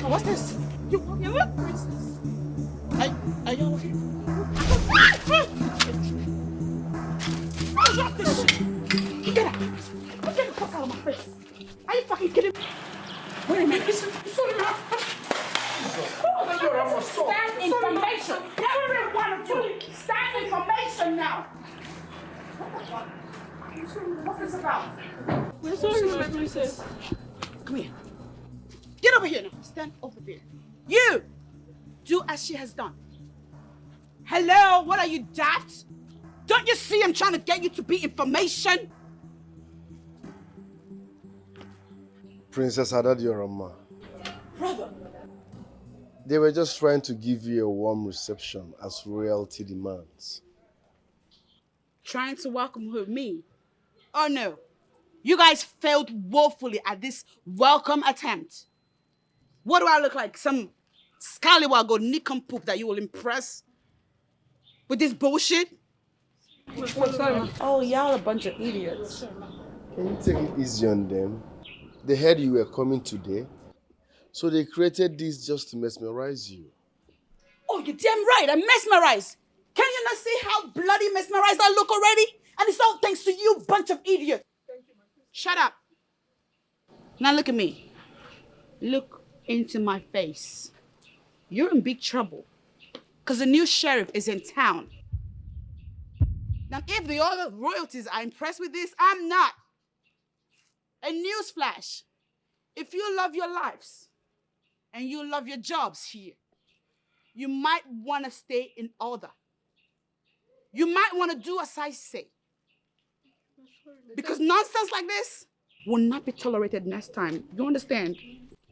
What's this? You look, princess. Are you okay? Drop this shit. Get out. Get the fuck out of my face. Are you fucking kidding me? Wait a minute. Sorry, man. Stand information. Every one of you. Stand information now. What's this about? We're sorry, my princess. Come here. Get over here now. Stand over there. You! Do as she has done. Hello? What are you, daft? Don't you see I'm trying to get you to be information? Princess Adadiorama. Brother. They were just trying to give you a warm reception as royalty demands. Trying to welcome me? Oh no. You guys failed woefully at this welcome attempt. What do I look like? Some scallywag or nincompoop that you will impress? With this bullshit? Oh, y'all a bunch of idiots. Can you take it easy on them? They heard you were coming today, so they created this just to mesmerize you. Oh, you're damn right. I'm mesmerized. Can you not see how bloody mesmerized I look already? And it's all thanks to you, bunch of idiots. Shut up. Now look at me. Look into my face. You're in big trouble. Because the new sheriff is in town. Now, if the other royalties are impressed with this, I'm not. A newsflash. If you love your lives and you love your jobs here, you might want to stay in order. You might want to do as I say. Because nonsense like this will not be tolerated next time. You understand?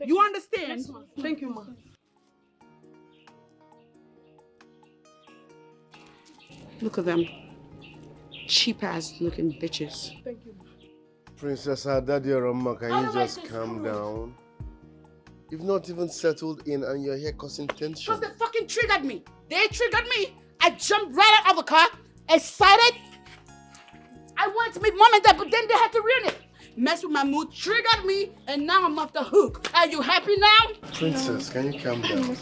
You understand? Yes, ma'am. Thank you, ma'am. Look at them. Cheap ass looking bitches. Thank you. Princess Adadiorama, can you just calm down? You've not even settled in and you're here causing tension. Because they fucking triggered me. They triggered me. I jumped right out of the car, excited. I wanted to meet mom and dad, but then they had to ruin it. Mess with my mood, triggered me, and now I'm off the hook. Are you happy now? Princess, can you calm down?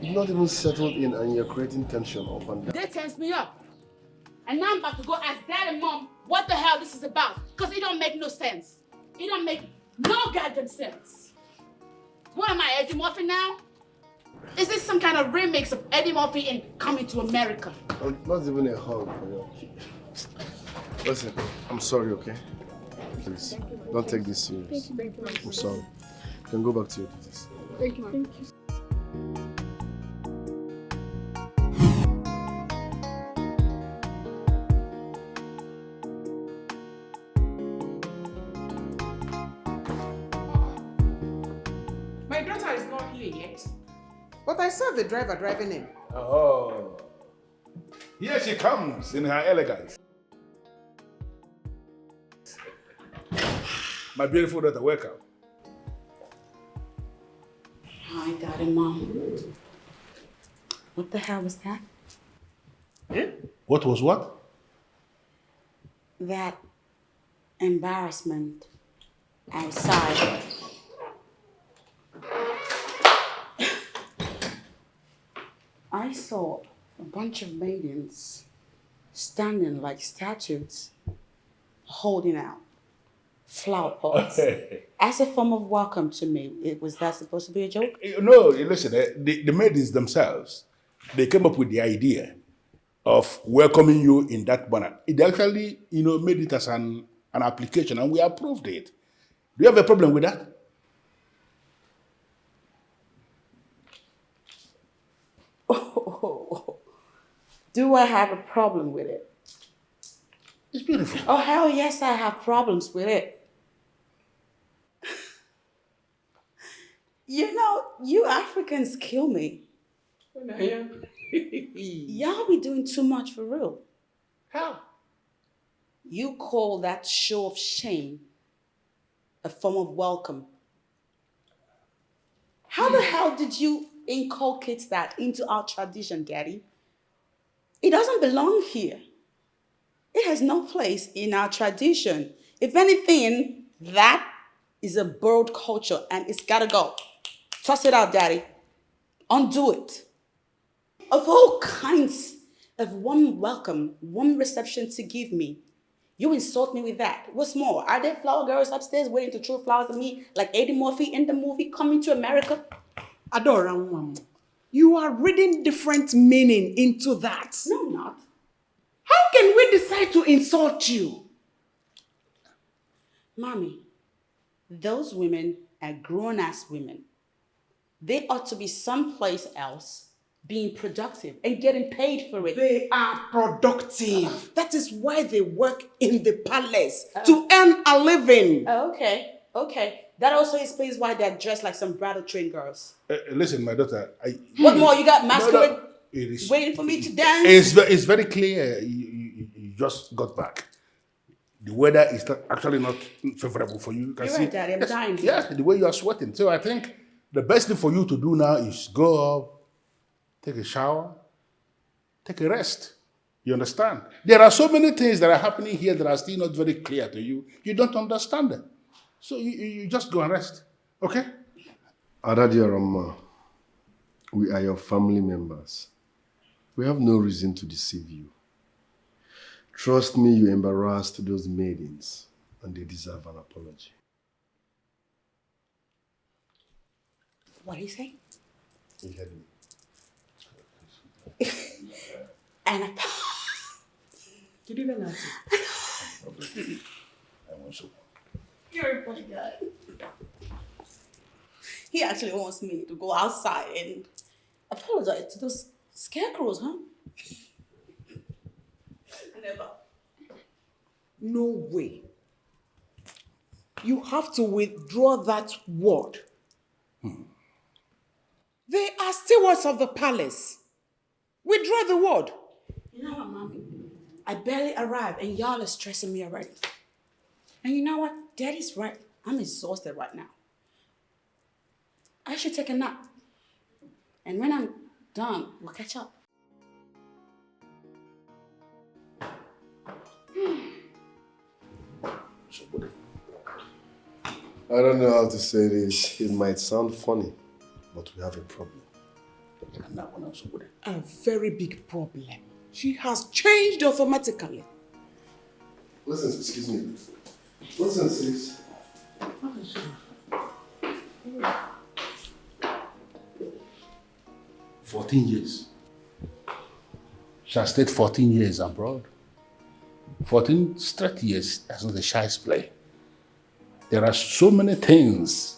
You've not even settled in and you're creating tension up and down. They tense me up. And now I'm about to go ask dad and mom what the hell this is about. Because it don't make no sense. It don't make no goddamn sense. What am I, Eddie Murphy now? Is this some kind of remix of Eddie Murphy in Coming to America? Not even a hug for you. Listen, I'm sorry, okay? Please, don't take this serious. Thank you. I'm sorry. You can go back to your duties. Thank you, ma'am. Thank you. My daughter is not here yet, but I saw the driver driving in. Oh, here she comes in her elegance. My beautiful daughter, welcome. Hi, Dad and Mom. What the hell was that? What was what? That embarrassment outside. I saw a bunch of maidens standing like statues, holding out flower pots as a form of welcome to me. Was that supposed to be a joke? No, listen, the maidens themselves, they came up with the idea of welcoming you in that manner. It actually, made it as an application and we approved it. Do you have a problem with that? Oh, do I have a problem with it? It's beautiful. Oh, hell yes, I have problems with it. You Africans kill me. Y'all be doing too much for real. How? You call that show of shame a form of welcome. How the hell did you inculcate that into our tradition, Daddy? It doesn't belong here. It has no place in our tradition. If anything, that is a borrowed culture and it's gotta go. Toss it out, daddy. Undo it. Of all kinds of warm welcome, warm reception to give me, you insult me with that. What's more, are there flower girls upstairs waiting to throw flowers at me like Eddie Murphy in the movie Coming to America? Adora, Mama, you are reading different meaning into that. No, I'm not. How can we decide to insult you? Mommy, those women are grown-ass women. They ought to be someplace else being productive and getting paid for it. They are productive. That is why they work in the palace, to earn a living. Oh, okay. That also explains why they're dressed like some bridal train girls. Listen, my daughter. What more? You got masquerade It is, waiting for me to dance? It's very clear. You just got back. The weather is actually not favorable for you. You can You're see, right, Daddy. I'm dying. Yes, the way you are sweating. So I think the best thing for you to do now is go up, take a shower, take a rest. You understand? There are so many things that are happening here that are still not very clear to you. You don't understand them. So you just go and rest. Okay? Adadiorama, we are your family members. We have no reason to deceive you. Trust me, you embarrassed those maidens, and they deserve an apology. What do you say? You heard me. And Did you even answer? I want so. you're a funny guy. He actually wants me to go outside and apologize to those scarecrows, huh? Never. No way. You have to withdraw that word. They are stewards of the palace. Withdraw the word. You know what, Mommy? I barely arrived and y'all are stressing me already. And you know what? Daddy's right. I'm exhausted right now. I should take a nap. And when I'm done, we'll catch up. I don't know how to say this. It might sound funny, but we have a problem. A very big problem. She has changed automatically. Listen, excuse me. Listen, sis. 14 years. She has stayed 14 years abroad. 14 straight years as the shy's play. There are so many things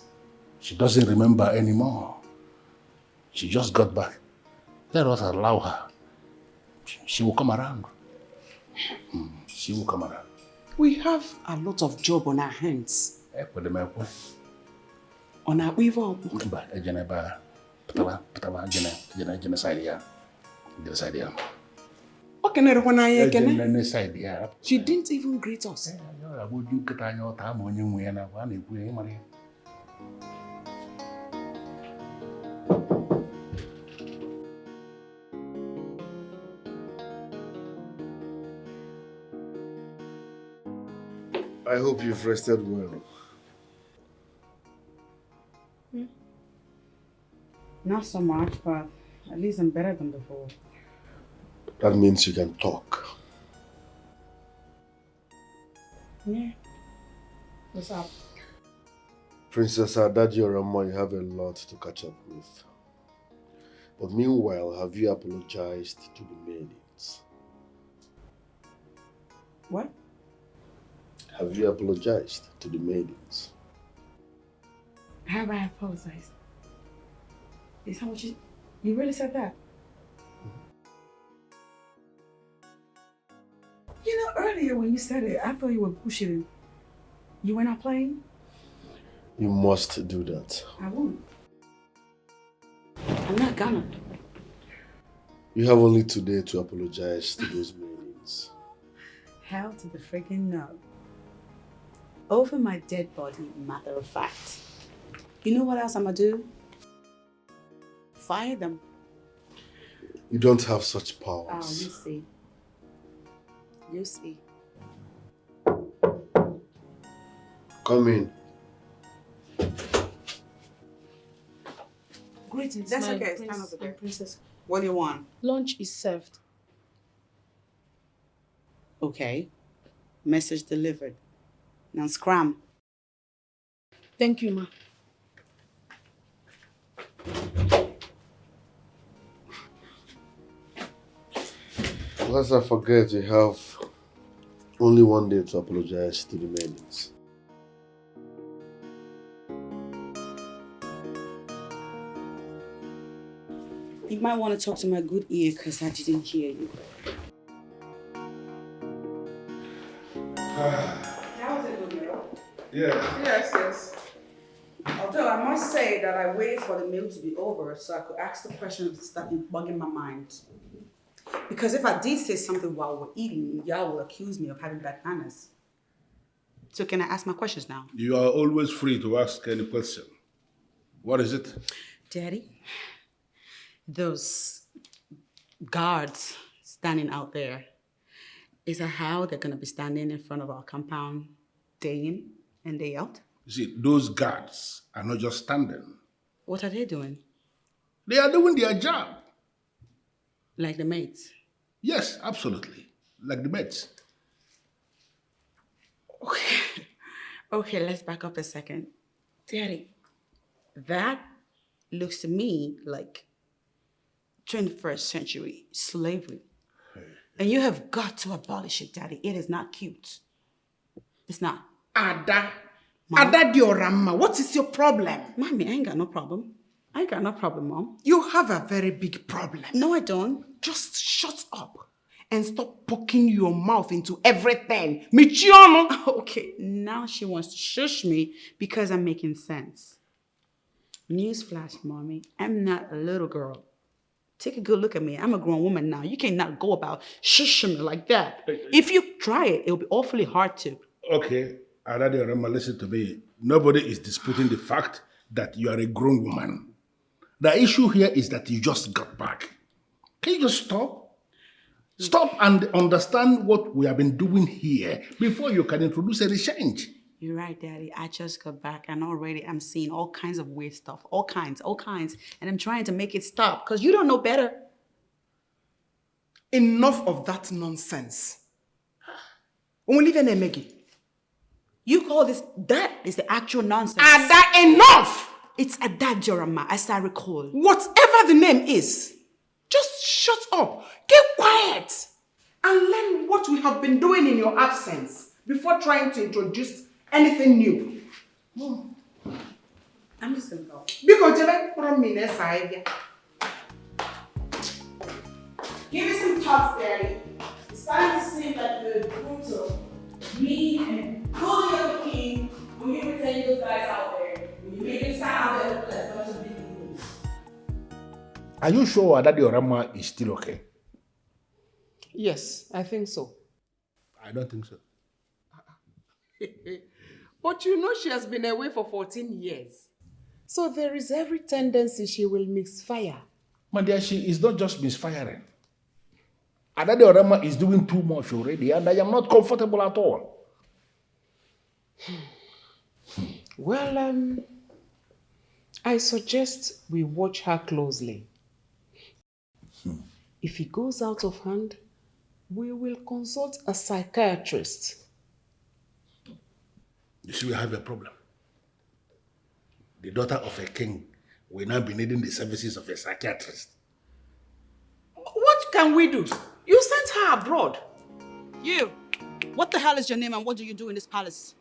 she doesn't remember anymore. She just got back. Let us allow her. She will come around. She will come around. We have a lot of job on our hands. On our weaver. She didn't even greet us. I hope you've rested well. Not so much, but at least I'm better than before. That means you can talk. Yeah. What's up? Princess Adadiorama, you have a lot to catch up with. But meanwhile, have you apologized to the maidens? What? Have you apologized to the maidens? Have I apologized? Is that what you really said that? You know, earlier when you said it, I thought you were pushing. You were not playing? You must do that. I won't. I'm not gonna. You have only today to apologize to those maidens. Hell to the freaking no. Over my dead body, matter of fact. You know what else I'm gonna do? Fire them. You don't have such Oh, powers. you see. You see. Come in. Greetings, That's my okay, prince stand over there. and princess. What do you want? Lunch is served. Okay. Message delivered. Now scram. Thank you, ma. Lest I forget, you have only one day to apologize to the maidens. You might want to talk to my good ear because I didn't hear you. How was it, good meal? Yeah. Yes. Although I must say that I waited for the meal to be over so I could ask the question that started bugging my mind. Because if I did say something while we're eating, y'all will accuse me of having bad manners. So can I ask my questions now? You are always free to ask any question. What is it? Daddy, those guards standing out there, is that how they're going to be standing in front of our compound day in and day out? You see, those guards are not just standing. What are they doing? They are doing their job. Like the maids? Yes, absolutely. Like the maids. Okay, let's back up a second. Daddy, that looks to me like 21st century slavery. And you have got to abolish it, Daddy. It is not cute. It's not. Ada. Mom? Ada Diorama, what is your problem? Mommy, I ain't got no problem. I ain't got no problem, Mom. You have a very big problem. No, I don't. Just shut up and stop poking your mouth into everything. Michiono. Okay, now she wants to shush me because I'm making sense. Newsflash, Mommy. I'm not a little girl. Take a good look at me. I'm a grown woman now. You cannot go about shushing me like that. If you try it, it'll be awfully hard to. Okay, Aradi Rama, listen to me. Nobody is disputing the fact that you are a grown woman. The issue here is that you just got back. Can you just stop? Stop and understand what we have been doing here before you can introduce any change. You're right, Daddy. I just got back and already I'm seeing all kinds of weird stuff. All kinds. And I'm trying to make it stop because you don't know better. Enough of that nonsense. Only even Emegi. You call this, that is the actual nonsense. Ada, enough! It's Ada Diorama, as I recall. Whatever the name is, just shut up, keep quiet, and learn what we have been doing in your absence before trying to introduce anything new. I'm just gonna go. Because you Give me some thoughts, Daddy. It's starting to seem like the brutal, mean, and bully of the king when you pretend those guys out there. When you make them stand out there with a bunch of big moves. Are you sure Aradi Rama is still okay? Yes, I think so. I don't think so. But you know she has been away for 14 years. So there is every tendency she will misfire. My dear, she is not just misfiring. Aradi Rama is doing too much already, and I am not comfortable at all. Well, I suggest we watch her closely. If it goes out of hand, we will consult a psychiatrist. You see, we have a problem. The daughter of a king will now be needing the services of a psychiatrist. What can we do? You sent her abroad. You, what the hell is your name and what do you do in this palace?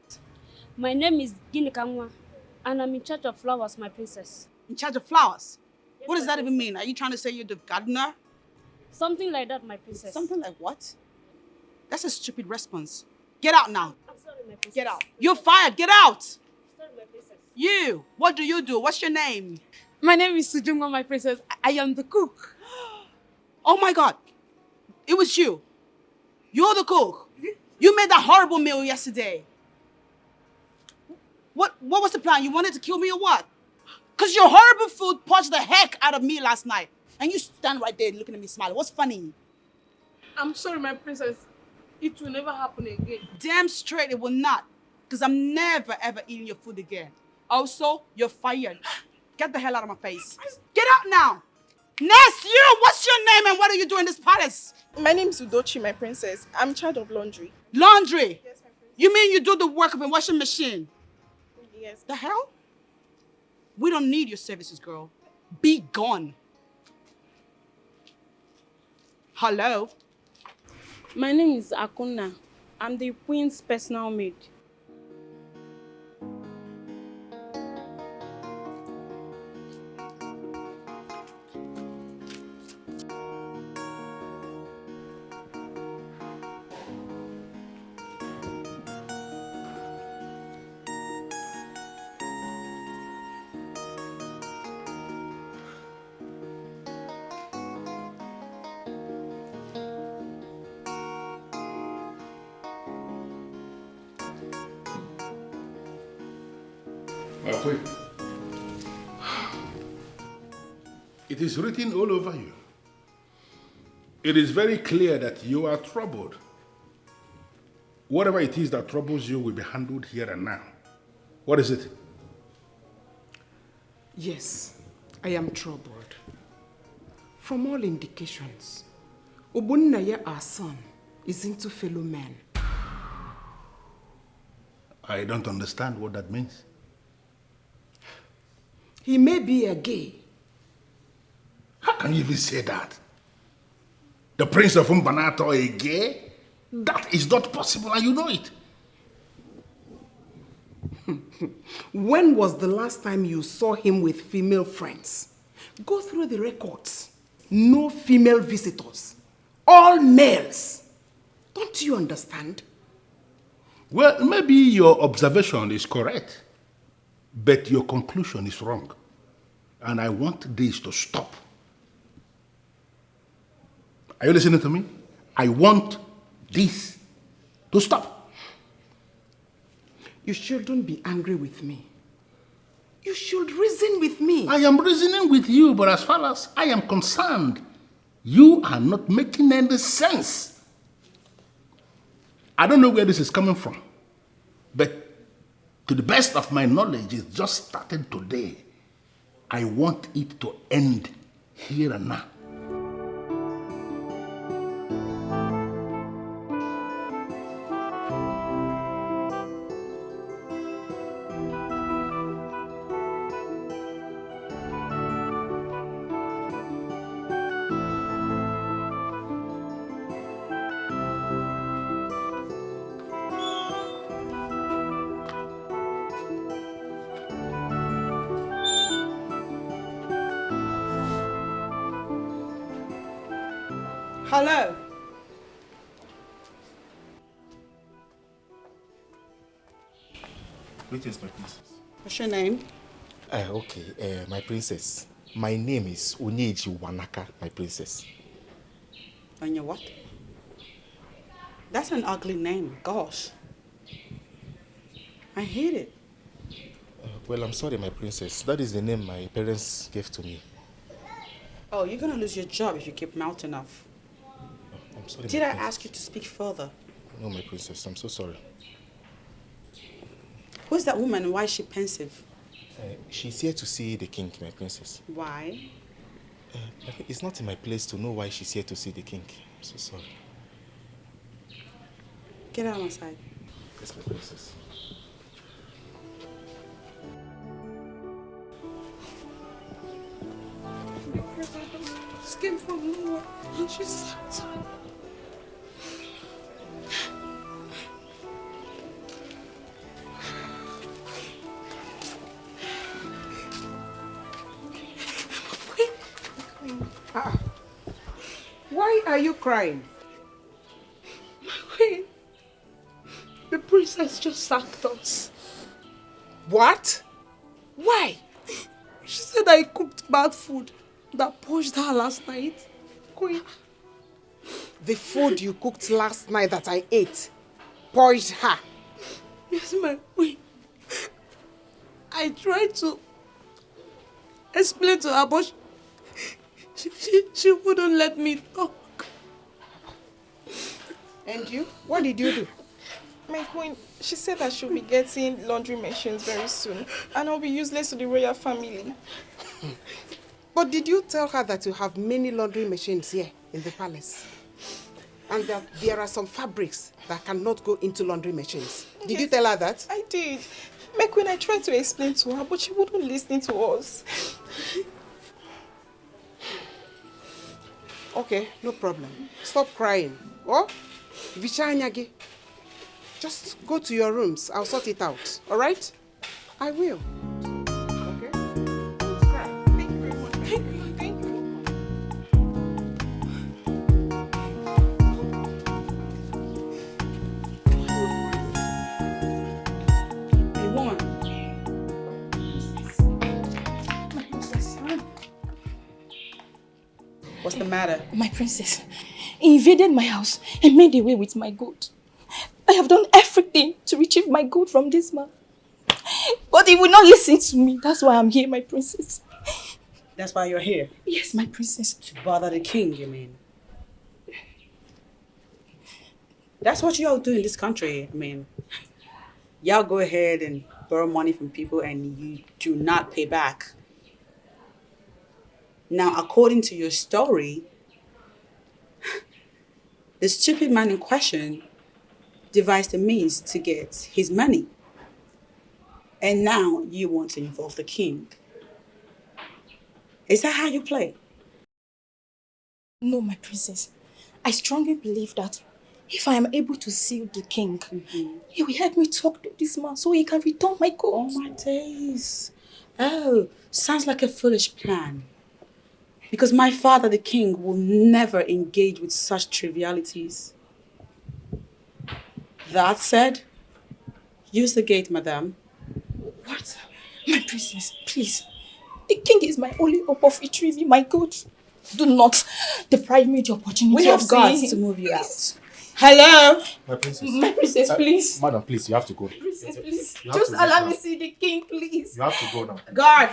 My name is Ginikangwa, and I'm in charge of flowers, my princess. In charge of flowers? Yes, What does my that even mean? Are you trying to say you're the gardener? Something like that, my princess. Something like what? That's a stupid response. Get out now. I'm sorry, my princess. Get out. You're fired. Get out. Sorry, my princess. You, what do you do? What's your name? My name is Sujungwa, my princess. I am the cook. Oh my God. It was you. You're the cook. You made that horrible meal yesterday. What was the plan? You wanted to kill me or what? Because your horrible food punched the heck out of me last night. And you stand right there looking at me smiling. What's funny? I'm sorry, my princess. It will never happen again. Damn straight it will not. Because I'm never ever eating your food again. Also, you're fired. Get the hell out of my face. Get out now. Ness, you, what's your name and what do you do in this palace? My name is Udochi, my princess. I'm in charge of laundry. Laundry? Yes, my princess. You mean you do the work of a washing machine? Yes. The hell? We don't need your services, girl. Be gone. Hello? My name is Akuna. I'm the queen's personal maid. Wait. It is written all over you. It is very clear that you are troubled. Whatever it is that troubles you will be handled here and now. What is it? Yes, I am troubled. From all indications, Obunnaya, our son, is into fellow men. I don't understand what that means. He may be a gay. How can you even say that? The Prince of Mbanato a gay? That is not possible and you know it. When was the last time you saw him with female friends? Go through the records. No female visitors. All males. Don't you understand? Well, maybe your observation is correct, but your conclusion is wrong. And I want this to stop. Are you listening to me? I want this to stop. You shouldn't be angry with me. You should reason with me. I am reasoning with you, but as far as I am concerned, you are not making any sense. I don't know where this is coming from, but to the best of my knowledge, it's just started today. I want it to end here and now. Hello? Greetings, my princess. What's your name? Okay, my princess. My name is Onyeji Wanaka, my princess. And your what? That's an ugly name. Gosh. I hate it. Well, I'm sorry, my princess. That is the name my parents gave to me. Oh, you're gonna lose your job if you keep mouthing off. I'm sorry, Did my I princess. ask you to speak further? No, my princess. I'm so sorry. Who's that woman and why is she pensive? She's here to see the king, my princess. Why? I think it's not in my place to know why she's here to see the king. I'm so sorry. Get out of my sight. Yes, my princess. Just came from nowhere and she sucked. Why are you crying? My queen, the princess just sacked us. What? Why? She said I cooked bad food that pushed her last night. Queen. The food you cooked last night that I ate poisoned her. Yes, my queen. I tried to explain to her, but she wouldn't let me talk. And you? What did you do? My queen, she said that she'll be getting laundry machines very soon, and I'll be useless to the royal family. But did you tell her that you have many laundry machines here in the palace? And that there are some fabrics that cannot go into laundry machines. Did you tell her that? I did. My queen, I tried to explain to her, but she wouldn't listen to us. Okay, no problem. Stop crying. Oh, Vichanyagi. Just go to your rooms. I'll sort it out. All right? I will. Okay? Don't cry. Thank you very much. Thank you. Thank you. Hey, woman. What's the matter? My princess, he invaded my house and made away with my gold. I have done everything to retrieve my gold from this man. But he will not listen to me. That's why I'm here, my princess. That's why you're here. Yes, my princess. To bother the king, you mean? That's what y'all do in this country. I mean, y'all go ahead and borrow money from people and you do not pay back. Now, according to your story, the stupid man in question devised a means to get his money. And now you want to involve the king. Is that how you play? No, my princess. I strongly believe that if I am able to see the king, he will help me talk to this man so he can return my gold. Oh my days. Oh, sounds like a foolish plan. Because my father, the king, will never engage with such trivialities. That said, use the gate, madame. What? My princess, please. The king is my only hope of retrieving my gold. Do not deprive me of the opportunity We have of guards seeing to him. move you out. Hello? My princess. My princess, please. Madam, please, you have to go. Princess, please. You have Just to leave allow now. me to see the king, please. You have to go now. Guard!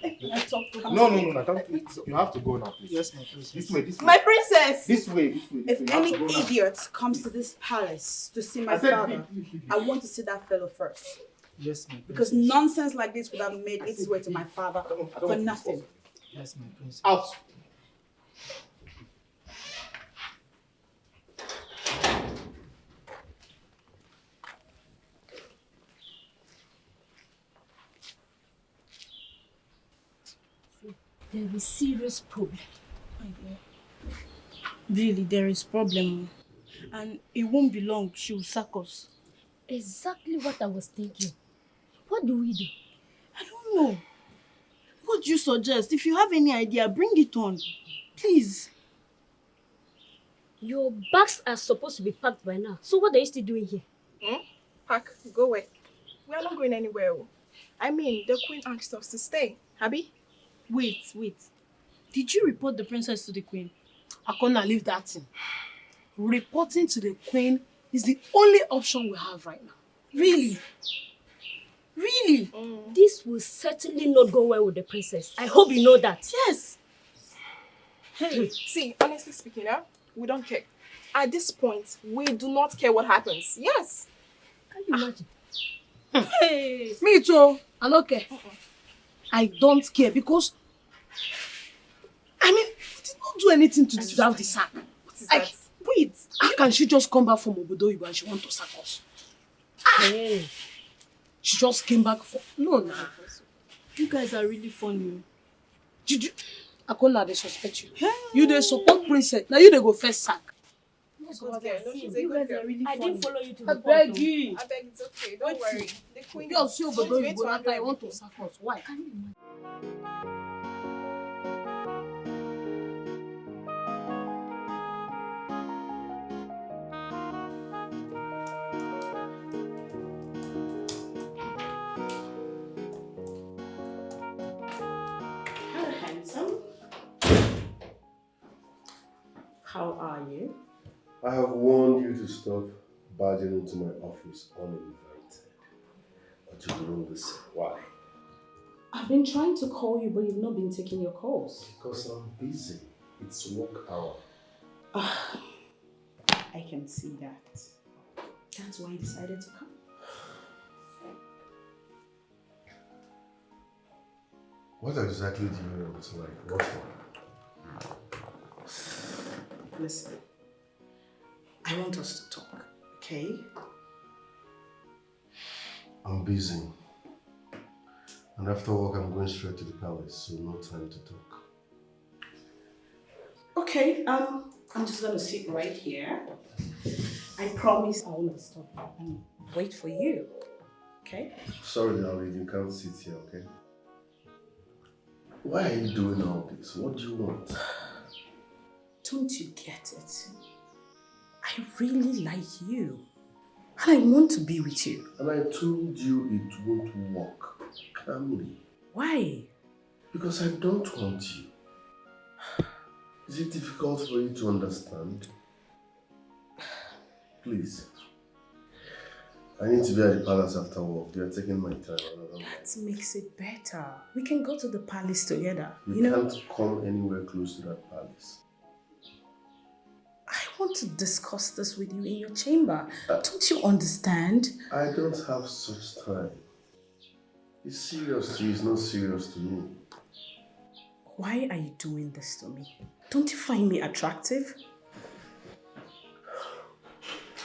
I talk to him. No, you have to go now, please. Yes, my princess. This way, this way. My princess! This way, this way. If You have any to go now. idiot comes to this palace to see my I said father, I want to see that fellow first. Yes, my princess. Because nonsense like this would have made its way to my father I don't for want to nothing. discuss. Yes, my princess. Out. There is serious problem. Really, there is problem. And it won't be long. She will sack us. Exactly what I was thinking. What do we do? I don't know. What do you suggest? If you have any idea, bring it on. Please. Your bags are supposed to be packed by now. So what are you still doing here? Pack, go away. We are not going anywhere. I mean, the queen asked us to stay. Abby? Wait. Did you report the princess to the queen? Akona, leave that thing. Reporting to the queen is the only option we have right now. Really? Really? This will certainly not go well with the princess. I hope you know that. Yes. Hey, see, honestly speaking, we don't care. At this point, we do not care what happens. Yes. Can you imagine? Hey. Me too. I don't care. I don't care because I mean, we did not do anything to deserve the sack. What is Like, that? wait, how can she just come back from Obodoyibo and she want to sack us? Hey. She just came back for no. You guys are really funny. Did you Akona, they suspect you. You they support princess. Now you they go first sack. She's a good girl. No, she's a You good guys girl. are really funny. I didn't follow you to I the beg point. you. I beg, it's okay. Don't worry. The queen. Girl, see She's going Obodoyibo to that handle I want to everything. sack us. Why? Hello, handsome. How are you? I have warned you to stop barging into my office uninvited. But you don't listen. Why? I've been trying to call you, but you've not been taking your calls. Because I'm busy. It's work hour. I can see that. That's why I decided to come. What exactly do you want to like? What for? Listen, I want us to talk, okay? I'm busy. And after work, I'm going straight to the palace, so no time to talk. Okay, I'm just gonna sit right here. I promise I won't disturb you and wait for you, okay? Sorry, darling, you can't sit here, okay? Why are you doing all this? What do you want? Don't you get it? I really like you. And I want to be with you. And I told you it won't work. Calmly. Why? Because I don't want you. Is it difficult for you to understand? Please. I need to be at the palace after work. You're taking my time. That makes it better. We can go to the palace together. You can't come anywhere close to that palace. I want to discuss this with you in your chamber. Don't you understand? I don't have such time. It's serious to you, it's not serious to me. Why are you doing this to me? Don't you find me attractive?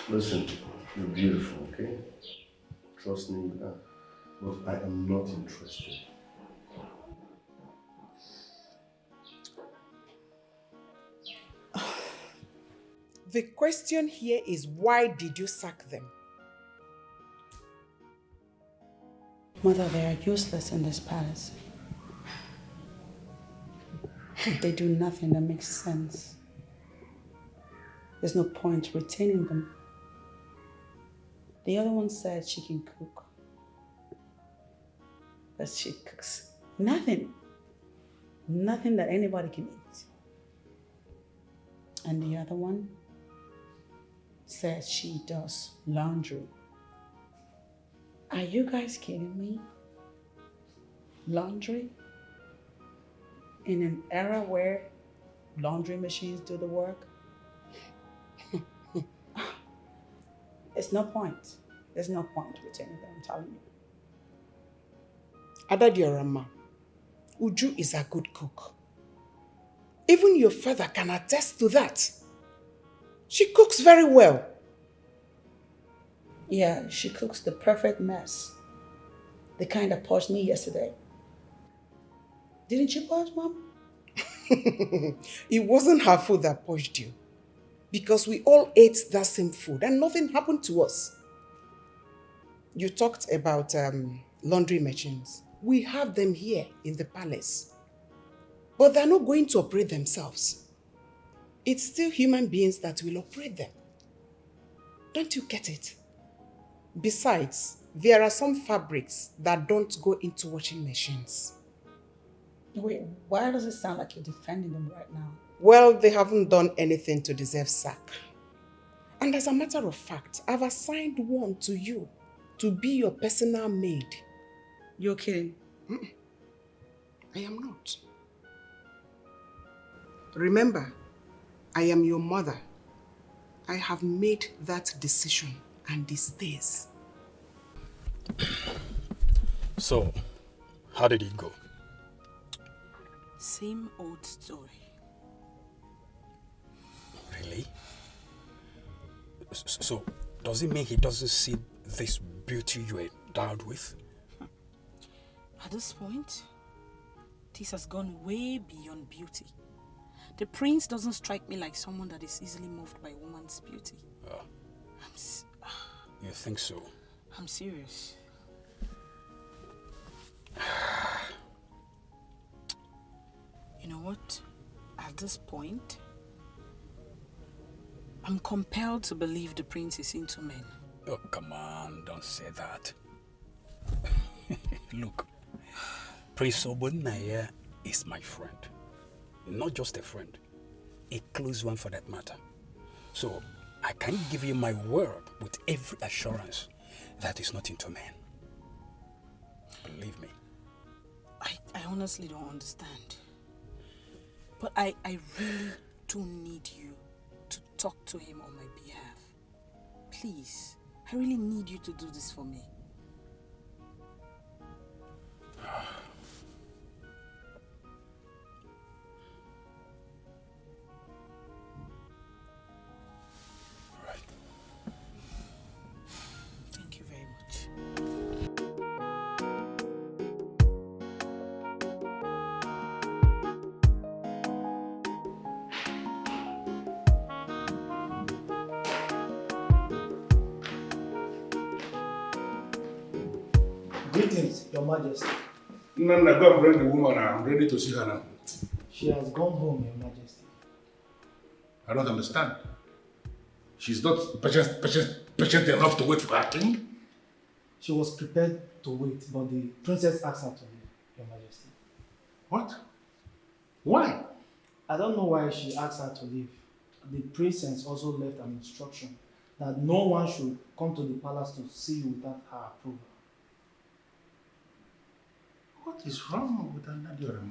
Listen, you're beautiful, okay? Trust me, you are. But I am not interested. The question here is, why did you sack them? Mother, they are useless in this palace. They do nothing that makes sense. There's no point retaining them. The other one said she can cook. But she cooks nothing. Nothing that anybody can eat. And the other one said she does laundry. Are you guys kidding me? Laundry? In an era where laundry machines do the work? It's no point. There's no point retaining them, I'm telling you. Adadiorama, Uju is a good cook. Even your father can attest to that. She cooks very well. Yeah, she cooks the perfect mess. The kind that purged me yesterday. Didn't you purge, Mom? It wasn't her food that purged you. Because we all ate that same food and nothing happened to us. You talked about laundry machines. We have them here in the palace. But they're not going to operate themselves. It's still human beings that will operate them. Don't you get it? Besides, there are some fabrics that don't go into washing machines. Wait, why does it sound like you're defending them right now? Well, they haven't done anything to deserve sack. And as a matter of fact, I've assigned one to you to be your personal maid. You're kidding? I am not. Remember, I am your mother. I have made that decision and it stays. So, how did it go? Same old story. Really? So, does it mean he doesn't see this beauty you endowed with? At this point, this has gone way beyond beauty. The prince doesn't strike me like someone that is easily moved by a woman's beauty. You think so? I'm serious. You know what? At this point, I'm compelled to believe the prince is into men. Oh, come on, don't say that. Look, Prince Obunaya is my friend. Not just a friend, a close one for that matter. So, I can give you my word with every assurance that he's not into men. Believe me. I honestly don't understand. But I really do need you to talk to him on my behalf. Please, I I really need you to do this for me. Thank you very much. Greetings, Your Majesty. No, go and bring the woman. I'm ready to see her now. She has gone home, Your Majesty. I don't understand. She's not patient enough to wait for her king? She was prepared to wait, but the princess asked her to leave, Your Majesty. What? Why? I don't know why she asked her to leave. The princess also left an instruction that no one should come to the palace to see you without her approval. What is wrong with Anadiora?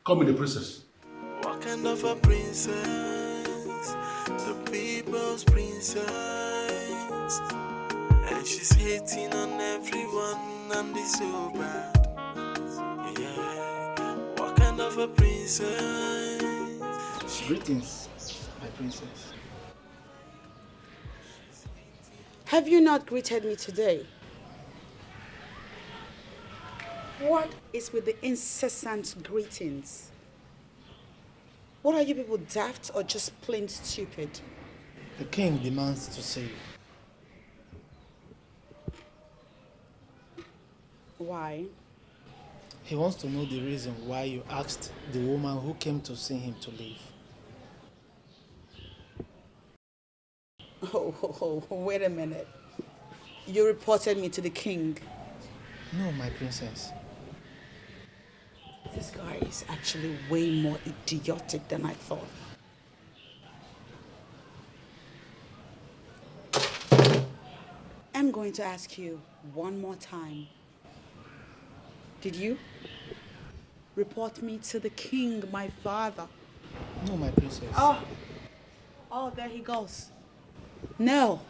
Call me the princess. What kind of a princess? The people's princess. And she's hating on everyone and it's so bad. Yeah. What kind of a princess? Greetings, my princess. Have you not greeted me today? What is with the incessant greetings? What are you people, daft or just plain stupid? The king demands to see you. Why? He wants to know the reason why you asked the woman who came to see him to leave. Oh, wait a minute. You reported me to the king. No, my princess. This guy is actually way more idiotic than I thought. I'm going to ask you one more time. Did you report me to the king, my father? No, my princess. Oh, there he goes. No.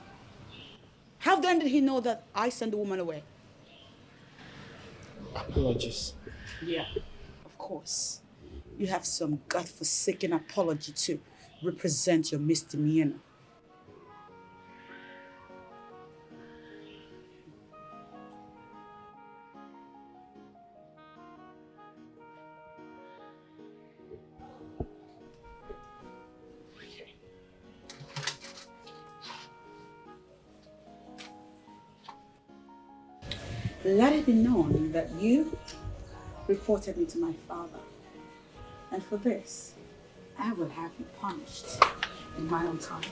How then did he know that I sent the woman away? Apologies. Yeah, of course. You have some godforsaken apology to represent your misdemeanor. Let it be known that you reported me to my father. And for this, I will have you punished in my own time.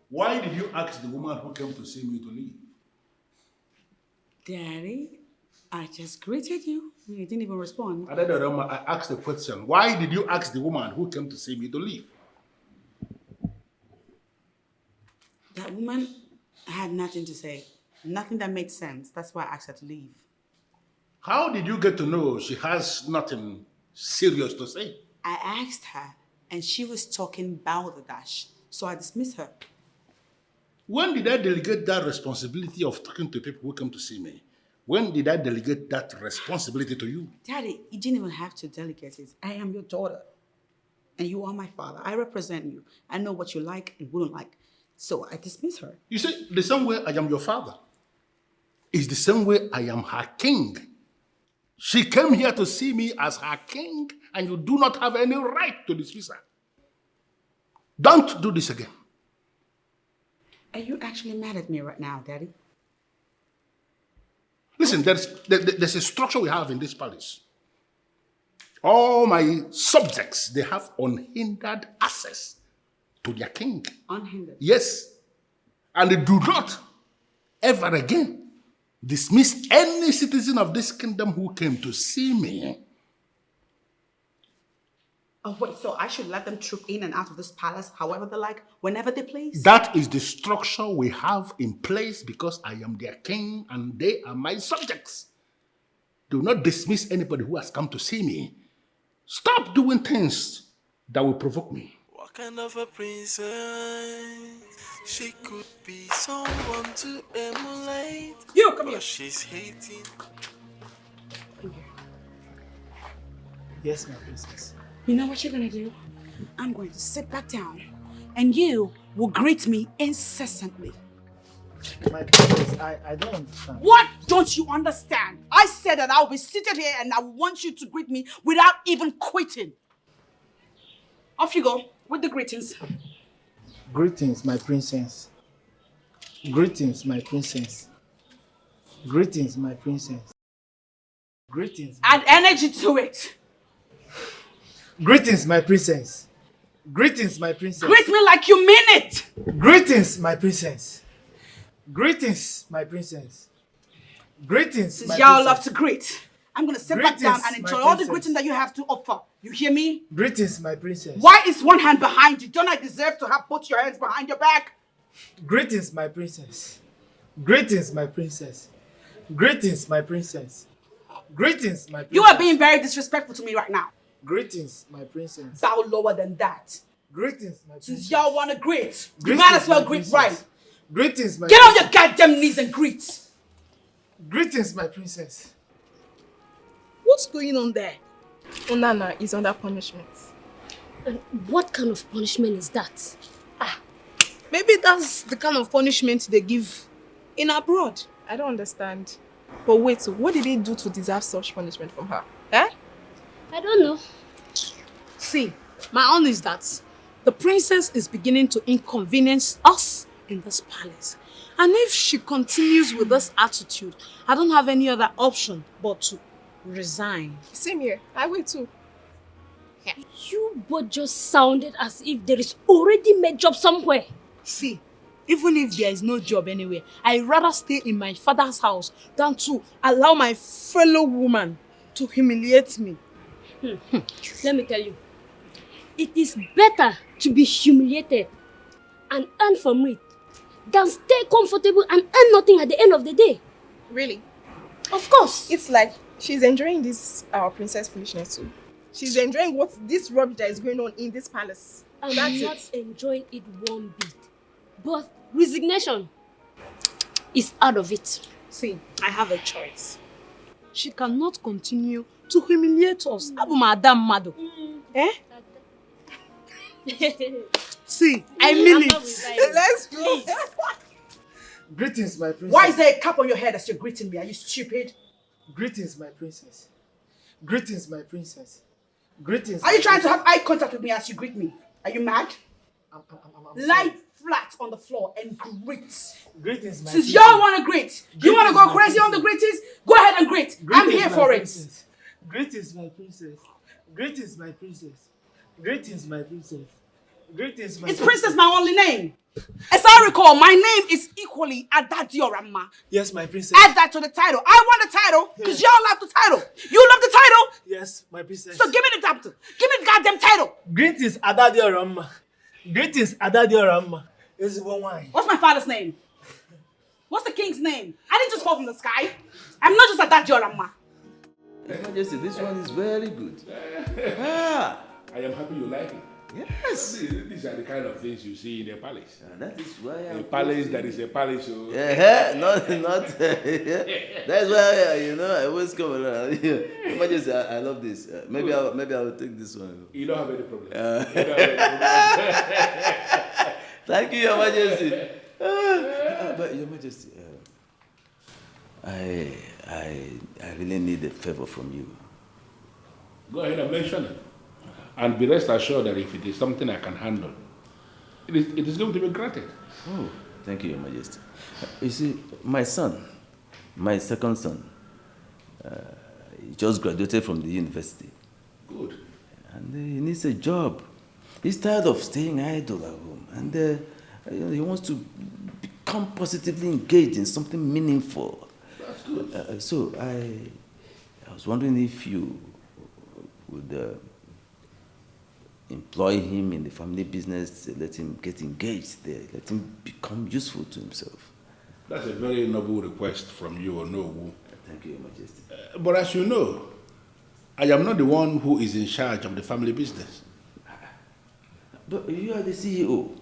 Why did you ask the woman who came to see me to leave? Daddy, I just greeted you. You didn't even respond. I asked the question. Why did you ask the woman who came to see me to leave? That woman had nothing to say. Nothing that made sense. That's why I asked her to leave. How did you get to know she has nothing serious to say? I asked her, and she was talking balderdash, so I dismissed her. When did I delegate that responsibility of talking to people who come to see me? When did I delegate that responsibility to you? Daddy, you didn't even have to delegate it. I am your daughter, and you are my father. I represent you. I know what you like and wouldn't like, so I dismiss her. You see, the same way I am your father is the same way I am her king. She came here to see me as her king, and you do not have any right to dismiss her. Don't do this again. Are you actually mad at me right now, Daddy? Listen, there's a structure we have in this palace. All my subjects, they have unhindered access to their king. Unhindered? Yes. And they do not ever again dismiss any citizen of this kingdom who came to see me. Oh, wait, so I should let them troop in and out of this palace however they like, whenever they please? That is the structure we have in place because I am their king and they are my subjects. Do not dismiss anybody who has come to see me. Stop doing things that will provoke me. What kind of a princess? She could be someone to emulate. You, come here. She's hating. Yes, my princess. You know what you're gonna do? I'm going to sit back down and you will greet me incessantly. My princess, I don't understand. What don't you understand? I said that I'll be seated here and I want you to greet me without even quitting. Off you go with the greetings. Greetings, my princess. Greetings, my princess. Greetings, my princess. Greetings. Add energy to it. Greetings, my princess. Greetings, my princess. Greet me like you mean it. Greetings, my princess. Greetings, my princess. Greetings, Since my y'all princess. love to greet, I'm gonna sit back down Greetings, and enjoy my all the princess. greeting that you have to offer. You hear me? Greetings, my princess. Why is one hand behind you? Don't I deserve to have both your hands behind your back? Greetings, my princess. Greetings, my princess. Greetings, my princess. Greetings, my princess. You are being very disrespectful to me right now. Greetings, my princess. Bow lower than that. Greetings, my princess. Since y'all want to greet, you Greetings, might as well my greet princess. right. Greetings, my Get on princess. your goddamn knees and greet. Greetings, my princess. What's going on there? Onana is under punishment. And what kind of punishment is that? Maybe that's the kind of punishment they give in abroad. I don't understand. But wait, so what did he do to deserve such punishment from her? Eh? I don't know. See, my own is that the princess is beginning to inconvenience us in this palace. And if she continues with this attitude, I don't have any other option but to resign. Same here. I will too. You both just sounded as if there is already made job somewhere. See, even if there is no job anywhere, I'd rather stay in my father's house than to allow my fellow woman to humiliate me. Let me tell you, it is better to be humiliated and earn from it than stay comfortable and earn nothing at the end of the day. Really? Of course. It's like she's enjoying this our princess foolishness too. She's enjoying this rubbish that is going on in this palace. I'm That's not it. enjoying it one bit. But resignation is out of it. See, I have a choice. She cannot continue to humiliate us. Abu Madam Mado. Eh? See, I mean it. Let's go. Greetings, my princess. Why is there a cap on your head as you're greeting me? Are you stupid? Greetings, my princess. Greetings, my princess. Greetings. Are you my trying to princess. have eye contact with me as you greet me? Are you mad? I'm Lie flat on the floor and greet. Greetings, my Since princess. y'all want to greet, you want to Greetings, go my crazy on the princess. greetings? Go ahead and greet. I'm Greetings, here my for it. princess. Greetings, my princess. Greetings, my princess. Greetings, my princess. Greetings, my Is princess my only name? As I recall, my name is equally Adadioramma. Yes, my princess. Add that to the title. I want the title because y'all love the title. You love the title, Yes, my princess. so give me the title. Give me the goddamn title. Greetings, Adadioramma. Greetings, Adadioramma. Is one wine. What's my father's name? What's the king's name? I didn't just fall from the sky. I'm not just Adadioramma. Your Majesty, this one is very good. I am happy you like it. Yes. These are the kind of things you see in a palace. That is why A palace that is a palace. So not. That's why I always come around. Your Majesty, I love this. Maybe I will take this one. You don't have any problem. Thank you, Your Majesty. But Your Majesty, I really need a favor from you. Go ahead and mention it. And be rest assured that if it is something I can handle, it is going to be granted. Oh, thank you, Your Majesty. You see, my son, my second son, he just graduated from the university. Good. And he needs a job. He's tired of staying idle at home. And he wants to become positively engaged in something meaningful. That's good. So I was wondering if you would employ him in the family business, let him get engaged there, let him become useful to himself. That's a very noble request from you, Onowu. Thank you, Your Majesty. But as you know, I am not the one who is in charge of the family business. But you are the CEO.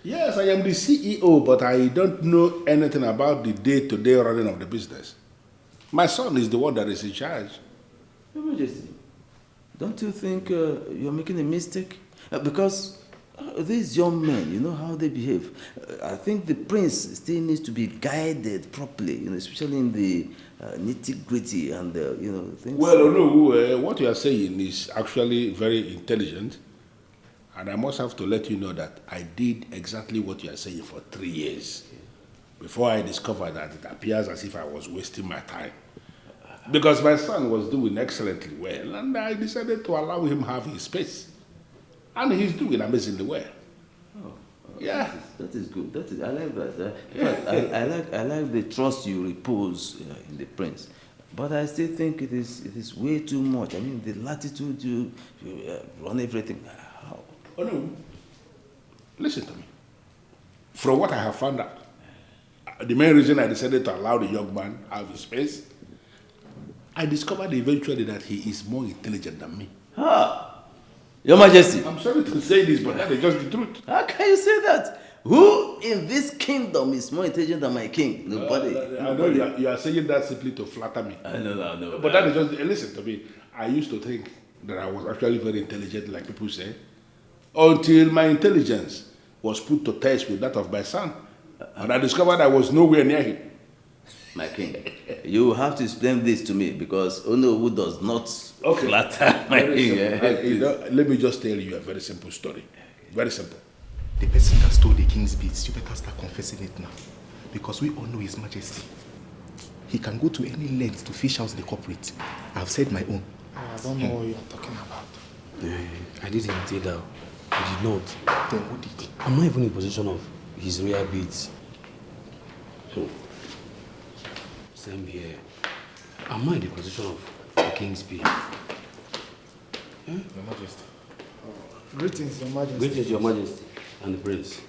Yes, I am the CEO, but I don't know anything about the day-to-day running of the business. My son is the one that is in charge. Your Majesty, don't you think you're making a mistake? Because these young men, you know how they behave. I think the prince still needs to be guided properly, especially in the nitty-gritty and things. Well, no, what you are saying is actually very intelligent. And I must have to let you know that I did exactly what you are saying for 3 years before I discovered that it appears as if I was wasting my time. Because my son was doing excellently well, and I decided to allow him have his space. And he's doing amazingly well. Oh, yeah. That is good. I like that. In fact, I like the trust you repose in the prince. But I still think it is way too much. I mean, the latitude you run everything. Oh no, listen to me. From what I have found out, the main reason I decided to allow the young man have his space, I discovered eventually that he is more intelligent than me. Your Majesty. I'm sorry to say this, but that is just the truth. How can you say that? Who in this kingdom is more intelligent than my king? Nobody. I know you are saying that simply to flatter me. I know. But that is just, listen to me. I used to think that I was actually very intelligent, like people say, until my intelligence was put to test with that of my son. And I discovered I was nowhere near him. My king, you have to explain this to me because Onowu does not flatter my king. Let me just tell you a very simple story. Very simple. The person that stole the king's beads, you better start confessing it now. Because we all know His Majesty. He can go to any length to fish out the culprit. I've said my own. I don't know what you're talking about. I didn't indeed. I did not. Then who did? I'm not even in possession of his royal beads. So, same here. I'm not in the possession of the king's bead. Your Majesty. Greetings, Your Majesty. Greetings, Your Majesty and the prince.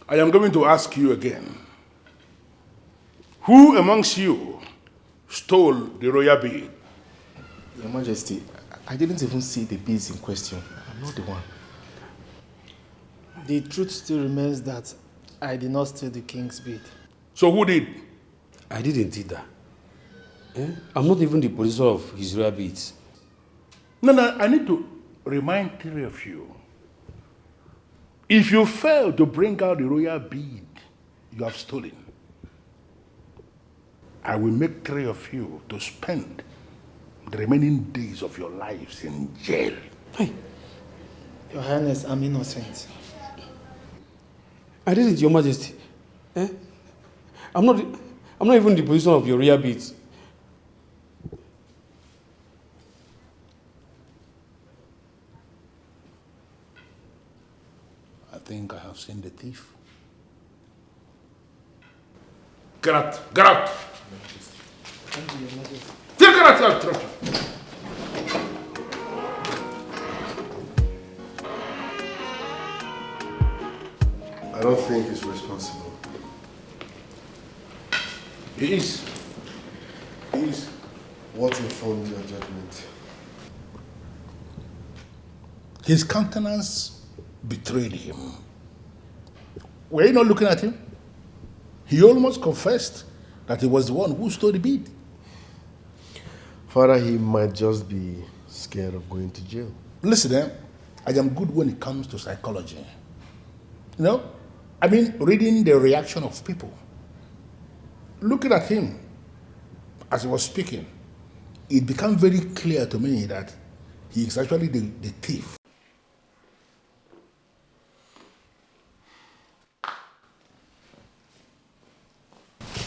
I am going to ask you again. Who amongst you stole the royal bead? Your Majesty, I didn't even see the beads in question. I'm not the one. The truth still remains that I did not steal the king's bead. So who did? I didn't either. I'm not even the possessor of his royal beads. No, I need to remind three of you. If you fail to bring out the royal bead you have stolen, I will make three of you to spend the remaining days of your lives in jail. Hey. Your Highness, I'm innocent. I didn't, Your Majesty. I'm not even the possessor of your royal beads. I think I have seen the thief. Get out! Get out! Thank you, Your Majesty. Get out! I don't think he's responsible. He is. He is. What informed your judgment? His countenance betrayed him. Were you not looking at him? He almost confessed that he was the one who stole the bead. Father, he might just be scared of going to jail. Listen, I am good when it comes to psychology. You know? I mean, reading the reaction of people. Looking at him as he was speaking, it became very clear to me that he is actually the thief.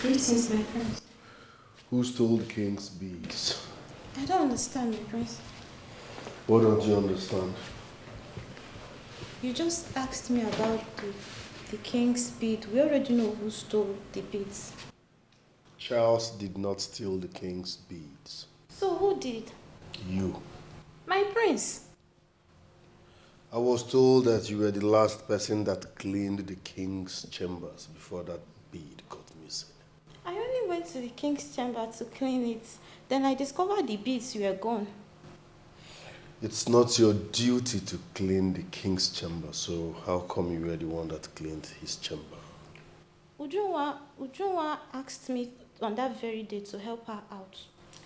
Greetings, my prince. Who stole the king's beads? I don't understand, my prince. What don't you understand? You just asked me about the king's bead. We already know who stole the beads. Charles did not steal the king's beads. So who did? You. My prince. I was told that you were the last person that cleaned the king's chambers before that bead got missing. I only went to the king's chamber to clean it. Then I discovered the beads were gone. It's not your duty to clean the king's chamber, so how come you were the one that cleaned his chamber? Ujunwa asked me on that very day to help her out.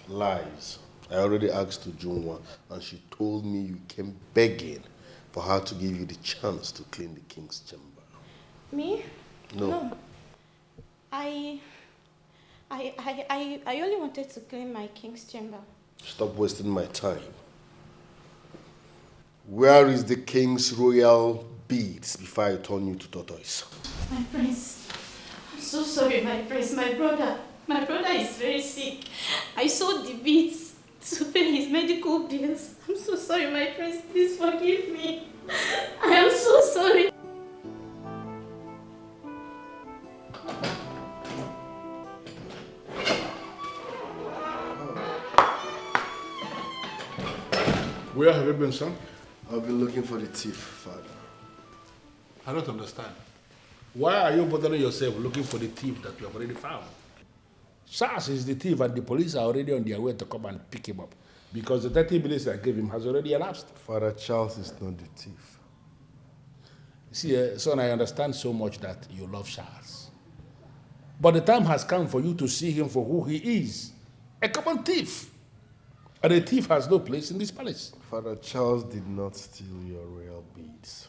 Lies. I already asked Ujunwa, and she told me you came begging for her to give you the chance to clean the king's chamber. Me? No. I only wanted to clean my king's chamber. Stop wasting my time. Where is the king's royal beads before I turn you to tortoise? My prince, I'm so sorry, my prince. My brother is very sick. I sold the beads to pay his medical bills. I'm so sorry, my prince. Please forgive me. I am so sorry. Where have you been, son? I've been looking for the thief, father. I don't understand. Why are you bothering yourself looking for the thief that you have already found? SARS is the thief and the police are already on their way to come and pick him up because the 30 minutes I gave him has already elapsed. Father Charles is not the thief. See, son, I understand so much that you love Charles. But the time has come for you to see him for who he is, a common thief. And a thief has no place in this palace. Father Charles did not steal your royal beads.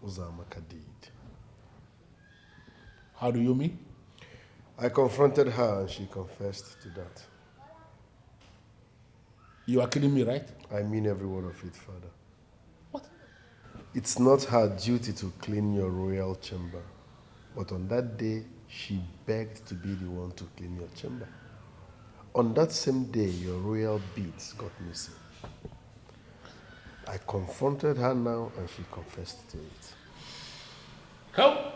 Uzamaka did. How do you mean? I confronted her and she confessed to that. You are kidding me, right? I mean every word of it, Father. What? It's not her duty to clean your royal chamber. But on that day, she begged to be the one to clean your chamber. On that same day, your royal beads got missing. I confronted her now and she confessed to it.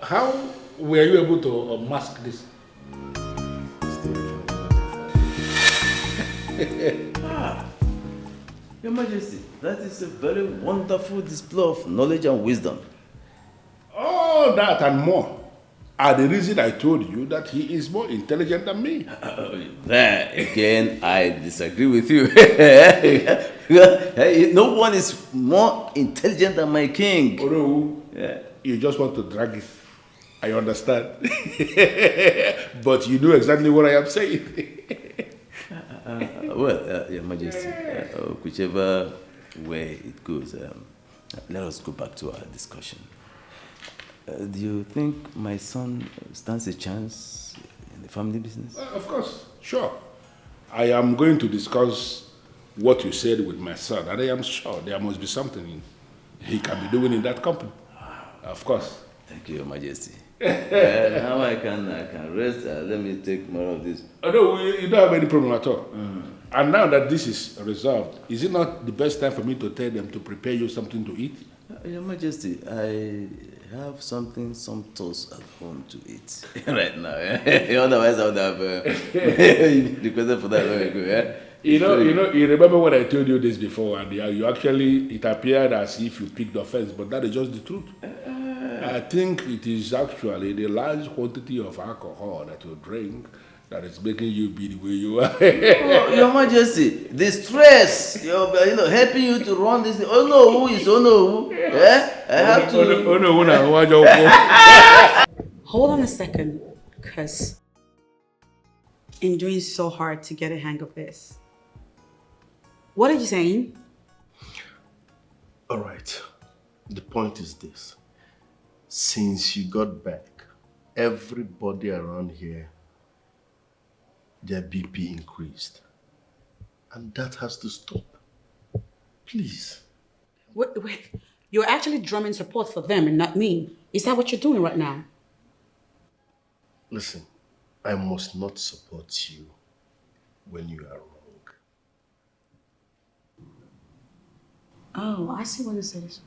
How were you able to unmask this? Your Majesty, that is a very wonderful display of knowledge and wisdom. All that and more are the reason I told you that he is more intelligent than me. There again, I disagree with you. No one is more intelligent than my king. Oh no, you just want to drag it. I understand. But you know exactly what I am saying. Your Majesty, whichever way it goes, let us go back to our discussion. Do you think my son stands a chance in the family business? Of course, sure. I am going to discuss what you said with my son, and I am sure there must be something he can be doing in that company. Of course. Thank you, Your Majesty. Now I can rest. Let me take more of this. Oh, no, you don't have any problem at all. And now that this is resolved, is it not the best time for me to tell them to prepare you something to eat? Your Majesty, I have something sumptuous at home to eat right now. Otherwise, I would have requested for that long ago. You remember when I told you this before, and you actually, it appeared as if you picked offense, but that is just the truth. I think it is actually the large quantity of alcohol that you drink that is making you be the way you are. Your Majesty, the stress, helping you to run this. Oh no, who is oh no? I have to. Hold on a second, because I'm doing so hard to get a hang of this. What are you saying? All right. The point is this. Since you got back, everybody around here, their BP increased. And that has to stop. Please. Wait. You're actually drumming support for them and not me. Is that what you're doing right now? Listen, I must not support you when you are wrong. Oh, I see what this is.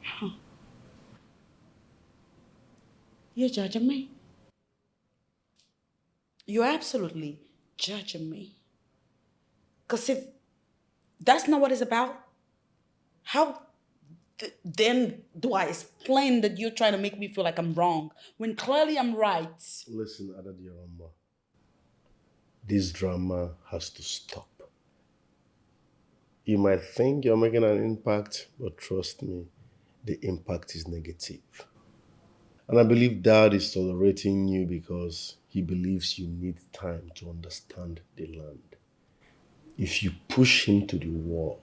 Huh. You're judging me? You're absolutely judging me. Because if that's not what it's about, how then do I explain that you're trying to make me feel like I'm wrong when clearly I'm right? Listen, Adadiarama. This drama has to stop. You might think you're making an impact, but trust me, the impact is negative. And I believe Dad is tolerating you because he believes you need time to understand the land. If you push him to the wall,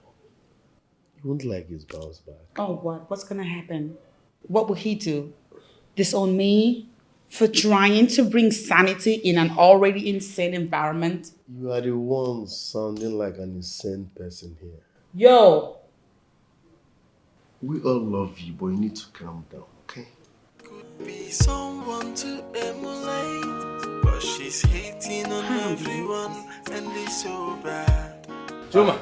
you won't like his bounce back. Oh, what? What's gonna happen? What will he do? Disown me for trying to bring sanity in an already insane environment? You are the one sounding like an insane person here. Yo! We all love you, but you need to calm down, okay? Be someone to emulate, but she's hating on everyone and it's so bad. Juma.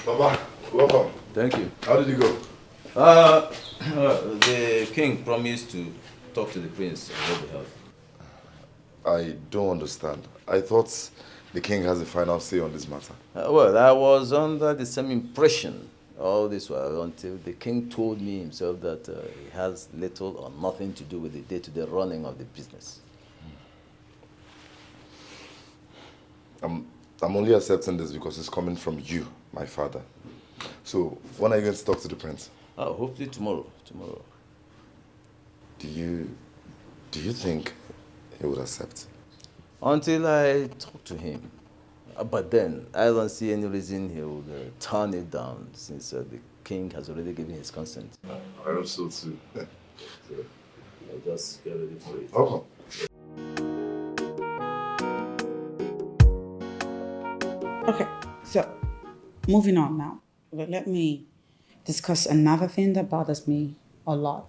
Baba, welcome. Thank you. How did it go? The king promised to talk to the prince on your behalf. I don't understand. I thought the king has the final say on this matter. Well, I was under the same impression all this while until the king told me himself that he has little or nothing to do with the day-to-day running of the business. I'm only accepting this because it's coming from you, my father. So, when are you going to talk to the prince? Oh, hopefully tomorrow. Do you think he would accept? Until I talk to him. But then, I don't see any reason he would turn it down since the king has already given his consent. I hope so too. So, I'll just get ready for it. Okay. Okay, so moving on now. Let me discuss another thing that bothers me a lot.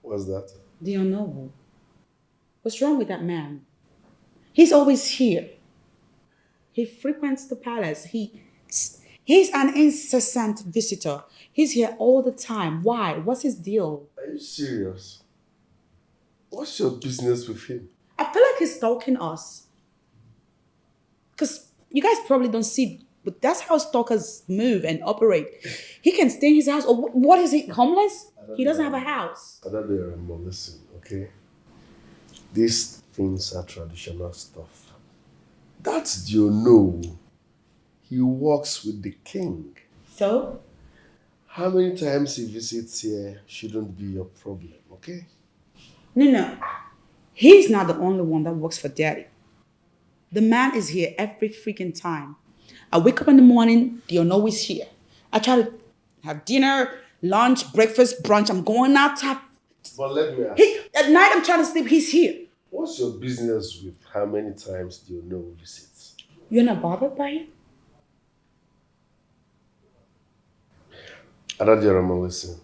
What's that? The unknowable. What's wrong with that man? He's always here. He frequents the palace. He's an incessant visitor. He's here all the time. Why? What's his deal? Are you serious? What's your business with him? I feel like he's stalking us. Because you guys probably don't see, but that's how stalkers move and operate. He can stay in his house, or what is he, homeless? He doesn't have a house. Adadiarama, listen, okay? These things are traditional stuff. That's no. He works with the king. So? How many times he visits here shouldn't be your problem, okay? No. He's not the only one that works for Daddy. The man is here every freaking time. I wake up in the morning, the unknown is here. I try to have dinner, lunch, breakfast, brunch. I'm going out to have... But let me ask. At night, I'm trying to sleep. He's here. What's your business with how many times the unknown visits? You're not bothered by it? Adadiarama, listen.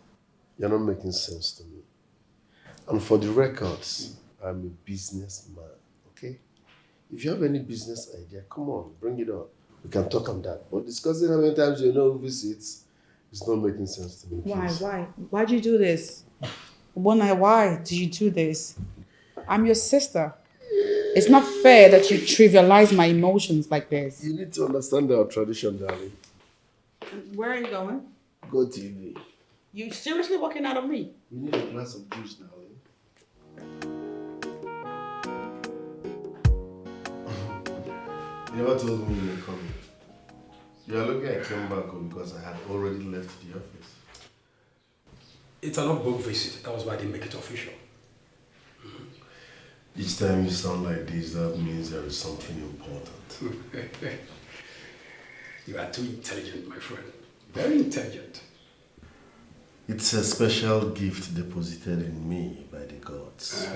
You're not making sense to me. And for the records, I'm a businessman, okay? If you have any business idea, come on, bring it up. We can talk on that. But discussing how many times you know visits is not making sense to me. Please. Why? Why'd you do this? Why did you do this? I'm your sister. It's not fair that you trivialize my emotions like this. You need to understand our tradition, darling. Where are you going? Go TV. You seriously walking out of me? You need a glass of juice, darling. You never told me you were coming. You are lucky I came back home because I had already left the office. It's an off-book visit. That was why I didn't make it official. Each time you sound like this, that means there is something important. You are too intelligent, my friend. Very intelligent. It's a special gift deposited in me by the gods.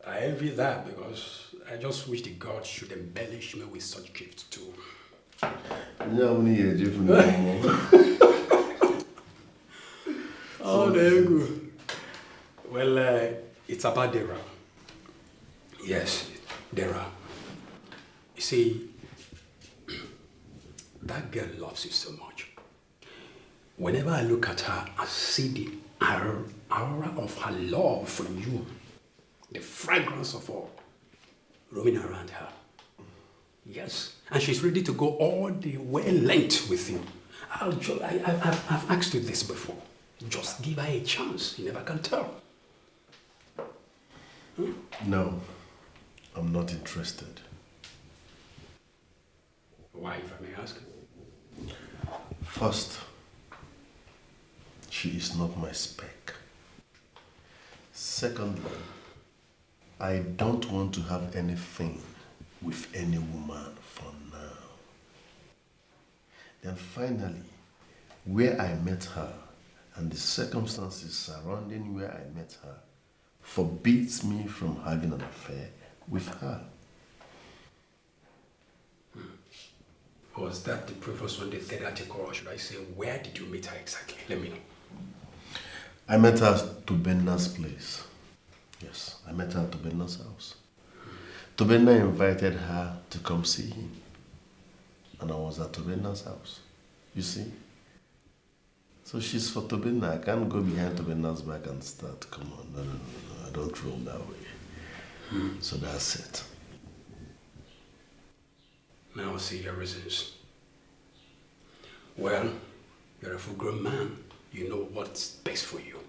I envy that because I just wish the gods should embellish me with such gifts too. Oh, there you go. Well, it's about Dara. Yes, Dara. You see, that girl loves you so much. Whenever I look at her, I see the aura of her love for you, the fragrance of her roaming around her. Yes, and she's ready to go all the way length with you. I've asked you this before. Just give her a chance. You never can tell. No, I'm not interested. Why, if I may ask? First, she is not my spec. Secondly, I don't want to have anything with any woman for now. Then finally, where I met her and the circumstances surrounding where I met her forbids me from having an affair with her. Was that the previous one, the third article, or should I say, where did you meet her exactly? Let me know. I met her at Tobenna's place. Yes, I met her at Tobenna's house. Tobenna invited her to come see him. And I was at Tobenna's house. You see? So she's for Tobenna. I can't go behind Tobenna's back and start. Come on, no. I don't roll that way. So that's it. Now I see your reasons. Well, you're a full-grown man. You know what's best for you.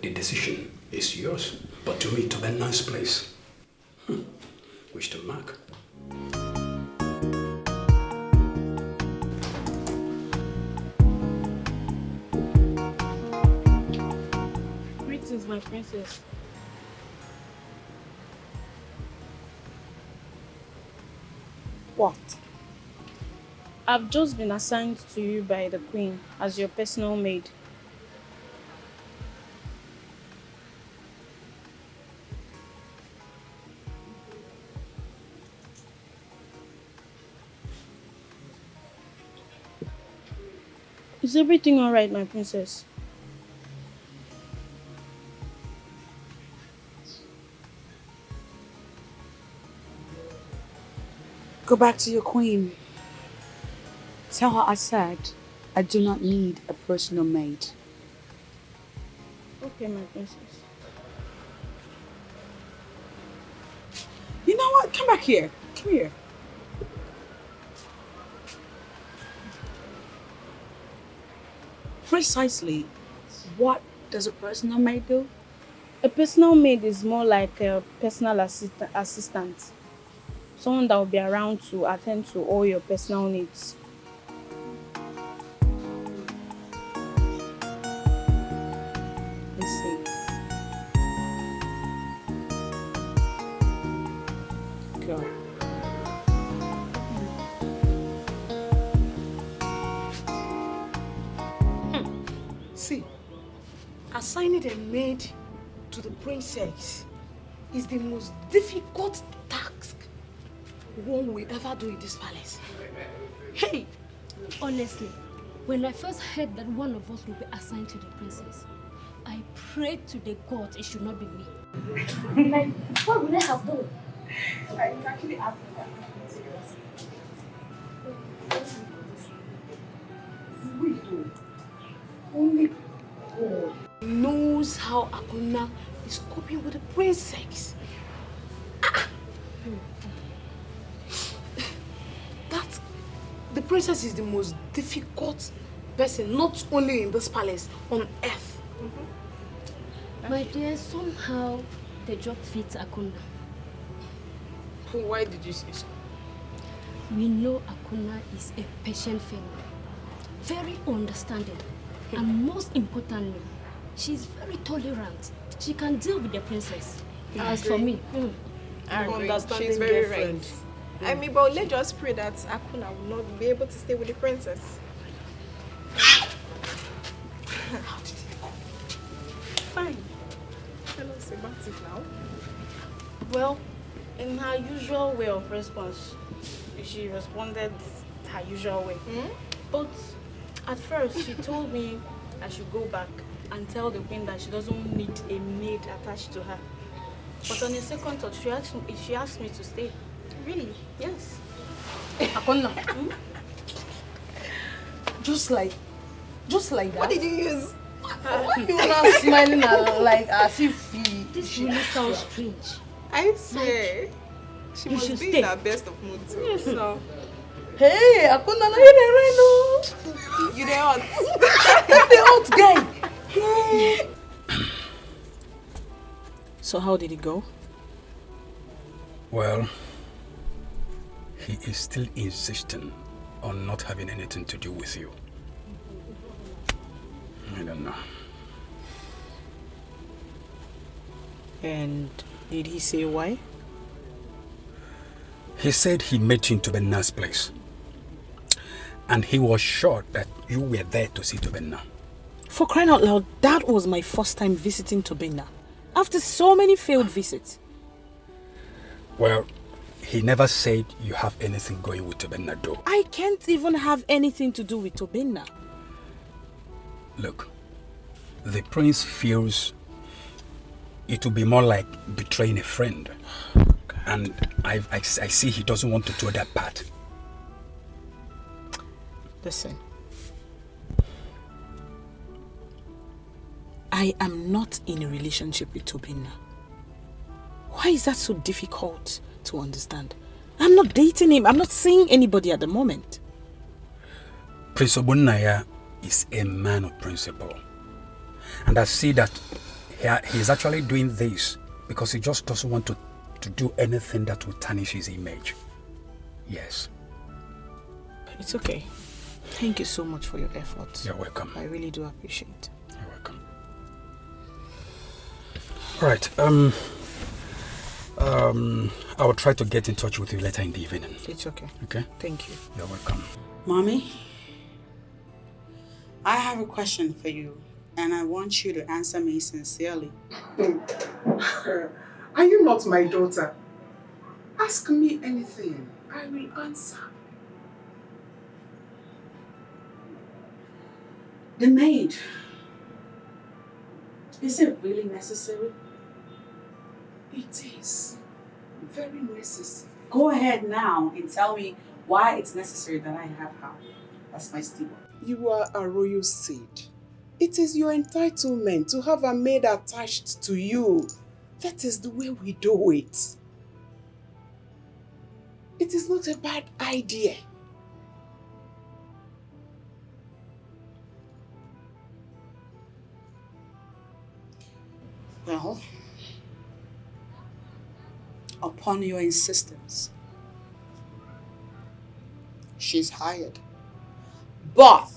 The decision is yours. But to me, to a nice place. Wish to mark. Greetings, my princess. What? I've just been assigned to you by the queen as your personal maid. Is everything alright, my princess? Go back to your queen. Tell her I said I do not need a personal maid. Okay, my princess. You know what? Come back here. Come here. Precisely, what does a personal maid do? A personal maid is more like a personal assistant. Someone that will be around to attend to all your personal needs. Let's see. Go. See, assigning a maid to the princess is the most difficult task one will ever do in this palace. Hey! Honestly, when I first heard that one of us would be assigned to the princess, I prayed to the gods it should not be me. Like, what would I have done? It's actually happening. Only God knows how Akuna is coping with the princess. The princess is the most difficult person, not only in this palace, on earth. My dear, somehow the job fits Akuna. Why did you say so? We know Akuna is a patient female, very understanding, and most importantly, she's very tolerant. She can deal with the princess. As for me, I agree. Understanding She's very girlfriend. right. I mean, but let's just pray that Akuna will not be able to stay with the princess. Fine. Tell us about it now. Well, in her usual way of response, she responded her usual way. But at first, she told me I should go back and tell the queen that she doesn't need a maid attached to her. But on a second thought, she asked me to stay. Really? Yes. Akona. Just like that. What did you use? You were not smiling like as if this really sounds strange. I swear. She You must should be stay. in her best of mood too. Yes, sir. Hey, Akuna, now you dey rain, oh. You dey hot. You dey hot guy. So how did it go? Well, he is still insisting on not having anything to do with you. I don't know. And did he say why? He said he met you in Tobenna's place. And he was sure that you were there to see Tobenna. For crying out loud, that was my first time visiting Tobenna. After so many failed visits. Well, he never said you have anything going with Tobenna though. I can't even have anything to do with Tobenna. Look, the prince feels it will be more like betraying a friend. And I see he doesn't want to do that part. Listen. I am not in a relationship with Tobenna. Why is that so difficult to understand? I'm not dating him. I'm not seeing anybody at the moment. Prince Ogbonnaya is a man of principle. And I see that he's actually doing this because he just doesn't want to do anything that will tarnish his image. Yes. It's okay. Thank you so much for your efforts. You're welcome. I really do appreciate it. You're welcome. All right. I will try to get in touch with you later in the evening. It's okay. Okay? Thank you. You're welcome. Mommy, I have a question for you, and I want you to answer me sincerely. Are you not my daughter? Ask me anything. I will answer. The maid. Is it really necessary? It is very necessary. Go ahead now and tell me why it's necessary that I have her. That's my steward. You are a royal seed. It is your entitlement to have a maid attached to you. That is the way we do it. It is not a bad idea. Well, upon your insistence, she's hired. But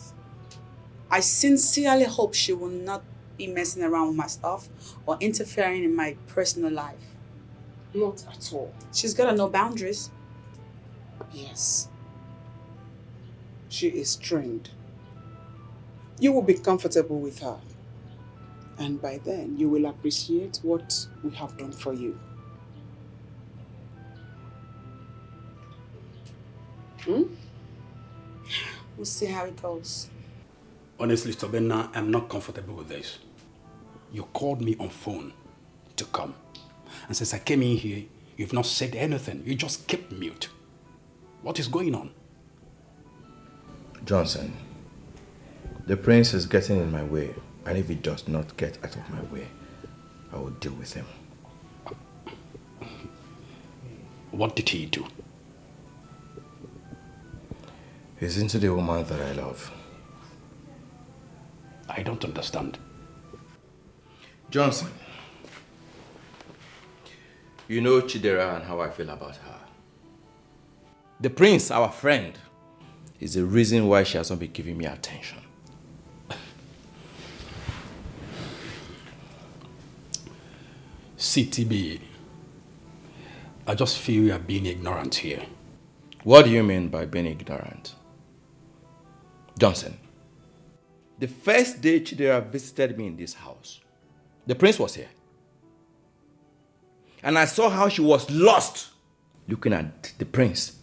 I sincerely hope she will not be messing around with my stuff or interfering in my personal life. Not at all. She's got no boundaries. Yes. She is trained. You will be comfortable with her. And by then, you will appreciate what we have done for you. We'll see how it goes. Honestly, Tobenna, I'm not comfortable with this. You called me on phone to come. And since I came in here, you've not said anything. You just kept mute. What is going on? Johnson, the prince is getting in my way. And if he does not get out of my way, I will deal with him. What did he do? He's into the woman that I love. I don't understand. Johnson, you know Chidera and how I feel about her. The prince, our friend, is the reason why she hasn't been giving me attention. CTB, I just feel you are being ignorant here. What do you mean by being ignorant? Johnson, the first day Chidera visited me in this house, the prince was here. And I saw how she was lost looking at the prince.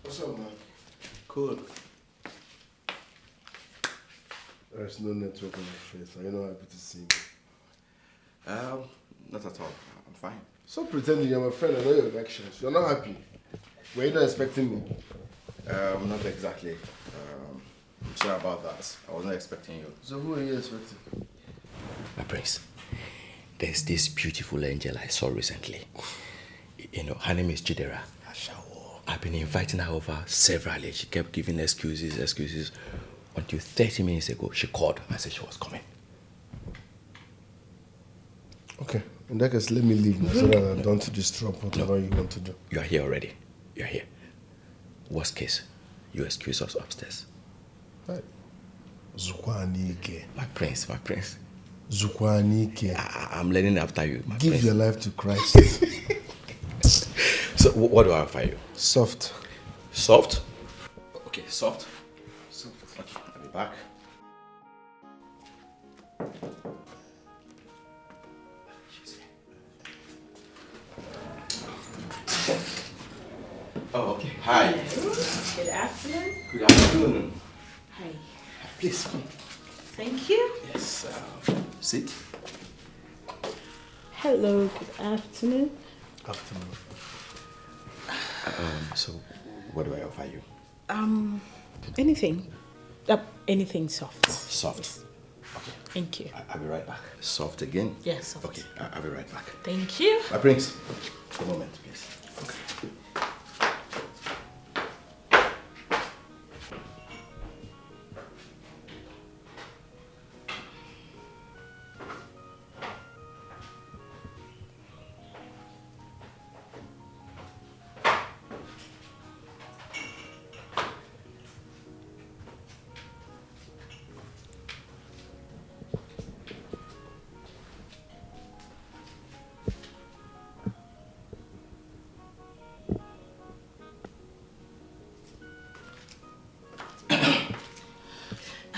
What's up, man? Cool. There's no network on my face. Are you not happy to see me? Not at all. I'm fine. Stop pretending you're my friend. I know your actions. You're not happy. Were you not expecting me? Not exactly. Sorry about that. I was not expecting you. So who are you expecting? My prince, There's this beautiful angel I saw recently. You know, her name is Chidera. I've been inviting her over severally. She kept giving excuses. Until 30 minutes ago, she called and said she was coming. Okay, in that case, let me leave now so that I don't disrupt whatever you want to do. You are here already. You are here. Worst case, you excuse us upstairs. Right. Zukwanike. My prince. Zukwanike. I'm learning after you, my Give prince. your life to Christ. So, what do I offer you? Soft. Soft? Okay, soft. Okay, I'll be back. Oh, okay. Hi. Good afternoon. Good afternoon. Hi. Please come. Thank you. Yes. Sit. Hello, good afternoon. Afternoon. So, what do I offer you? Anything. Anything soft. Soft. Okay. Thank you. I'll be right back. Soft again? Yes, soft. Okay, I'll be right back. Thank you. My prince. A moment, please. Okay.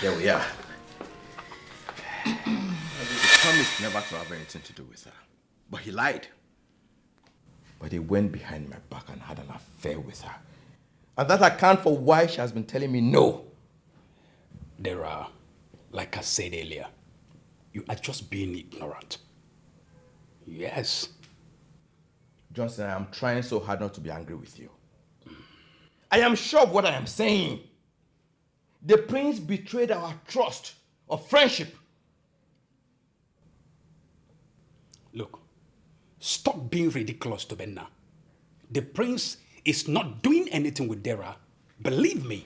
There we are. He promised never to have anything to do with her. But he lied. But he went behind my back and had an affair with her. And that accounts for why she has been telling me no. There are, like I said earlier, you are just being ignorant. Yes. Johnson, I am trying so hard not to be angry with you. I am sure of what I am saying. The prince betrayed our trust of friendship. Look, stop being ridiculous to Benna. The prince is not doing anything with Dara. Believe me.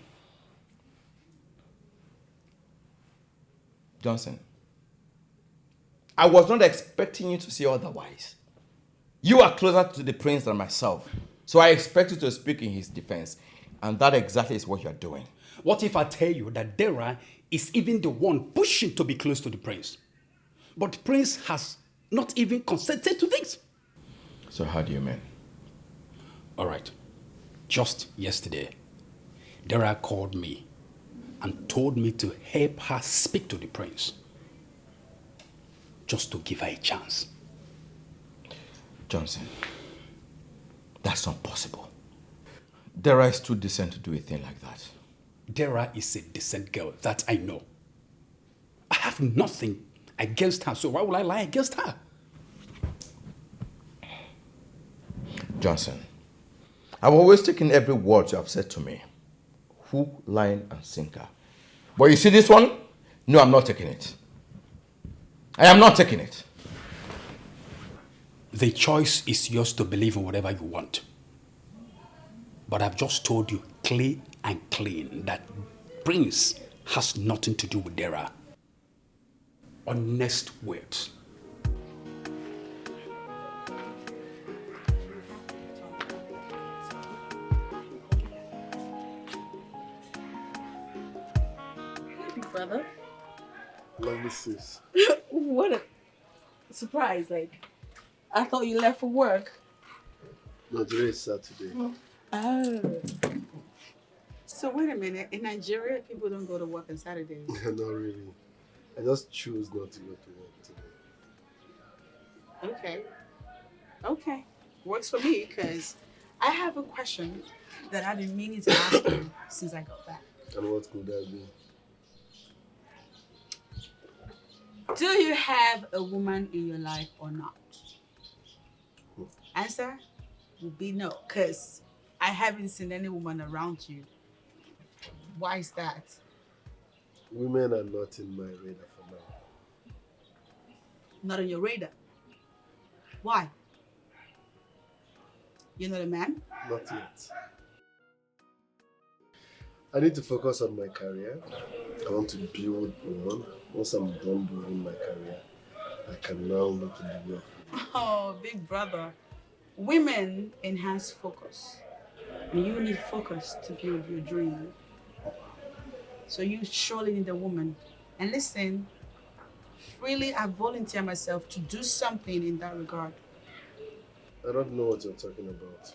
Johnson, I was not expecting you to say otherwise. You are closer to the prince than myself, so I expect you to speak in his defense, and that exactly is what you are doing. What if I tell you that Dara is even the one pushing to be close to the prince? But the prince has not even consented to this. So how do you mean? All right. Just yesterday, Dara called me and told me to help her speak to the prince. Just to give her a chance. Johnson, that's not possible. Dara is too decent to do a thing like that. Dara is a decent girl, that I know. I have nothing against her, so why would I lie against her? Johnson, I've always taken every word you have said to me. Hook, line, and sinker. But you see this one? No, I'm not taking it. I am not taking it. The choice is yours to believe in whatever you want. But I've just told you clear and clean that Prince has nothing to do with Dara. Honest words. Big brother. Lovely sis. What a surprise. Like, I thought you left for work. No, today is Saturday. Oh. So wait a minute. In Nigeria, people don't go to work on Saturdays. Not really. I just choose not to go to work today. Okay. Okay. Works for me because I have a question that I've been meaning to ask you since I got back. And what could that be? Do you have a woman in your life or not? Answer would be no, because I haven't seen any woman around you. Why is that? Women are not in my radar for now. Not on your radar. Why? You're not a man? Not yet. I need to focus on my career. I want to build one. Once I'm done building my career, I can now look in the world. Oh, big brother. Women enhance focus. And you need focus to build your dream. So you surely need a woman. And listen, freely I volunteer myself to do something in that regard. I don't know what you're talking about.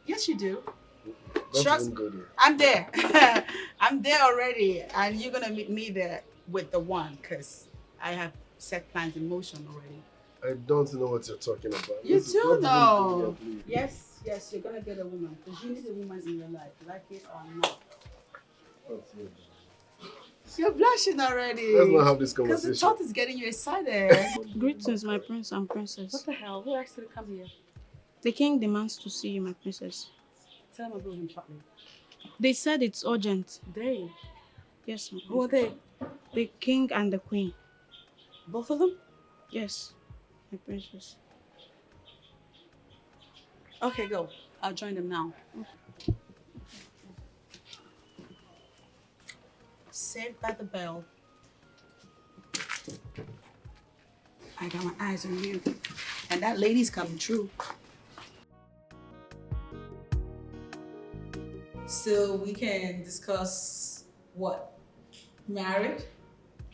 Yes, you do. Don't Trust even go there. I'm there. I'm there already. And you're going to meet me there with the one because I have set plans in motion already. I don't know what you're talking about. You Listen, do don't know. even go there, please. Yes, you're going to get a woman because you need a woman in your life, like it or not. Don't say that. You're blushing already. Let's not have this Because the conversation. thought is getting you excited. Greetings, my prince and princess. What the hell? Who asked you to come here? The king demands to see you, my princess. Tell him I'll bring him shortly. They said it's urgent. They? Yes, my Who are they? The king and the queen. Both of them? Yes, my princess. Okay, go. I'll join them now. Saved by the bell. I got my eyes on you. And that lady's coming true. So we can discuss what? Marriage?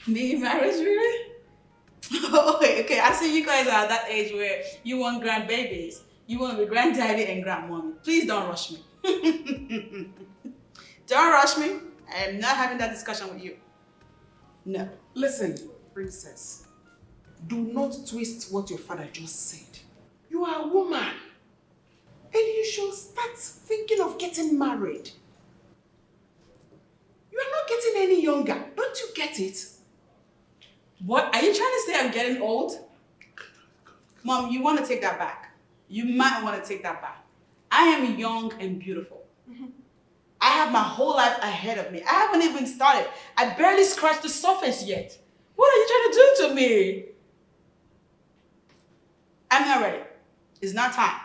Me marriage, really? Okay. I see you guys are at that age where you want grandbabies. You want to be granddaddy and grandmommy. Please don't rush me. Don't rush me. I am not having that discussion with you. No. Listen, princess. Do not twist what your father just said. You are a woman. And you should start thinking of getting married. You are not getting any younger. Don't you get it? What? Are you trying to say I'm getting old? Mom, you want to take that back. You might want to take that back. I am young and beautiful. I have my whole life ahead of me. I haven't even started. I barely scratched the surface yet. What are you trying to do to me? I'm not ready. It's not time.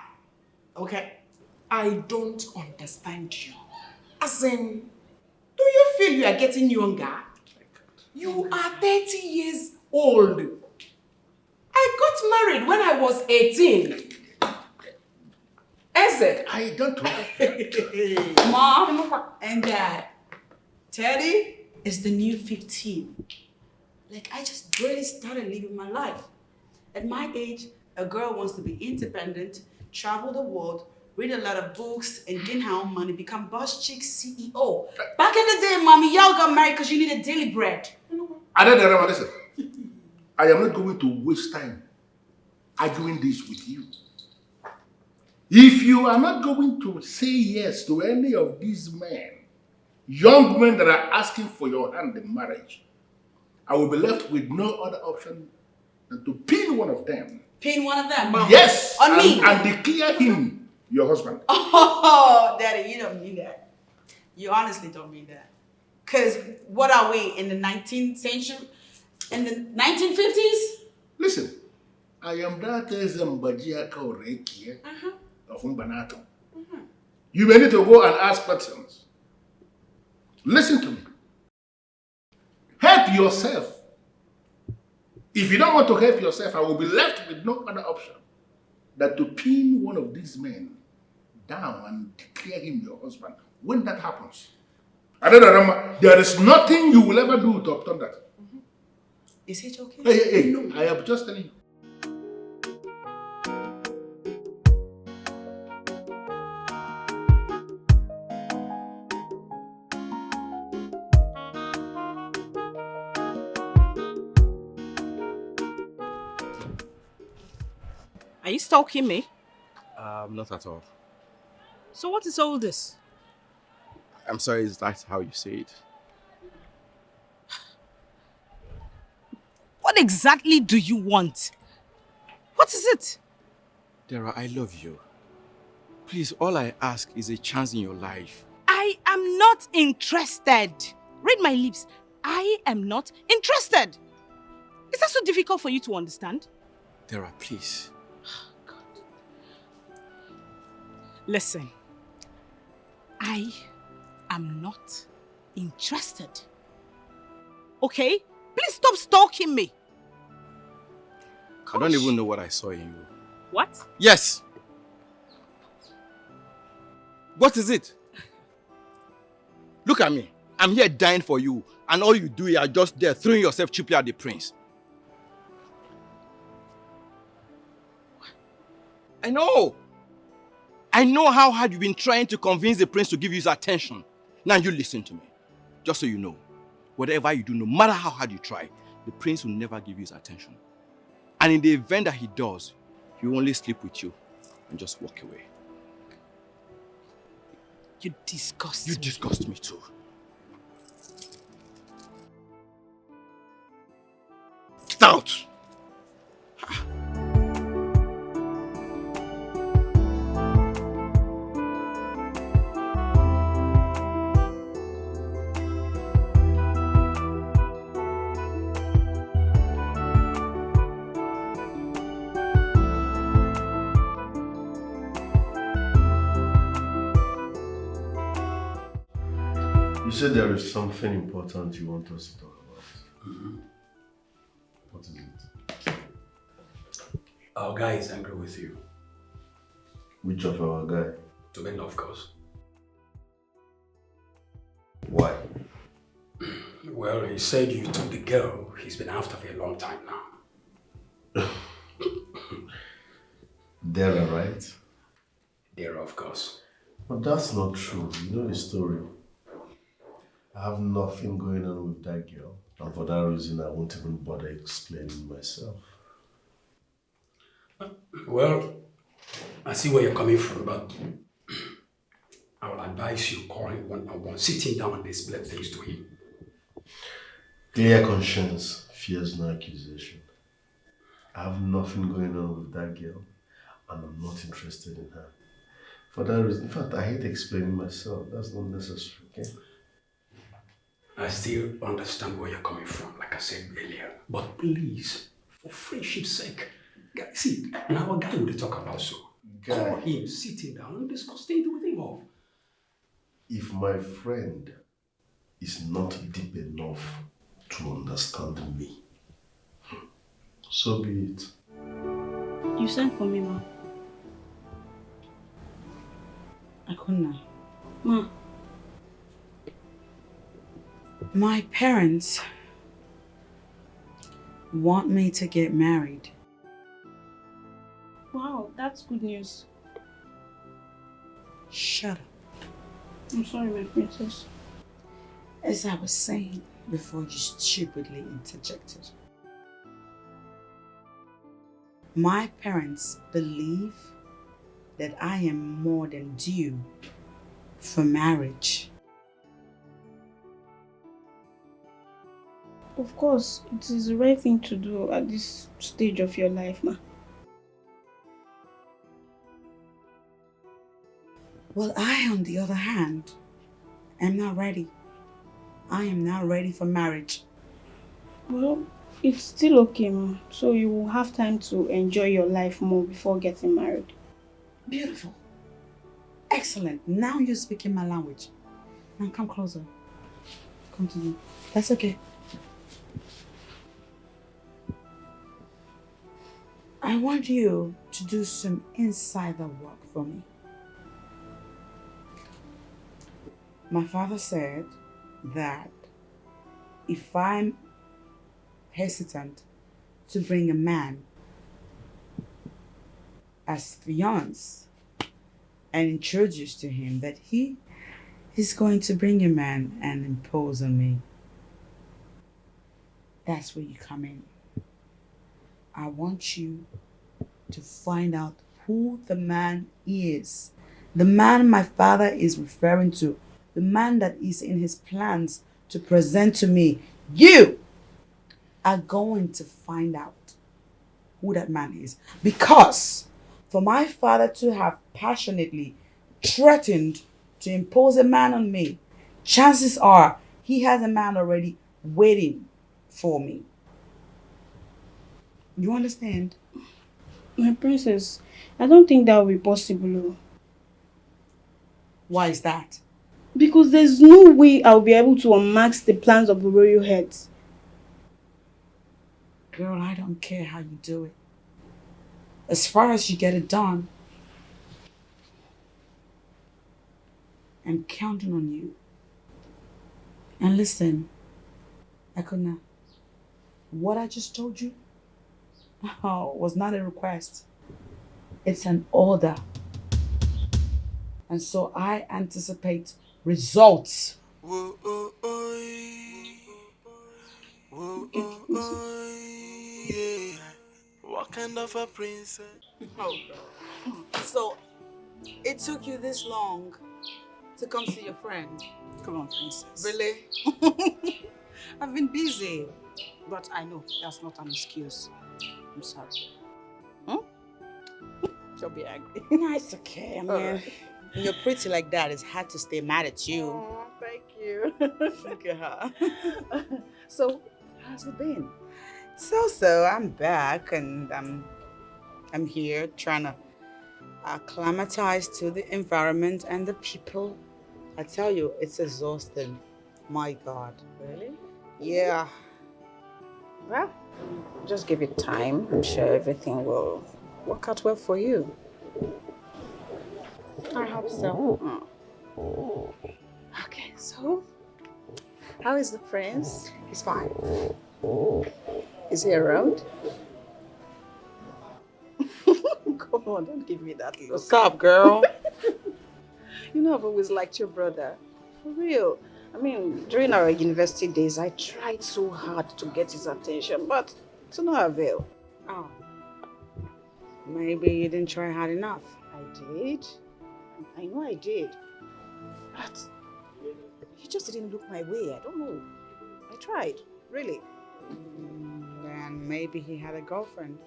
Okay? I don't understand you. As in, do you feel you are getting younger? You are 30 years old. I got married when I was 18. Eze. I don't Mom and Dad, Teddy is the new 15. Like, I just barely started living my life. At my age, a girl wants to be independent, travel the world, read a lot of books, and gain her own money, become boss chick CEO. Back in the day, mommy, y'all got married because you needed daily bread. Listen. I am not going to waste time arguing this with you. If you are not going to say yes to any of these men, young men that are asking for your hand in marriage, I will be left with no other option than to pin one of them. Pin one of them? Mom. Yes, On me? and declare him your husband. Oh, Daddy, you don't mean that. You honestly don't mean that. Because what are we, in the 19th century? In the 1950s? Listen, I am that Zambajia Kaurekia of Umbanato. You may need to go and ask questions. Listen to me. Help yourself. If you don't want to help yourself, I will be left with no other option than to pin one of these men down and declare him your husband. When that happens, there is nothing you will ever do to obtain that. Is it okay? Hey, I am just telling you. Are you stalking me? Not at all. So what is all this? I'm sorry, is that how you say it? What exactly do you want? What is it? Dara, I love you. Please, all I ask is a chance in your life. I am not interested. Read my lips. I am not interested. Is that so difficult for you to understand? Dara, please. Listen, I am not interested. Okay? Please stop stalking me. I don't even know what I saw in you. What? Yes. What is it? Look at me. I'm here dying for you. And all you do is are just there throwing yourself cheaply at the prince. I know. I know how hard you've been trying to convince the prince to give you his attention. Now you listen to me. Just so you know, whatever you do, no matter how hard you try, the prince will never give you his attention. And in the event that he does, he will only sleep with you and just walk away. You disgust me. You disgust me too. Get out! You said there is something important you want us to talk about. What is it? Our guy is angry with you. Which of our guy? Tobin, of course. Why? Well, he said you took the girl he's been after for a long time now. Dara, right? Dara, of course. But that's not true. You know the story. I have nothing going on with that girl. And for that reason, I won't even bother explaining myself. Well, I see where you're coming from, but I will advise you call him one-on-one, sitting down and explain things to him. Clear conscience fears no accusation. I have nothing going on with that girl, and I'm not interested in her. For that reason, in fact, I hate explaining myself. That's not necessary, okay? I still understand where you're coming from, like I said earlier. But please, for friendship's sake, guys, see, now a guy will talk about so. Call him, sitting down and discuss things with him off. If my friend is not deep enough to understand me, so be it. You sent for me, Ma. I couldn't. Ma. My parents want me to get married. Wow, that's good news. Shut up. I'm sorry, my princess. As I was saying before you stupidly interjected. My parents believe that I am more than due for marriage. Of course, it is the right thing to do at this stage of your life, Ma. Well, I, on the other hand, am not ready. I am not ready for marriage. Well, it's still okay, Ma. So you will have time to enjoy your life more before getting married. Beautiful. Excellent. Now you're speaking my language. Now come closer. Come to me. That's okay. I want you to do some insider work for me. My father said that if I'm hesitant to bring a man as fiancé and introduce to him, that he is going to bring a man and impose on me. That's where you come in. I want you to find out who the man is. The man my father is referring to. The man that is in his plans to present to me. You are going to find out who that man is. Because for my father to have passionately threatened to impose a man on me, chances are he has a man already waiting for me. You understand? My princess, I don't think that will be possible. Why is that? Because there's no way I'll be able to unmask the plans of the royal heads. Girl, I don't care how you do it. As far as you get it done, I'm counting on you. And listen, Akuna, what I just told you was not a request. It's an order. And so I anticipate results. Whoa, oh, oh, whoa, oh, oh, yeah. What kind of a princess? Oh, so it took you this long to come see your friend? Come on, princess. Really? I've been busy, but I know that's not an excuse. I'm sorry. She'll be angry. No, it's okay. I mean, Alright. when you're pretty like that, it's hard to stay mad at you. Oh, thank you. Look at her. So, how's it been? So, I'm back and I'm here trying to acclimatize to the environment and the people. I tell you, it's exhausting. My God. Really? Yeah. Well, just give it time. I'm sure everything will work out well for you. I hope so. Okay, so how is the prince? He's fine. Is he around? Come on, don't give me that look. What's up, girl? You know I've always liked your brother. For real. I mean, during our university days, I tried so hard to get his attention, but to no avail. Oh. Maybe you didn't try hard enough. I did. I know I did. But he just didn't look my way. I don't know. I tried, really. Then maybe he had a girlfriend.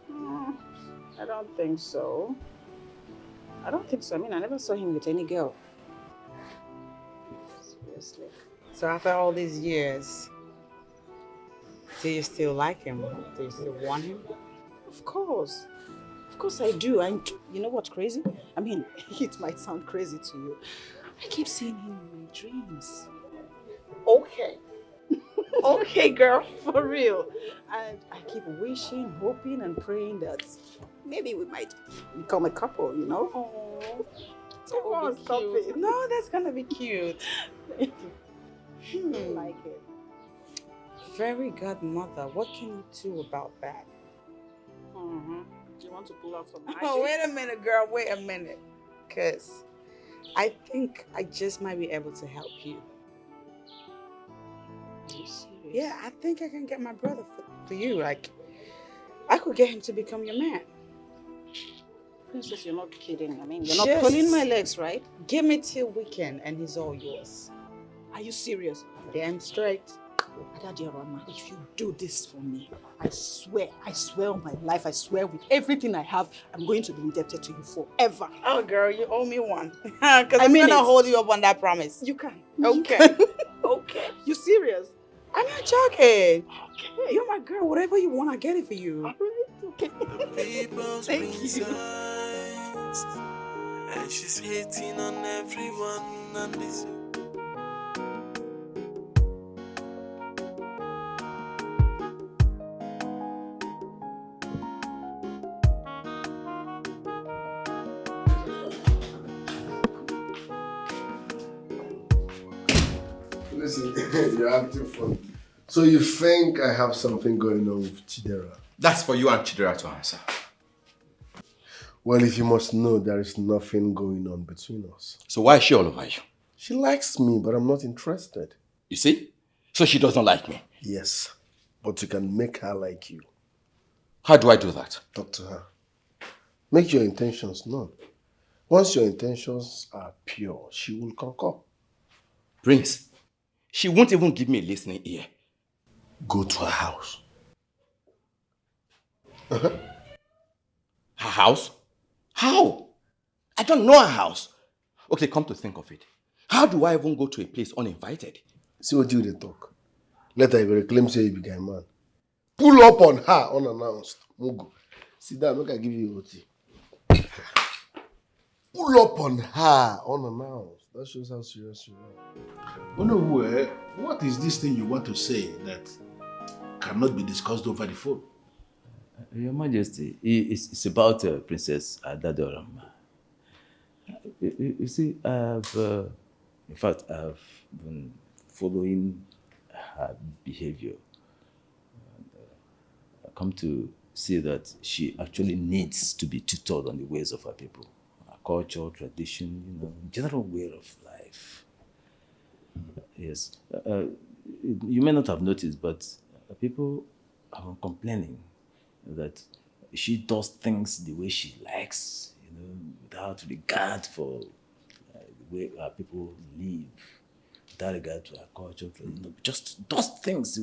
I don't think so. I don't think so. I mean, I never saw him with any girl. Seriously. So after all these years, do you still like him? Do you still want him? Of course. Of course I do. And you know what's crazy? I mean, it might sound crazy to you. I keep seeing him in my dreams. Okay. Okay, girl, for real. And I keep wishing, hoping, and praying that maybe we might become a couple, you know? Oh, come on, stop it. No, that's gonna be cute. I like it. Very godmother, what can you do about that? You want to pull out some magic? Oh, wait a minute, girl, wait a minute. Because I think I just might be able to help you. Are you serious? Yeah, I think I can get my brother for you. Like, I could get him to become your man. Princess, you're not kidding. I mean, you're not pulling my legs, right? Give me till weekend and he's all yours. Are you serious? Damn straight. Adadiarama, if you do this for me, I swear on my life, I swear with everything I have, I'm going to be indebted to you forever. Oh, girl, you owe me one. Because I'm mean going to it. hold you up on that promise. You can. Okay. Okay. You serious? I'm not joking. Okay. You're my girl. Whatever you want, I get it for you. Okay. People's Thank princess, you. and she's hating on everyone and this. Listen, you're acting funny. So you think I have something going on with Chidera? That's for you and Chidera to answer. Well, if you must know, there is nothing going on between us. So why is she all over you? She likes me, but I'm not interested. You see? So she does not like me. Yes, but you can make her like you. How do I do that? Talk to her. Make your intentions known. Once your intentions are pure, she will concur. Prince, she won't even give me a listening ear. Go to her house. Her house? How? I don't know her house. Okay, come to think of it. How do I even go to a place uninvited? See what you they talk. Later you will claim say you be guy man. Pull up on her unannounced. Mugu. Sit down, make I give you OT. pull up on her unannounced. That shows how serious you are. Onowu, what is this thing you want to say that cannot be discussed over the phone? Your Majesty, it's about Princess Adadoram. You see, in fact, I've been following her behavior. I come to see that she actually needs to be tutored on the ways of her people, her culture, tradition, general way of life. Yes, you may not have noticed, but people have been complaining that she does things the way she likes, without regard for the way our people live, without regard to our culture, just does things.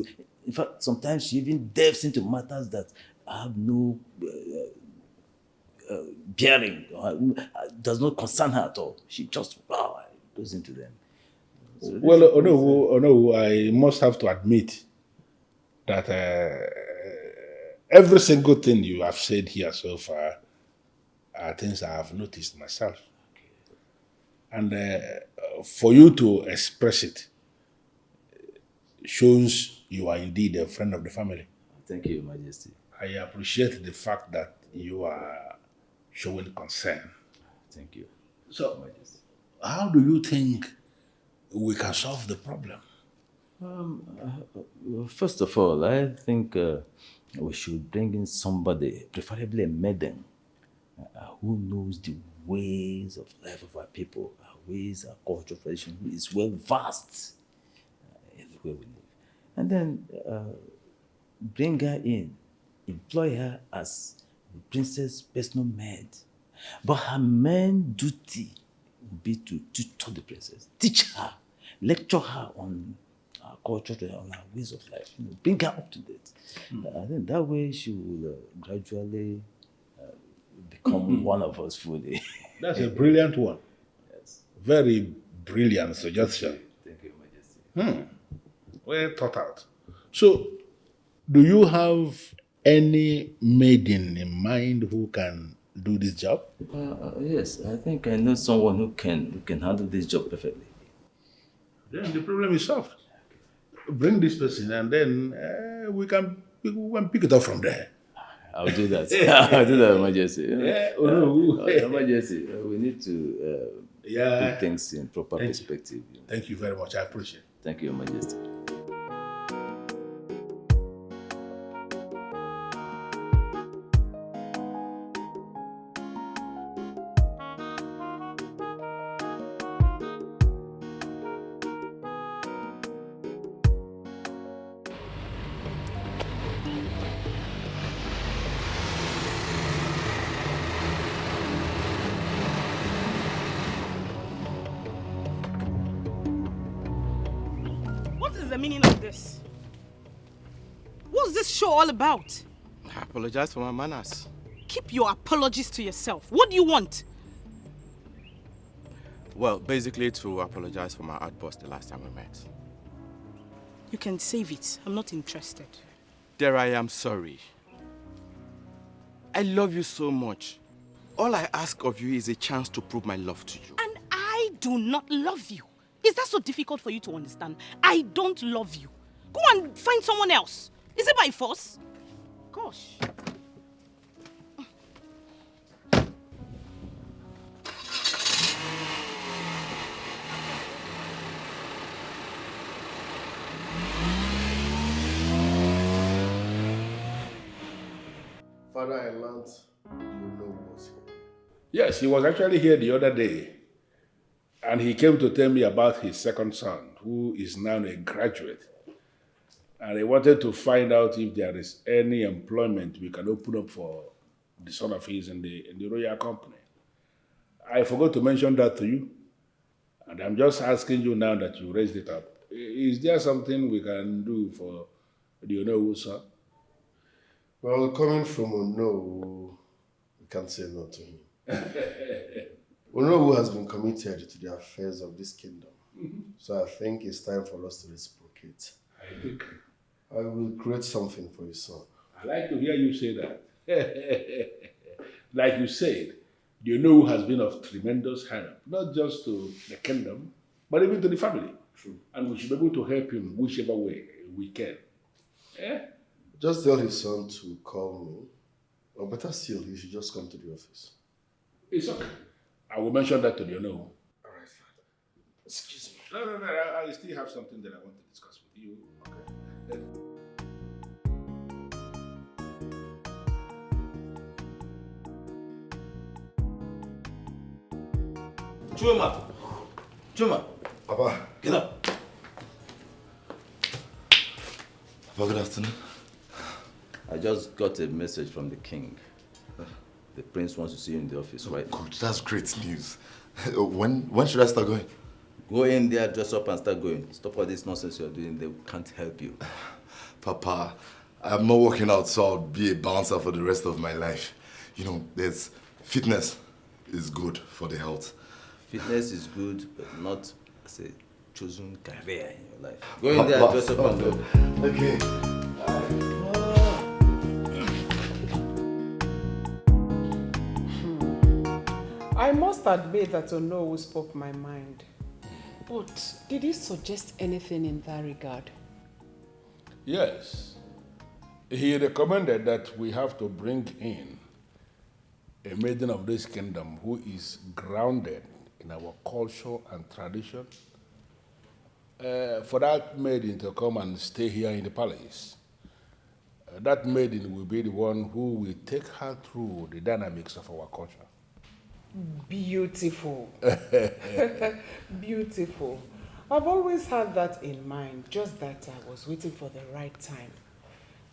In fact, sometimes she even delves into matters that have no bearing, does not concern her at all. She just goes into them. So well, Onowu, I must have to admit that every single thing you have said here so far are things I have noticed myself. And for you to express it shows you are indeed a friend of the family. Thank you, Your Majesty. I appreciate the fact that you are showing concern. Thank you. So, how do you think we can solve the problem? First of all, I think we should bring in somebody, preferably a maiden, who knows the ways of life of our people, our ways, our culture, tradition, who is well versed in the way we live. And then bring her in, employ her as the princess' personal maid. But her main duty will be to tutor the princess, teach her, lecture her on our culture, on our ways of life, bring her up to date. I think that way she will gradually become one of us fully. That's a brilliant one. Yes. Very brilliant suggestion. Thank you, Majesty. Well thought out. So, do you have any maiden in mind who can do this job? Yes, I think I know someone who can handle this job perfectly. Then the problem is solved. Bring this person and then we can pick it up from there. I'll do that. I'll do that, Your Majesty. Your Majesty, we need to put things in proper perspective. Thank you very much. I appreciate it. Thank you, Your Majesty. The meaning of this? What's this show all about? I apologize for my manners. Keep your apologies to yourself. What do you want? Well, basically to apologize for my outburst the last time we met. You can save it. I'm not interested. There I am sorry. I love you so much. All I ask of you is a chance to prove my love to you. And I do not love you. Is that so difficult for you to understand? I don't love you. Go and find someone else. Is it by force? Gosh. Father, I learned you know was here. Yes, he was actually here the other day. And he came to tell me about his second son, who is now a graduate. And he wanted to find out if there is any employment we can open up for the son of his in the royal company. I forgot to mention that to you. And I'm just asking you now that you raised it up. Is there something we can do for the Onowu son? Well, coming from Onowu, we can't say no to him. Onowu has been committed to the affairs of this kingdom. So I think it's time for us to reciprocate. I think. I will create something for your son. I like to hear you say that. Like you said, The Onowu has been of tremendous help, not just to the kingdom, but even to the family. True. And we should be able to help him whichever way we can. Eh? Just tell his son to call me. Or better still, he should just come to the office. It's okay. I will mention that to the Onowu. All right, Father. Excuse me. No. I still have something that I want to discuss with you. Okay. Chuma. Papa. Get up. Papa, good afternoon. I just got a message from the king. The prince wants to see you in the office, right? Good, that's great news. When should I start going? Go in there, dress up and start going. Stop all this nonsense you're doing. They can't help you. Papa, I'm not working out, so I'll be a bouncer for the rest of my life. You know, fitness is good for the health. Fitness is good, but not as a chosen career in your life. Go in there, dress up and go. Okay. I must admit that Onowu spoke my mind. But did he suggest anything in that regard? Yes. He recommended that we have to bring in a maiden of this kingdom who is grounded in our culture and tradition. For that maiden to come and stay here in the palace. That maiden will be the one who will take her through the dynamics of our culture. Beautiful. Beautiful. I've always had that in mind, just that I was waiting for the right time.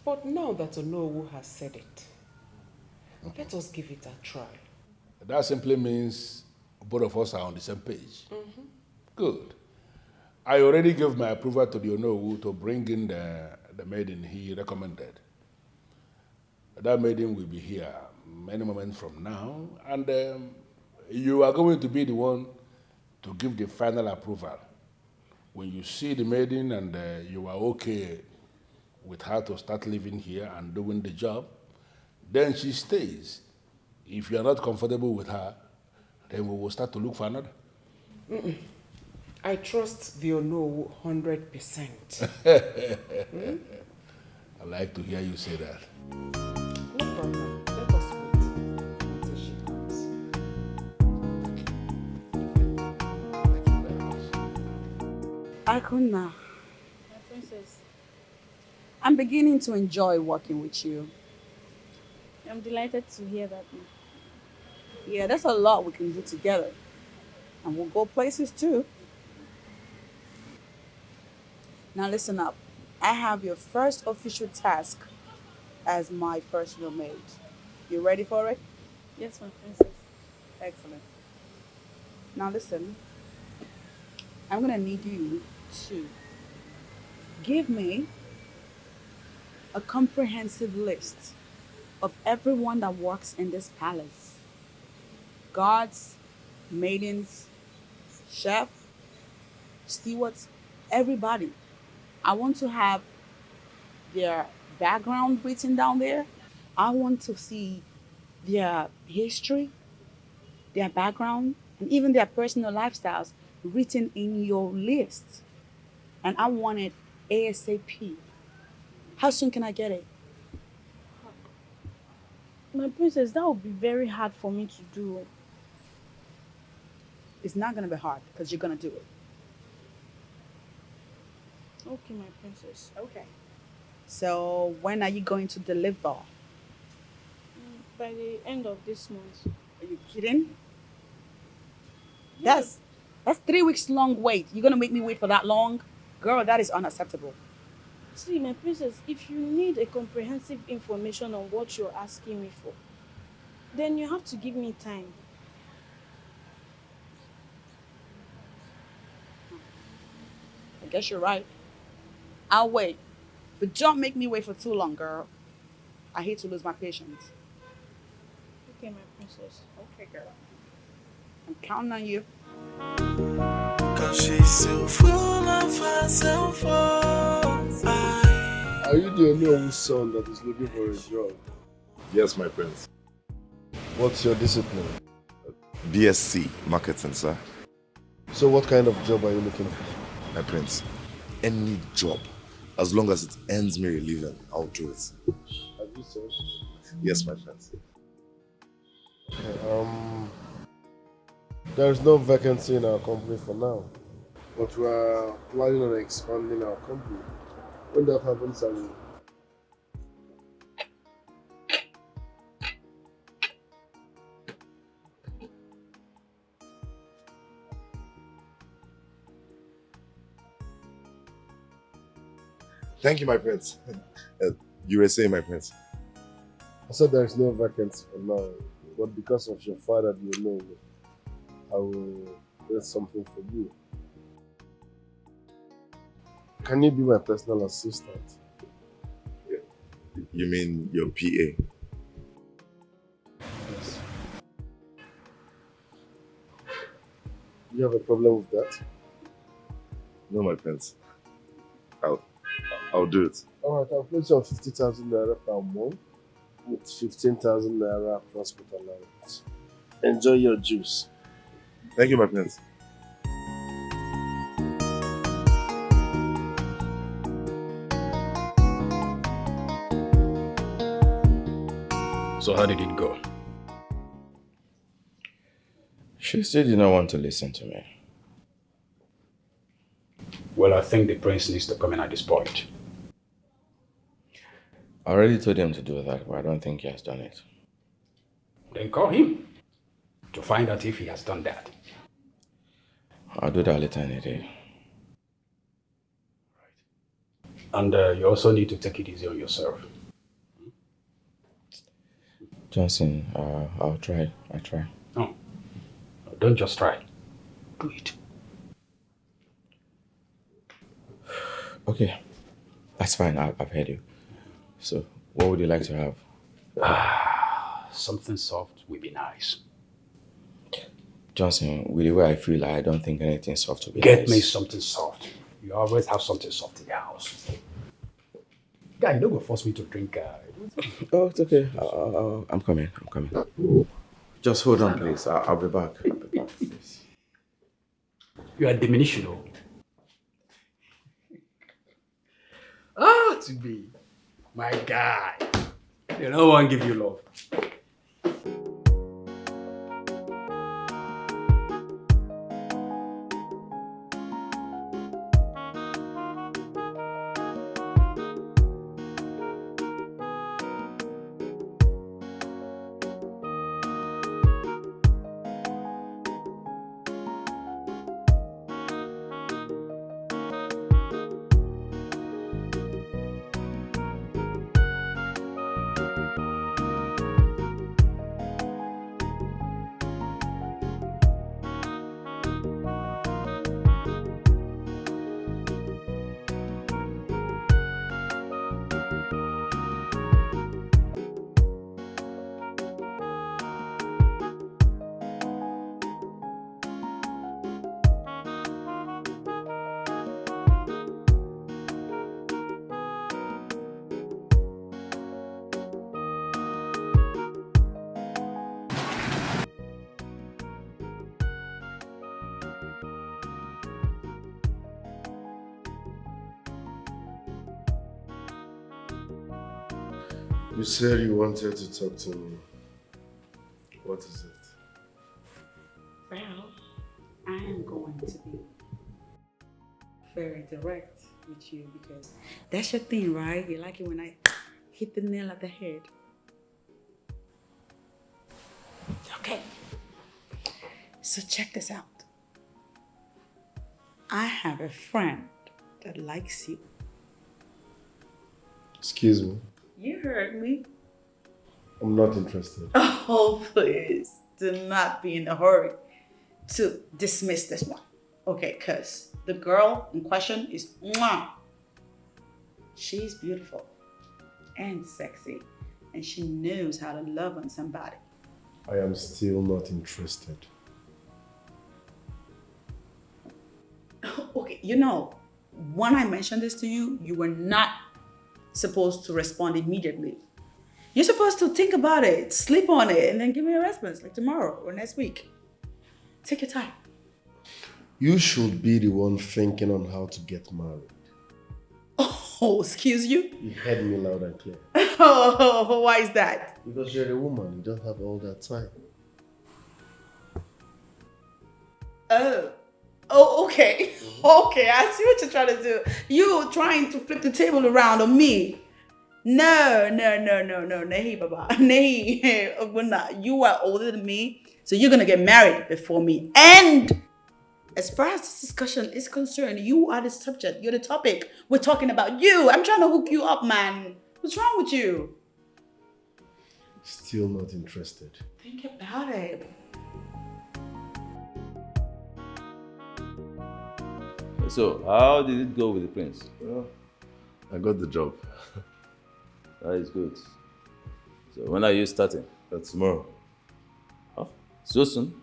But now that Onowu has said it, let us give it a try. That simply means both of us are on the same page. Mm-hmm. Good. I already gave my approval to the Onowu to bring in the maiden he recommended. That maiden will be here any moment from now, and you are going to be the one to give the final approval. When you see the maiden and you are okay with her to start living here and doing the job, then she stays. If you are not comfortable with her, then we will start to look for another. I trust the Onowu 100%. I like to hear you say that. No problem. Let us wait until she comes. Akuna, My princess, I'm beginning to enjoy working with you. I'm delighted to hear that. Yeah, there's a lot we can do together. And we'll go places too. Now listen up. I have your first official task as my personal maid. You ready for it? Yes, my princess. Excellent. Now listen. I'm gonna need you to give me a comprehensive list of everyone that works in this palace. Guards, maidens, chef, stewards, everybody. I want to have their background written down there. I want to see their history, their background, and even their personal lifestyles written in your list. And I want it ASAP. How soon can I get it? My princess, that would be very hard for me to do. It's not gonna be hard because you're gonna do it. Okay, my princess. Okay. So when are you going to deliver? By the end of this month. Are you kidding? That's 3 weeks long wait. You're gonna make me wait for that long? Girl, that is unacceptable. See, my princess, if you need a comprehensive information on what you're asking me for, then you have to give me time. I guess you're right. I'll wait. But don't make me wait for too long, girl. I hate to lose my patience. Okay, my princess. Okay, girl. I'm counting on you. Cause she's so full of herself. Are you the only son that is looking for a job? Yes, my prince. What's your discipline? BSc Marketing, sir. So what kind of job are you looking for? My prince, any job, as long as it earns me a living, I'll do it. Have you said? Yes, my prince. Okay, there is no vacancy in our company for now, but we are planning on expanding our company. When that happens, I will. Thank you, my prince. You were saying, my prince. I said there is no vacancy for now, but because of your father, you know, I will get something for you. Can you be my personal assistant? You mean your PA? Yes. You have a problem with that? No, my prince. I'll do it. Alright, I'll place you on 50,000 naira per month with 15,000 naira transport allowance. Enjoy your juice. Thank you, my prince. So how did it go? She still did not want to listen to me. Well, I think the prince needs to come in at this point. I already told him to do that, but I don't think he has done it. Then call him to find out if he has done that. I'll do that later in the day. And you also need to take it easy on yourself. Johnson, I'll try. I'll try. No, don't just try. Do it. Okay, that's fine. I've heard you. So, what would you like to have? Something soft would be nice. Johnson, with the way I feel, I don't think anything soft will be Get nice. me something soft. You always have something soft in your house. Guy, you don't go force me to drink. Oh, it's okay. I'm coming. Just hold on, please. I'll be back. Please. You are diminishing, though. To be my guy. They don't want to give you love. You said you wanted to talk to me. What is it? Well, I am going to be very direct with you because that's your thing, right? You like it when I hit the nail at the head. Okay. So check this out. I have a friend that likes you. Excuse me. You heard me. I'm not interested. Oh, please do not be in a hurry to dismiss this one. Okay, because the girl in question is mwah. She's beautiful and sexy, and she knows how to love on somebody. I am still not interested. Okay, you know, when I mentioned this to you, you were not supposed to respond immediately. You're supposed to think about it, sleep on it, and then give me a response like tomorrow or next week. Take your time. You should be the one thinking on how to get married. Oh, excuse you? You heard me loud and clear. Oh, why is that? Because you're a woman, you don't have all that time. Oh, okay. Okay, I see what you're trying to do. You trying to flip the table around on me. No. Nahi, Baba. Nahi. Oguna, you are older than me, so you're gonna get married before me. And as far as this discussion is concerned, you are the subject. You're the topic. We're talking about you. I'm trying to hook you up, man. What's wrong with you? Still not interested. Think about it. So, how did it go with the prince? Well, I got the job. That is good. So, when are you starting? Tomorrow. Oh, so soon?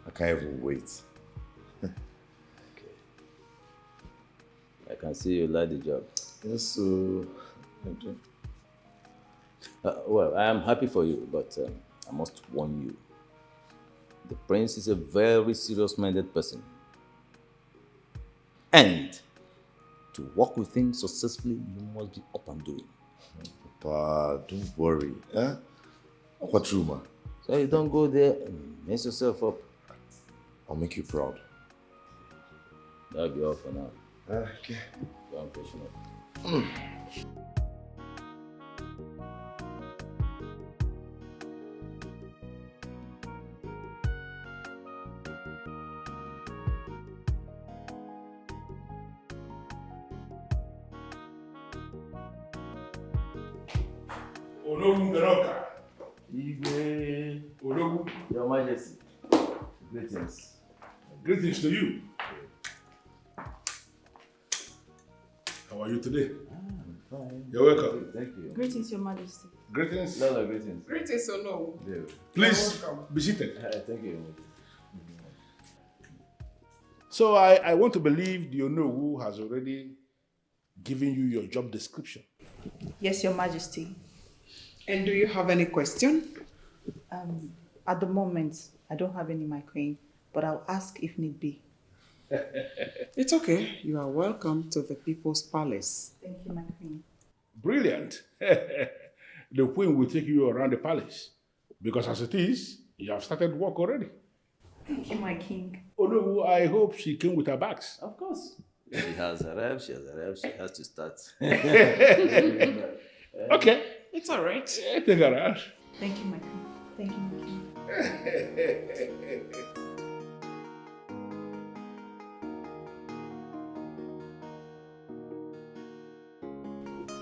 I can't even wait. I can see you like the job. Yes, so... Okay. Well, I am happy for you, but I must warn you. The prince is a very serious-minded person. And to work with him successfully, you must be up and doing. Papa, don't worry. Eh? What's rumor? So you don't go there and mess yourself up. I'll make you proud. That'll be all for now. Okay. Go and freshen up. Ologun Garoka. Igwe. Ologun. Your Majesty. Greetings. Greetings to you. How are you today? I'm fine. You're welcome. Thank you. Greetings, Your Majesty. Greetings. No, greetings. Greetings, Ono. Yeah. Please be seated. Thank you. So I want to believe the Onowu has already given you your job description. Yes, Your Majesty. And do you have any question? At the moment, I don't have any, my queen, but I'll ask if need be. It's okay. You are welcome to the People's Palace. Thank you, my queen. Brilliant. The queen will take you around the palace because as it is, you have started work already. Thank you, my king. Onowu, I hope she came with her bags. Of course. She has arrived, she has to start. Okay. It's all right. Take her out. Thank you, my queen. Thank you, my king.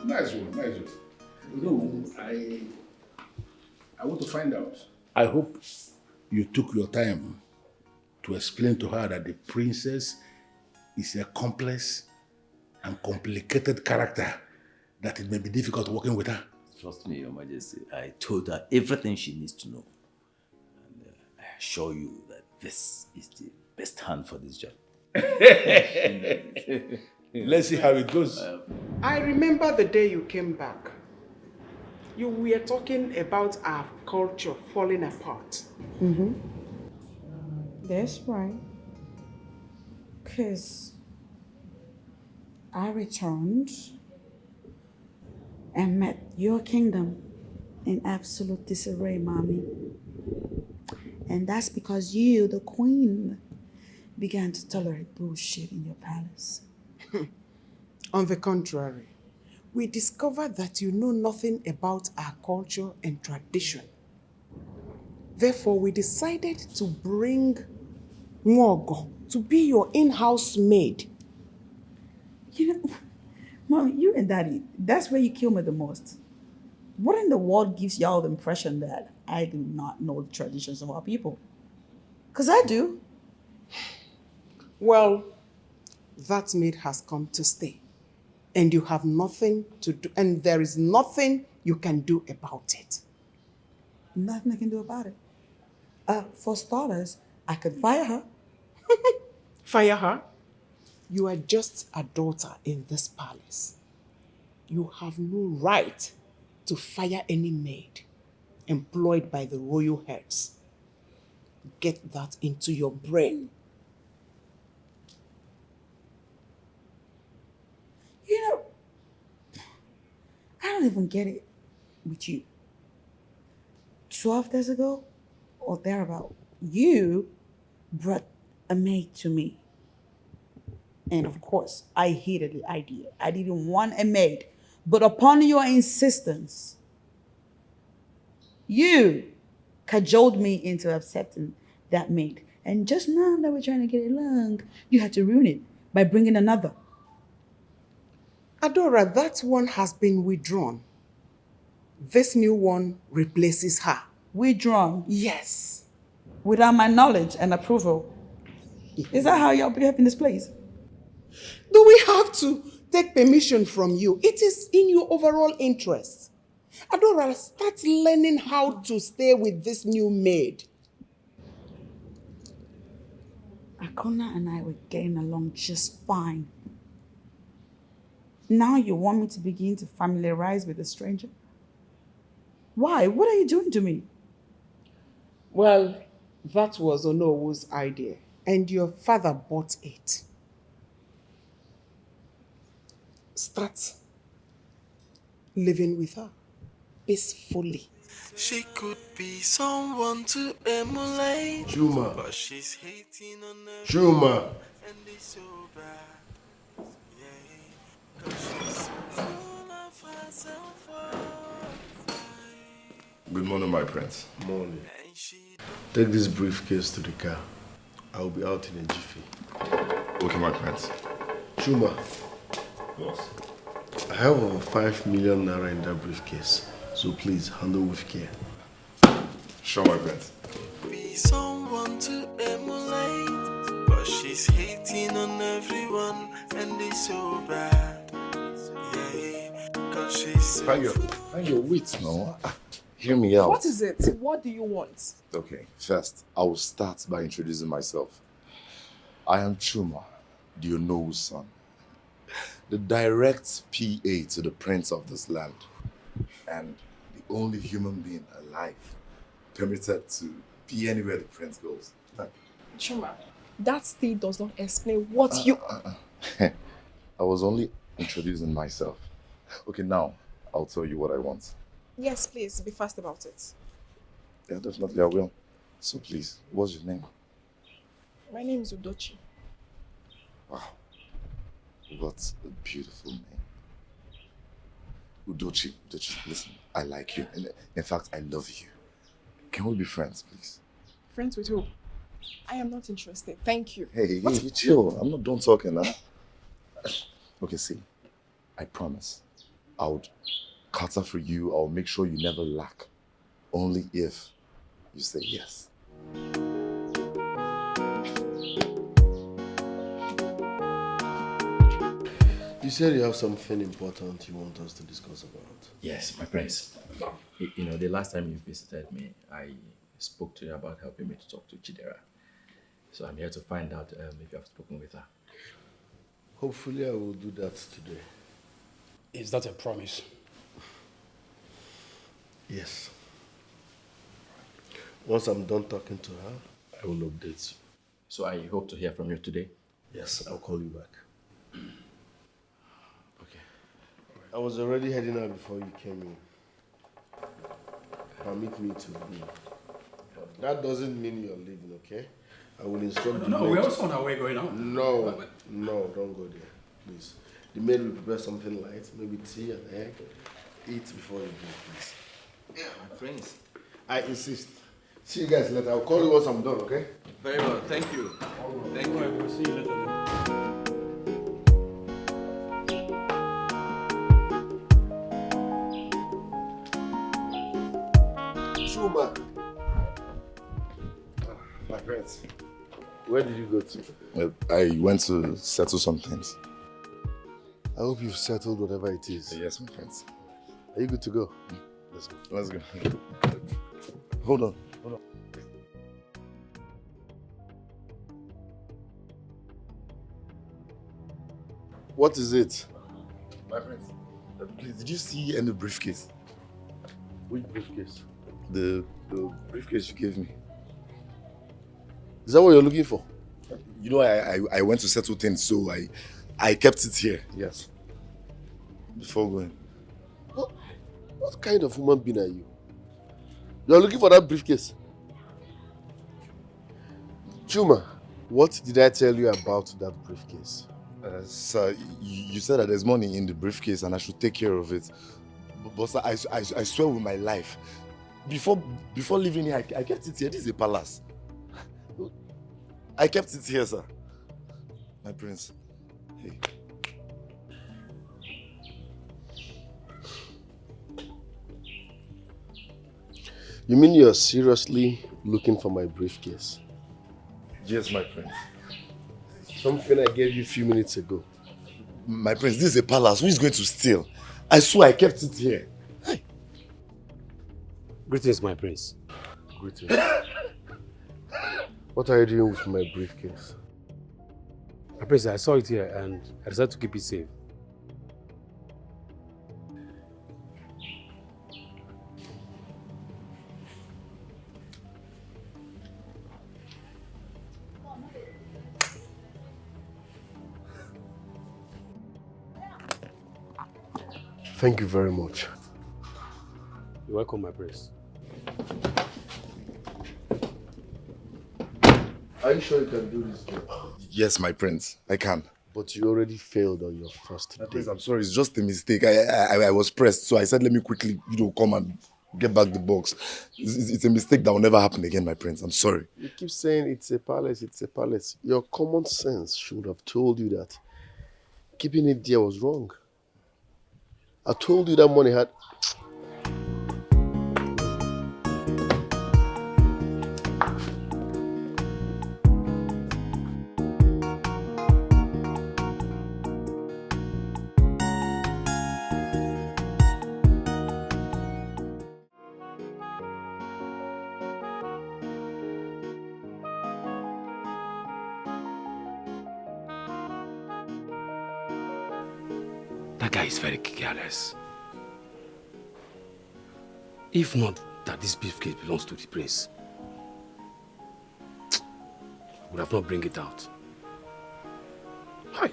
Nice one, nice one. No, I want to find out. I hope you took your time to explain to her that the princess is a complex and complicated character, that it may be difficult working with her. Trust me, Your Majesty. I told her everything she needs to know. And I assure you that this is the best hand for this job. Let's see how it goes. I remember the day you came back. You were talking about our culture falling apart. Mm-hmm. That's right. Because I returned and met your kingdom in absolute disarray, Mommy. And that's because you, the queen, began to tolerate bullshit in your palace. On the contrary, we discovered that you know nothing about our culture and tradition. Therefore, we decided to bring Nwogo to be your in-house maid. You know, Mommy, you and Daddy, that's where you kill me the most. What in the world gives y'all the impression that I do not know the traditions of our people? Because I do. Well, that maid has come to stay. And you have nothing to do, and there is nothing you can do about it. Nothing I can do about it. For starters, I could fire her. Fire her? You are just a daughter in this palace. You have no right to fire any maid employed by the royal heads. get that into your brain. You know, I don't even get it with you. 12 days ago or thereabout, you brought a maid to me. And of course, I hated the idea. I didn't want a maid. But upon your insistence, you cajoled me into accepting that maid. And just now that we're trying to get along, you had to ruin it by bringing another. Adora, that one has been withdrawn. This new one replaces her. Withdrawn? Yes. Without my knowledge and approval. Is that how y'all behave in this place? Do we have to take permission from you? It is in your overall interest. Adora, start learning how to stay with this new maid. Akona and I were getting along just fine. Now you want me to begin to familiarize with a stranger? Why? What are you doing to me? Well, that was Onowu's idea, and your father bought it. Start living with her peacefully. She could be someone to emulate, Juma. but she's hating on everyone, Juma. and it's so bad. Yeah, 'cause she's full of herself. Good morning, my prince. Morning. Take this briefcase to the car. I'll be out in a jiffy. Okay, my prince. Juma. Yes. I have over 5 million naira in that briefcase, so please handle with care. Sure, my prince. Be someone to emulate, but she's hating on everyone, and it's so bad. Yeah, 'cause she's Find your wit, no? Hear me out. What is it? What do you want? Okay, first, I will start by introducing myself. I am Chuma, the Onowu's son, the direct PA to the prince of this land, and the only human being alive permitted to be anywhere the prince goes. Chuma, that still does not explain what you... I was only introducing myself. Okay, now I'll tell you what I want. Yes, please, be fast about it. Yeah, definitely I will. So please, what's your name? My name is Udochi. Wow, what a beautiful name. Udochi, listen, I like you. In fact, I love you. Can we be friends, please? Friends with who? I am not interested. Thank you. Hey, chill. I'm not done talking now. Okay, see, I promise I would cater for you. I'll make sure you never lack. Only if you say yes. You said you have something important you want us to discuss about. Yes, my prince. You know, the last time you visited me, I spoke to you about helping me to talk to Chidera. So I'm here to find out if you have spoken with her. Hopefully I will do that today. Is that a promise? Yes. Once I'm done talking to her, I will update you. So I hope to hear from you today? Yes, I'll call you back. Okay. I was already heading out before you came in. Permit me to leave. That doesn't mean you're leaving, okay? I will instruct the No, maid we're also on our way going out. No, don't go there, please. The maid will prepare something light, maybe tea and egg. Eat before you go, please. Yeah, my prince. I insist. See you guys later. I'll call you once I'm done, okay? Very well, thank you. Thank you. We'll see you later. Chuma. My friends, where did you go to? I went to settle some things. I hope you've settled whatever it is. Yes, my friends. Are you good to go? Let's go. Let's go. Hold on. What is it? My friends, please, did you see any briefcase? Which briefcase? The briefcase you gave me. Is that what you're looking for? You know, I went to settle things, so I kept it here. Yes. Before going. What kind of human being are you? You're looking for that briefcase? Chuma, what did I tell you about that briefcase? Sir, you said that there's money in the briefcase and I should take care of it. But sir, I swear with my life, before leaving here, I kept it here. This is a palace. I kept it here, sir. My prince. Hey. You mean you're seriously looking for my briefcase? Yes, my prince. Something I gave you a few minutes ago. My prince, this is a palace. Who is going to steal? I swear I kept it here. Hey. Greetings, my prince. Greetings. What are you doing with my briefcase? My prince, I saw it here and I decided to keep it safe. Thank you very much. You're welcome, my prince. Are you sure you can do this job? Yes, my prince. I can. But you already failed on your first day. Prince, I'm sorry. It's just a mistake. I was pressed, so I said, let me quickly, come and get back the box. It's a mistake that will never happen again, my prince. I'm sorry. You keep saying it's a palace, it's a palace. Your common sense should have told you that keeping it there was wrong. I told you that money had... That guy is very careless. If not that this briefcase belongs to the prince, would have not bring it out. Hi.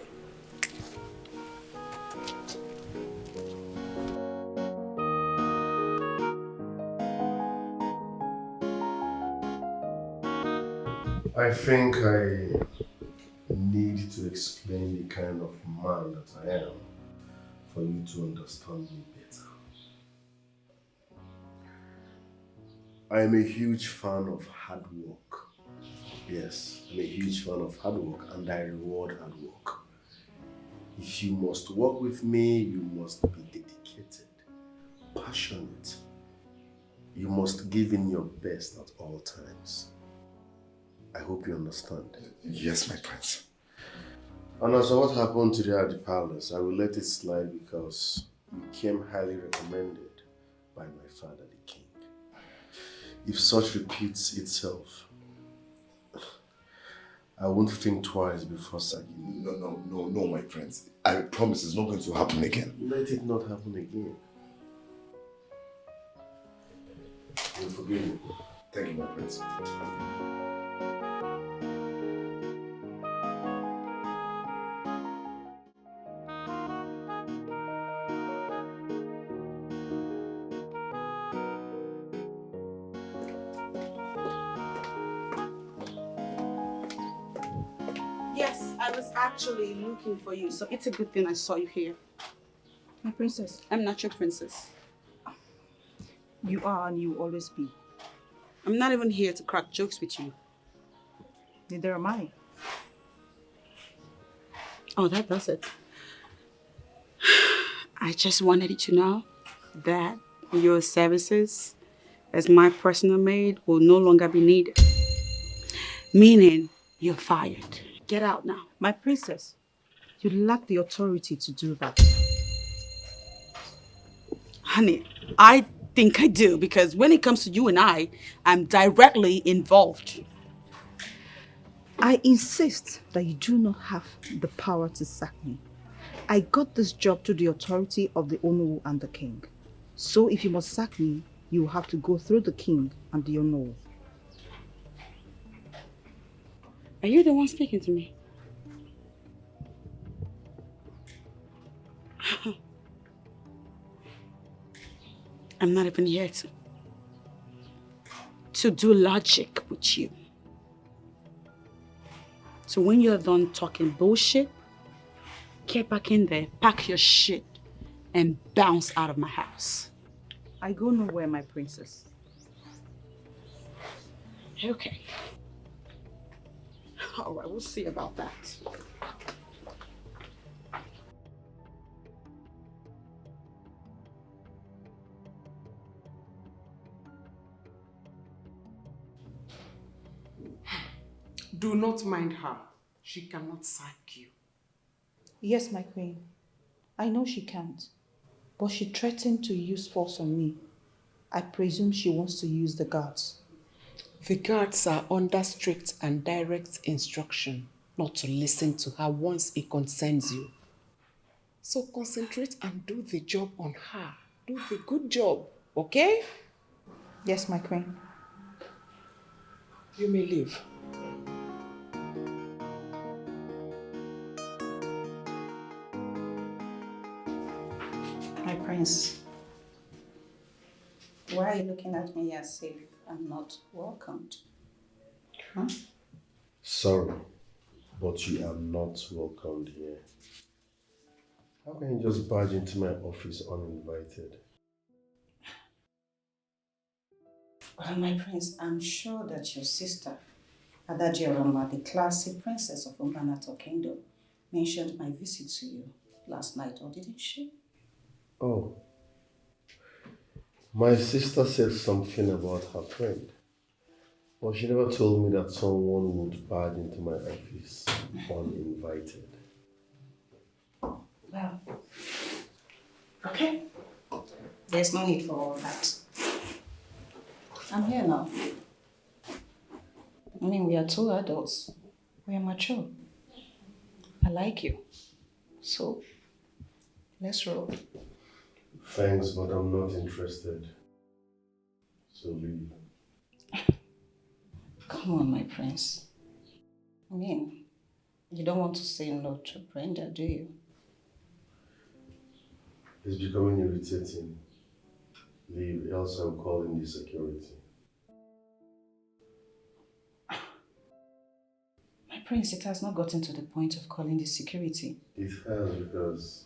I think I need to explain the kind of man that I am for you to understand me better. I am a huge fan of hard work. Yes, I'm a huge fan of hard work and I reward hard work. If you must work with me, you must be dedicated, passionate. You must give in your best at all times. I hope you understand. Yes, my prince. And as for what happened today at the palace, I will let it slide because you came highly recommended by my father, the king. If such repeats itself, I won't think twice before sacking you. No, my prince. I promise it's not going to happen again. Let it not happen again. You'll forgive me. Thank you, my prince. Yes, I was actually looking for you, so it's a good thing I saw you here. My princess. I'm not your princess. You are and you will always be. I'm not even here to crack jokes with you. Neither am I. Oh, that does it. I just wanted you to know that your services as my personal maid will no longer be needed. Meaning, you're fired. Get out now. My princess, you lack the authority to do that. Honey, I think I do because when it comes to you and I'm directly involved. I insist that you do not have the power to sack me. I got this job through the authority of the Onowu and the king. So if you must sack me, you will have to go through the king and the Onowu. Are you the one speaking to me? I'm not even here to do logic with you. So when you're done talking bullshit, get back in there, pack your shit, and bounce out of my house. I go nowhere, my princess. Okay. All right, we'll see about that. Do not mind her. She cannot sack you. Yes, my queen. I know she can't. But she threatened to use force on me. I presume she wants to use the guards. The guards are under strict and direct instruction not to listen to her once it concerns you. So concentrate and do the job on her. Do the good job, okay? Yes, my queen. You may leave. My prince, why are you looking at me as if I'm not welcomed? Huh? Sorry, but you are not welcomed here. How can you just barge into my office uninvited? Well, my prince, I'm sure that your sister, Adadiroma, the classy princess of Umbanato Kingdom, mentioned my visit to you last night, or didn't she? Oh. My sister said something about her friend. But she never told me that someone would barge into my office uninvited. Well, okay. There's no need for all that. I'm here now. I mean, we are two adults. We are mature. I like you. So, let's roll. Thanks, but I'm not interested. So leave. Come on, my prince. I mean, you don't want to say no to Brenda, do you? It's becoming irritating. Leave, else I'll call in the security. My prince, it has not gotten to the point of calling the security. It has, because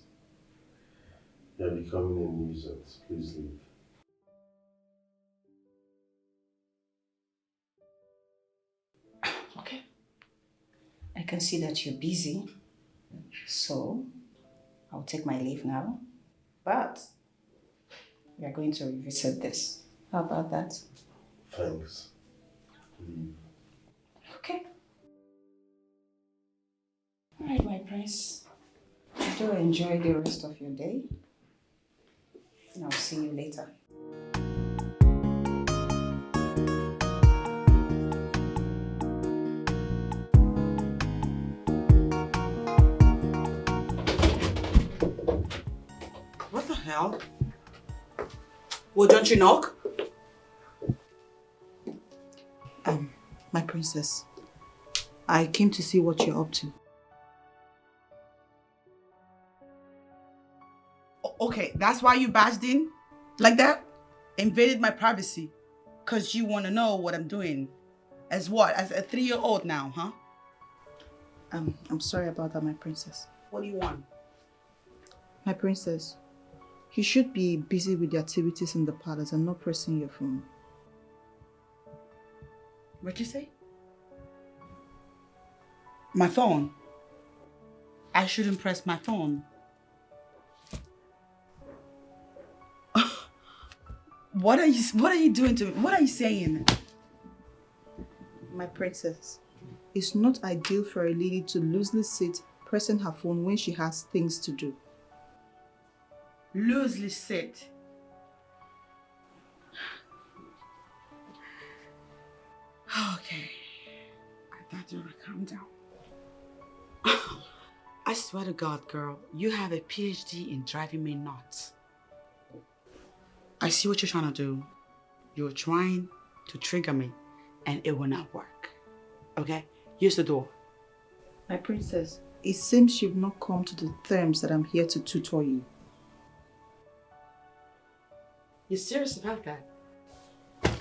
you're becoming a nuisance. Please leave. Okay. I can see that you're busy, so I'll take my leave now. But we are going to revisit this. How about that? Thanks. Leave. Okay. All right, my prince. Do enjoy the rest of your day. And I'll see you later. What the hell? Well, don't you knock? My princess, I came to see what you're up to. Okay, that's why you barged in? Like that? Invaded my privacy? Because you want to know what I'm doing. As what? As a 3-year-old now, huh? I'm sorry about that, my princess. What do you want? My princess, you should be busy with the activities in the palace and not pressing your phone. What'd you say? My phone? I shouldn't press my phone. What are you doing to me? What are you saying? My princess, it's not ideal for a lady to loosely sit pressing her phone when she has things to do. Loosely sit. Okay. I thought you would calm down. I swear to God, girl, you have a PhD in driving me nuts. I see what you're trying to do. You're trying to trigger me, and it will not work. Okay? Use the door. My princess, it seems you've not come to the terms that I'm here to tutor you. You serious about that? Oh,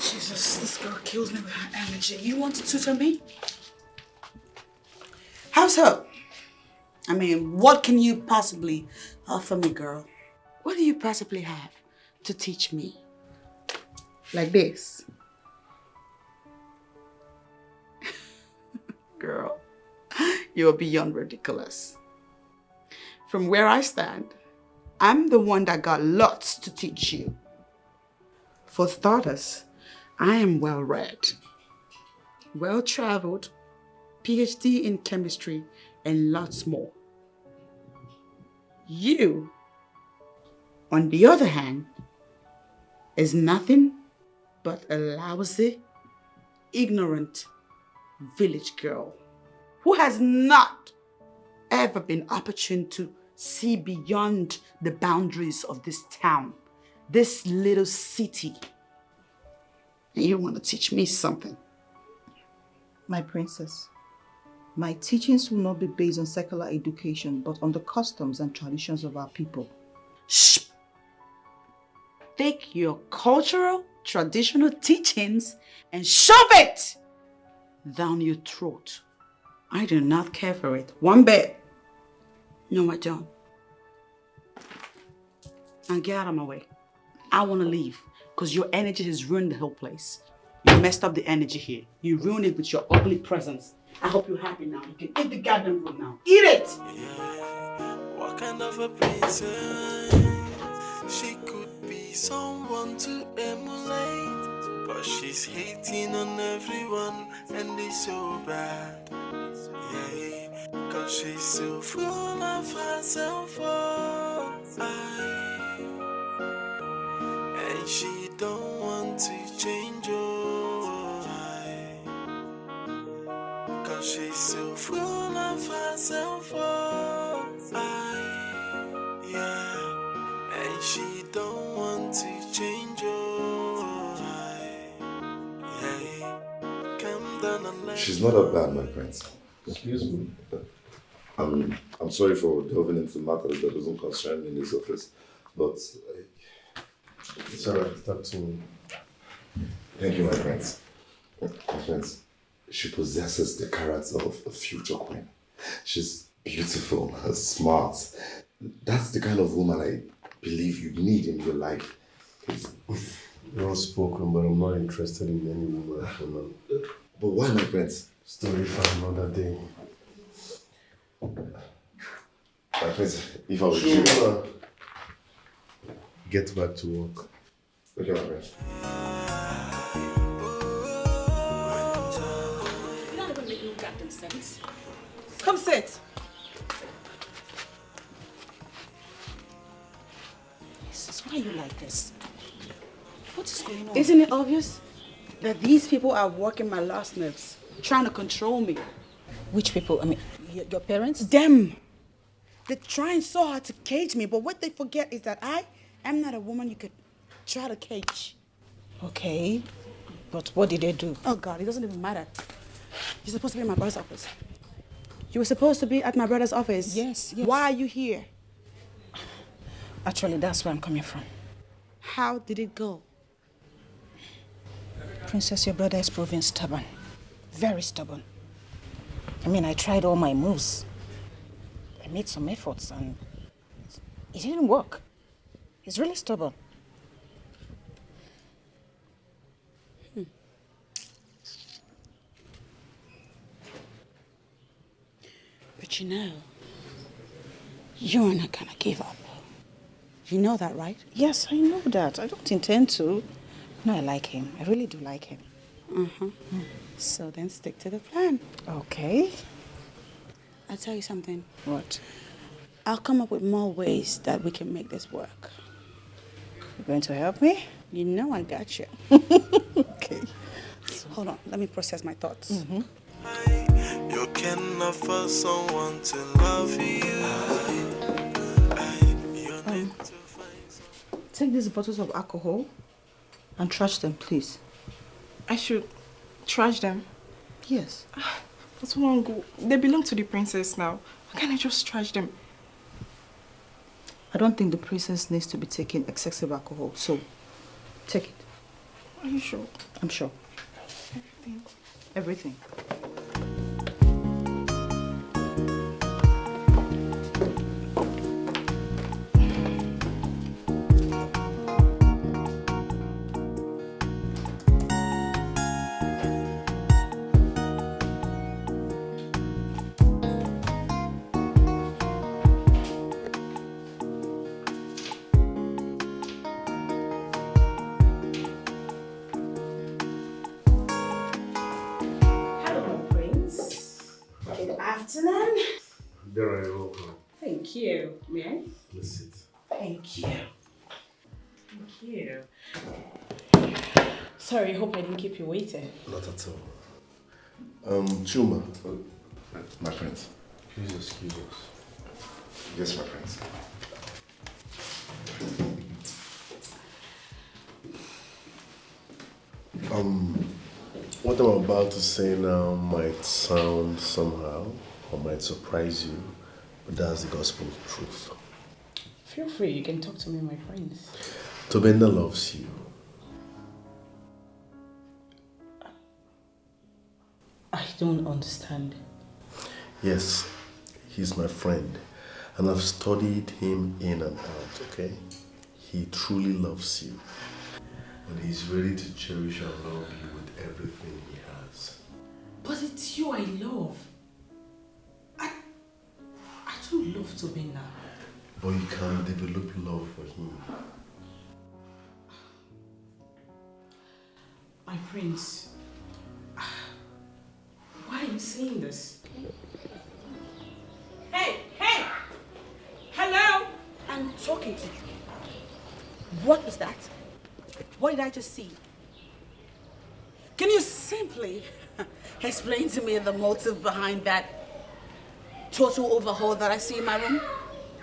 Jesus, this girl kills me with her energy. You want to tutor me? How's her? I mean, what can you possibly offer me, girl? What do you possibly have to teach me? Like this? Girl, you're beyond ridiculous. From where I stand, I'm the one that got lots to teach you. For starters, I am well-read, well-traveled, PhD in chemistry, and lots more. You, on the other hand, is nothing but a lousy, ignorant village girl who has not ever been opportune to see beyond the boundaries of this town, this little city. And you want to teach me something? My princess, my teachings will not be based on secular education, but on the customs and traditions of our people. Shh! Take your cultural, traditional teachings and shove it down your throat. I do not care for it one bit. No, I don't. Now get out of my way. I want to leave because your energy has ruined the whole place. You messed up the energy here. You ruined it with your ugly presence. I hope you're happy now. You can eat the goddamn food now. Eat it! What kind of a princess? She could be someone to emulate, but she's hating on everyone and it's so bad. Yeah, cause she's so full of herself. And she don't want to change cause she's so full of herself. Yeah, and she don't want to change yeah. Come down and let She's not that bad, my prince. Excuse me. I'm sorry for delving into matters that doesn't concern me in this office, but it's alright. Talk to me. Thank you, my prince. My prince, she possesses the character of a future queen. She's beautiful, smart. That's the kind of woman I believe you need in your life. Well spoken, but I'm not interested in any woman for now. But why, my prince? Story for another day. My prince, if I was you, get back to work. Okay, my prince. You're not even making goddamn sense. Come sit. Jesus, why are you like this? What is going on? Isn't it obvious that these people are working my last nerves, trying to control me? Which people? I mean, your parents? Them. They're trying so hard to cage me, but what they forget is that I am not a woman you could try to cage. Okay, but what did they do? Oh God, it doesn't even matter. You're supposed to be in my brother's office. You were supposed to be at my brother's office. Yes. Why are you here? Actually, that's where I'm coming from. How did it go? Princess, your brother is proving stubborn. Very stubborn. I mean, I tried all my moves. I made some efforts and it didn't work. He's really stubborn. But you know, you're not gonna give up. You know that, right? Yes, I know that. I don't intend to. No, I like him. I really do like him. So then stick to the plan. Okay. I'll tell you something. What? I'll come up with more ways that we can make this work. You're going to help me? You know I got you. Okay. Hold on, let me process my thoughts. you can offer someone to love you. Take these bottles of alcohol and trash them, please. I should trash them? Yes. But Wangu, they belong to the princess now. Why can't I just trash them? I don't think the princess needs to be taking excessive alcohol, so take it. Are you sure? I'm sure. Everything. Everything. Afternoon. There I welcome. Thank you. May I? Please sit. Thank you. Thank you. Sorry, I hope I didn't keep you waiting. Not at all. Chuma. My prince. Please excuse us. Yes, my prince. What I'm about to say now might sound somehow or might surprise you, but that's the gospel truth. Feel free, you can talk to me, my friends. Tobenda loves you. I don't understand. Yes, he's my friend, and I've studied him in and out, okay? He truly loves you, and he's ready to cherish and love you with everything he has. But it's you I love. I don't love Tobenda. But you can develop love for him. My prince, why are you saying this? Hey! Hello! I'm talking to you. What is that? What did I just see? Can you simply explain to me the motive behind that total overhaul that I see in my room?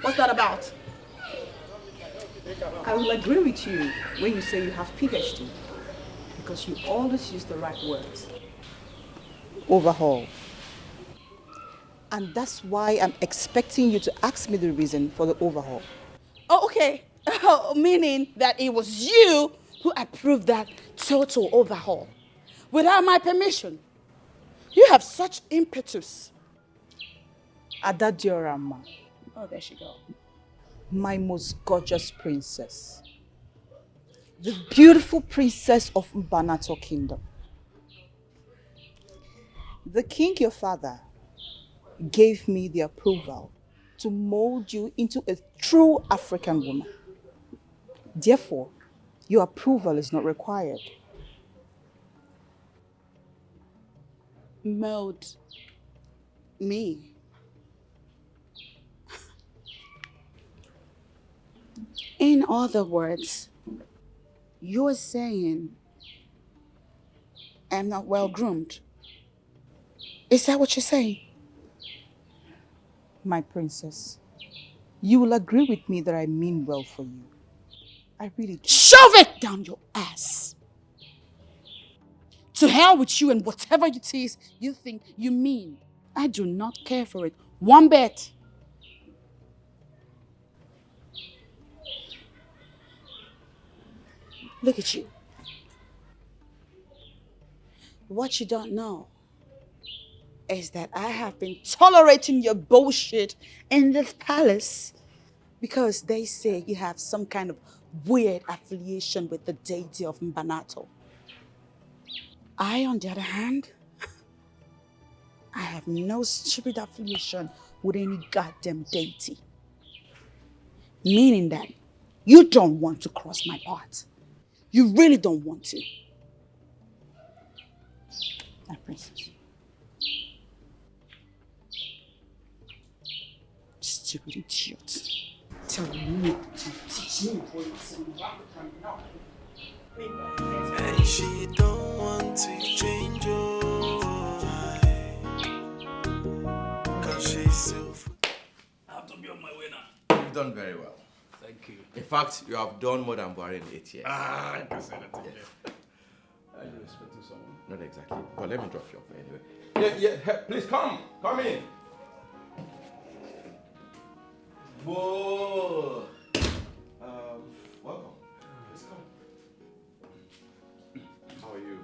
What's that about? I will agree with you when you say you have PhD, because you always use the right words. Overhaul. And that's why I'm expecting you to ask me the reason for the overhaul. Oh, okay. Meaning that it was you who approved that total overhaul without my permission. You have such impetus. Adadiorama. Oh, there she go. My most gorgeous princess. The beautiful princess of Mbanato Kingdom. The king, your father, gave me the approval to mold you into a true African woman. Therefore, your approval is not required. Mold me. In other words, you're saying I'm not well groomed. Is that what you're saying? My princess, you will agree with me that I mean well for you. I really do. Shove it down your ass. To hell with you and whatever it is you think you mean. I do not care for it. One bit. Look at you. What you don't know is that I have been tolerating your bullshit in this palace because they say you have some kind of weird affiliation with the deity of Mbanato. I, on the other hand, I have no stupid affiliation with any goddamn deity. Meaning that you don't want to cross my path. You really don't want to. My princess. Stupid idiot. Tell me to teach me what it's about. And she don't want to change your life, 'cause she's so. I have to be on my way now. You've done very well. Thank you. In fact, you have done more than Buhari in 8 years. I can say that. I respect you someone? Not exactly, but let me drop you off anyway. Yeah, please come in. Whoa! Welcome. Please come. How are you?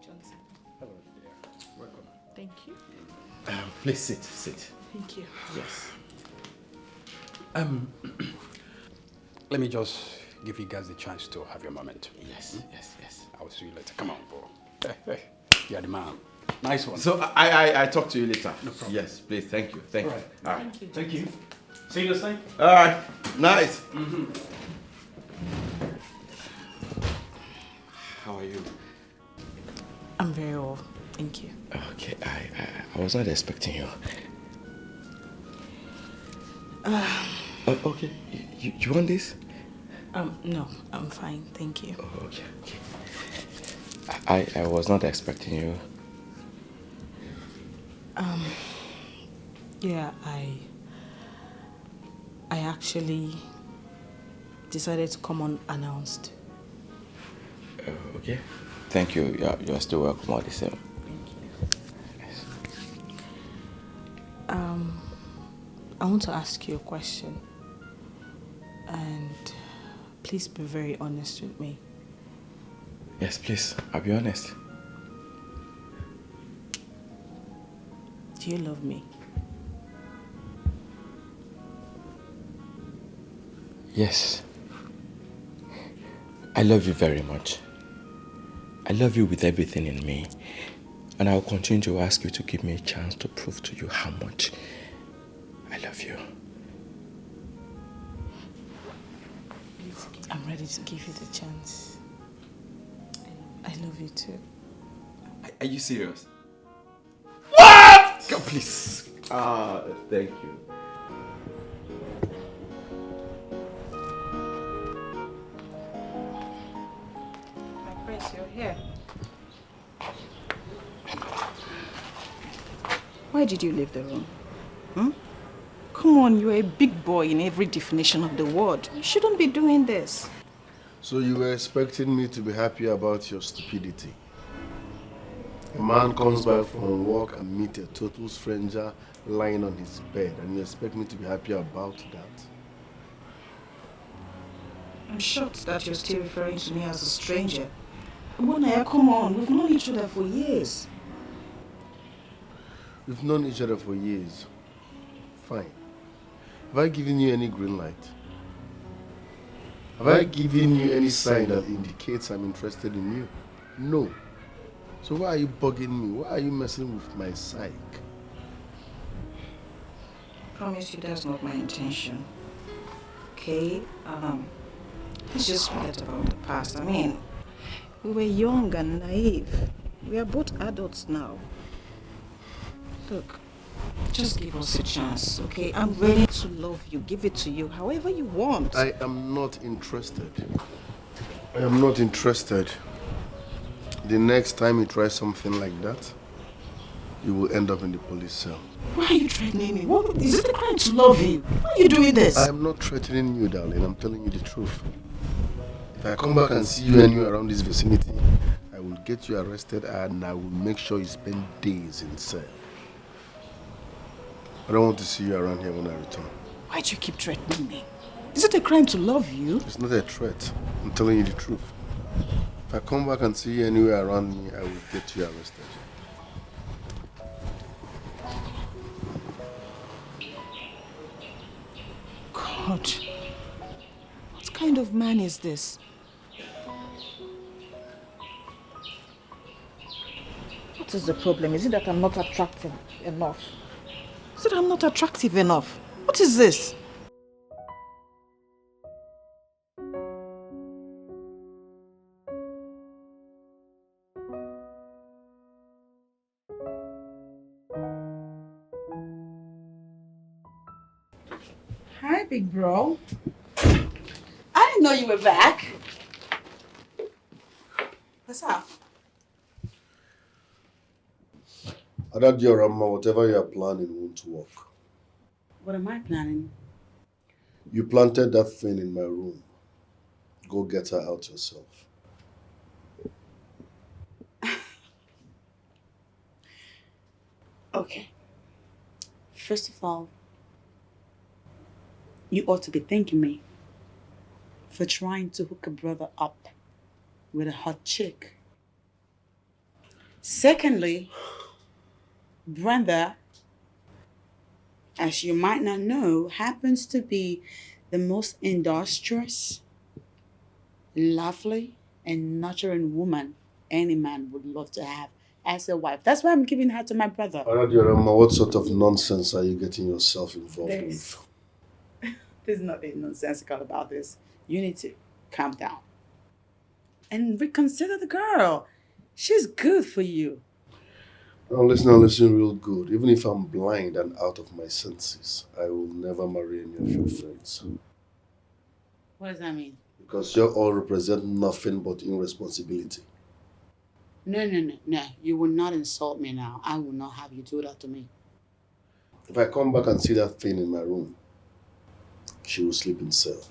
Johnson. Hello, dear. Welcome. Thank you. Please sit. Thank you. Yes. Let me just give you guys the chance to have your moment. Yes. I will see you later. Come on, bro. Hey. You're the man. Nice one. So I talk to you later. No problem. Yes, please. Thank you. All right. Thank you. See you next time. All right. Nice. How are you? I'm very well. Thank you. Okay. I was not expecting you. Okay. You want this? No, I'm fine. Thank you. Oh, okay. I was not expecting you. Yeah, I actually decided to come unannounced. Okay. Thank you. You're still welcome all the same. I want to ask you a question. And please be very honest with me. Yes, please. I'll be honest. Do you love me? Yes. I love you very much. I love you with everything in me. And I'll continue to ask you to give me a chance to prove to you how much I love you. I'm ready to give you the chance. I love you too. Are you serious? What? God, please. Thank you. My prince, you're here. Why did you leave the room? Come on, you're a big boy in every definition of the word. You shouldn't be doing this. So you were expecting me to be happy about your stupidity? A man comes back from work and meets a total stranger lying on his bed, and you expect me to be happy about that? I'm shocked that you're still referring to me as a stranger. Bonaya, come on, we've known each other for years. We've known each other for years. Fine. Have I given you any green light? Have I given you any sign that indicates I'm interested in you? No. So why are you bugging me? Why are you messing with my psyche? I promise you that's not my intention. Okay? Let's just forget about the past. I mean, we were young and naive. We are both adults now. Look, just give us a chance, okay? I'm ready to love you, give it to you, however you want. I am not interested. I am not interested. The next time you try something like that, you will end up in the police cell. Why are you threatening me? What, is it a crime to love you? Why are you doing this? I am not threatening you, darling. I'm telling you the truth. If I come back and see you anywhere around this vicinity, I will get you arrested and I will make sure you spend days in cell. I don't want to see you around here when I return. Why do you keep threatening me? Is it a crime to love you? It's not a threat. I'm telling you the truth. If I come back and see you anywhere around me, I will get you arrested. God, what kind of man is this? What is the problem? Is it that I'm not attractive enough? Is it I'm not attractive enough? What is this? Hi, big bro. I didn't know you were back. What's up? Adadiorama, whatever you are planning won't work. What am I planning? You planted that thing in my room. Go get her out yourself. Okay. First of all, you ought to be thanking me for trying to hook a brother up with a hot chick. Secondly, Brenda, as you might not know, happens to be the most industrious, lovely, and nurturing woman any man would love to have as a wife. That's why I'm giving her to my brother. Adadiorama, what sort of nonsense are you getting yourself involved with? There's nothing nonsensical about this. You need to calm down and reconsider the girl. She's good for you. Now listen real good. Even if I'm blind and out of my senses, I will never marry any of your friends. What does that mean? Because you all represent nothing but irresponsibility. No. You will not insult me now. I will not have you do that to me. If I come back and see that thing in my room, she will sleep in cell.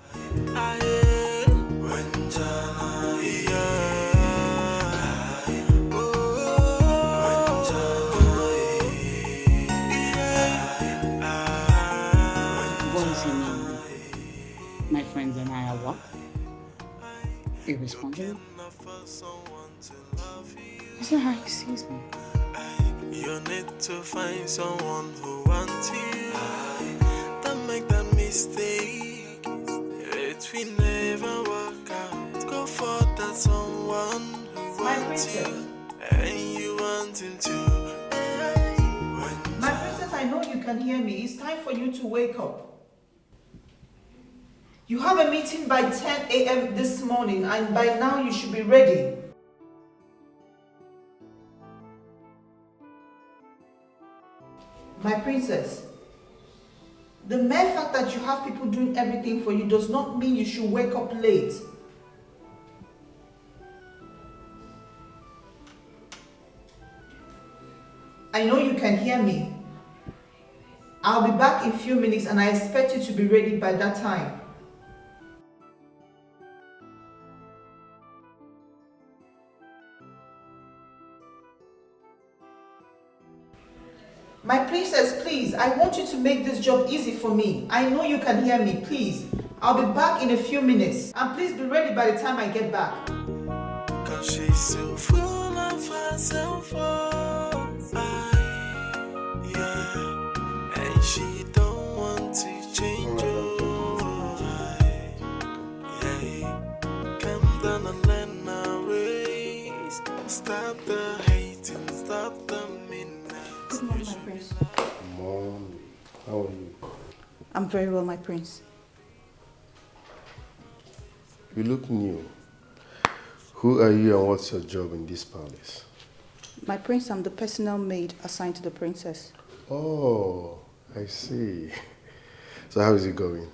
What does he mean? My friends and I are what? Irresponsible? That's not how he sees me. You need to find someone who wants you. Don't make that mistake. It will never work out. Go for that someone who wants you. And you want him to. My princess, I know you can hear me. It's time for you to wake up. You have a meeting by 10 a.m. this morning, and by now you should be ready. My princess, the mere fact that you have people doing everything for you does not mean you should wake up late. I know you can hear me. I'll be back in a few minutes and I expect you to be ready by that time. My princess, please, I want you to make this job easy for me. I know you can hear me, please. I'll be back in a few minutes. And please be ready by the time I get back. Cause she's so full of herself, and she don't want to change your Come down and learn our ways. Stop the hating, stop the midnight. Good morning, my prince. Mommy, how are you? I'm very well, my prince. You look new. Who are you and what's your job in this palace? My prince, I'm the personal maid assigned to the princess. Oh, I see. So how is it going?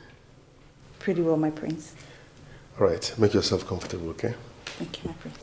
Pretty well, my prince. All right, make yourself comfortable, okay? Thank you, my prince.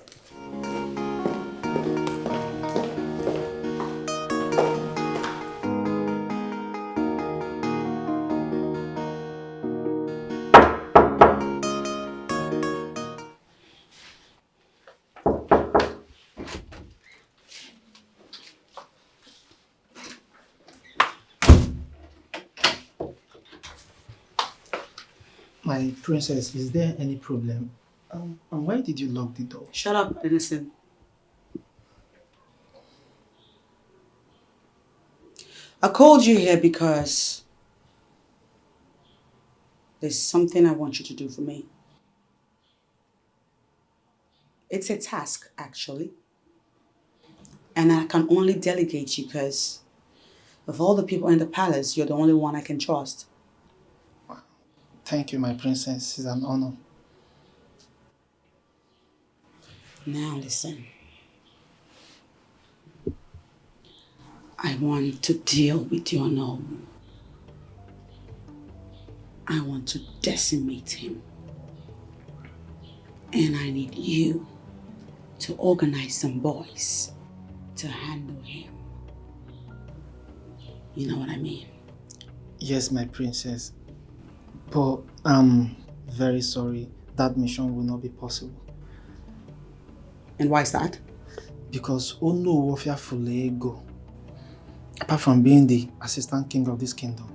My princess, is there any problem? And why did you lock the door? Shut up and listen. I called you here because there's something I want you to do for me. It's a task, actually. And I can only delegate you because of all the people in the palace, you're the only one I can trust. Thank you, my princess. It's an honor. Now listen. I want to deal with your Nobu. I want to decimate him. And I need you to organize some boys to handle him. You know what I mean? Yes, my princess. But I'm very sorry. That mission will not be possible. And why is that? Because Onu Wofia Fulego Apart from being the assistant king of this kingdom,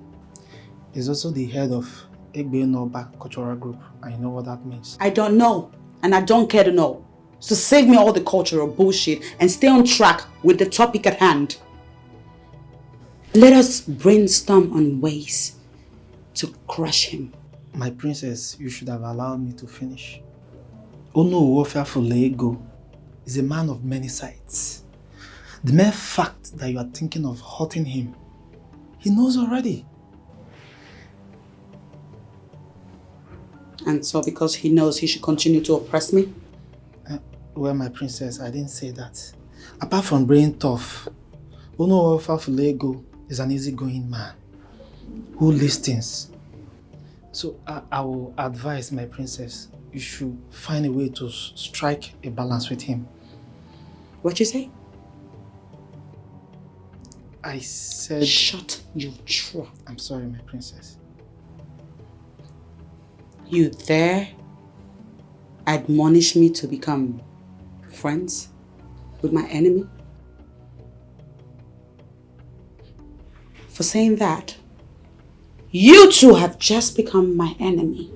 he's also the head of Egbe Noba Cultural Group. And you know what that means? I don't know, and I don't care to know. So save me all the cultural bullshit and stay on track with the topic at hand. Let us brainstorm on ways to crush him. My princess, you should have allowed me to finish. Ono Fulego is a man of many sides. The mere fact that you are thinking of hurting him, he knows already. And so because he knows he should continue to oppress me? Well, my princess, I didn't say that. Apart from being tough, Ono Fulego is an easygoing man who listens. So I will advise my princess, you should find a way to strike a balance with him. What you say? I said... Shut your trap. I'm sorry, my princess. You dare admonish me to become friends with my enemy? For saying that, you two have just become my enemy.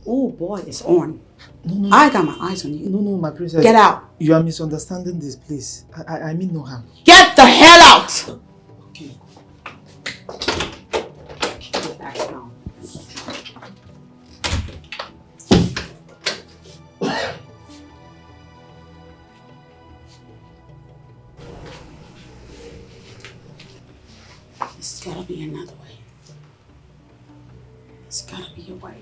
Oh boy, it's on. No. I got my eyes on you. No, my princess. Get out. You are misunderstanding this, please. I mean no harm. Get the hell out! Okay. There's gotta be another way. There's gotta be a way.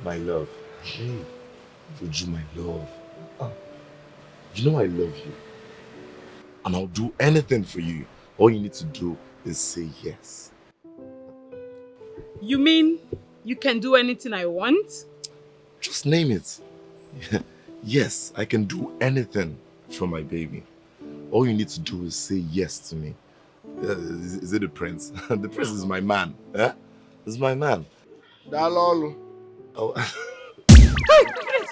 My love. Hey, Fuju, my love. You know I love you. And I'll do anything for you. All you need to do is say yes. You mean you can do anything I want? Just name it. Yes, I can do anything for my baby. All you need to do is say yes to me. Is it the prince? The prince is my man. Eh? Is my man. Dalolo. Oh. Hey, Chris!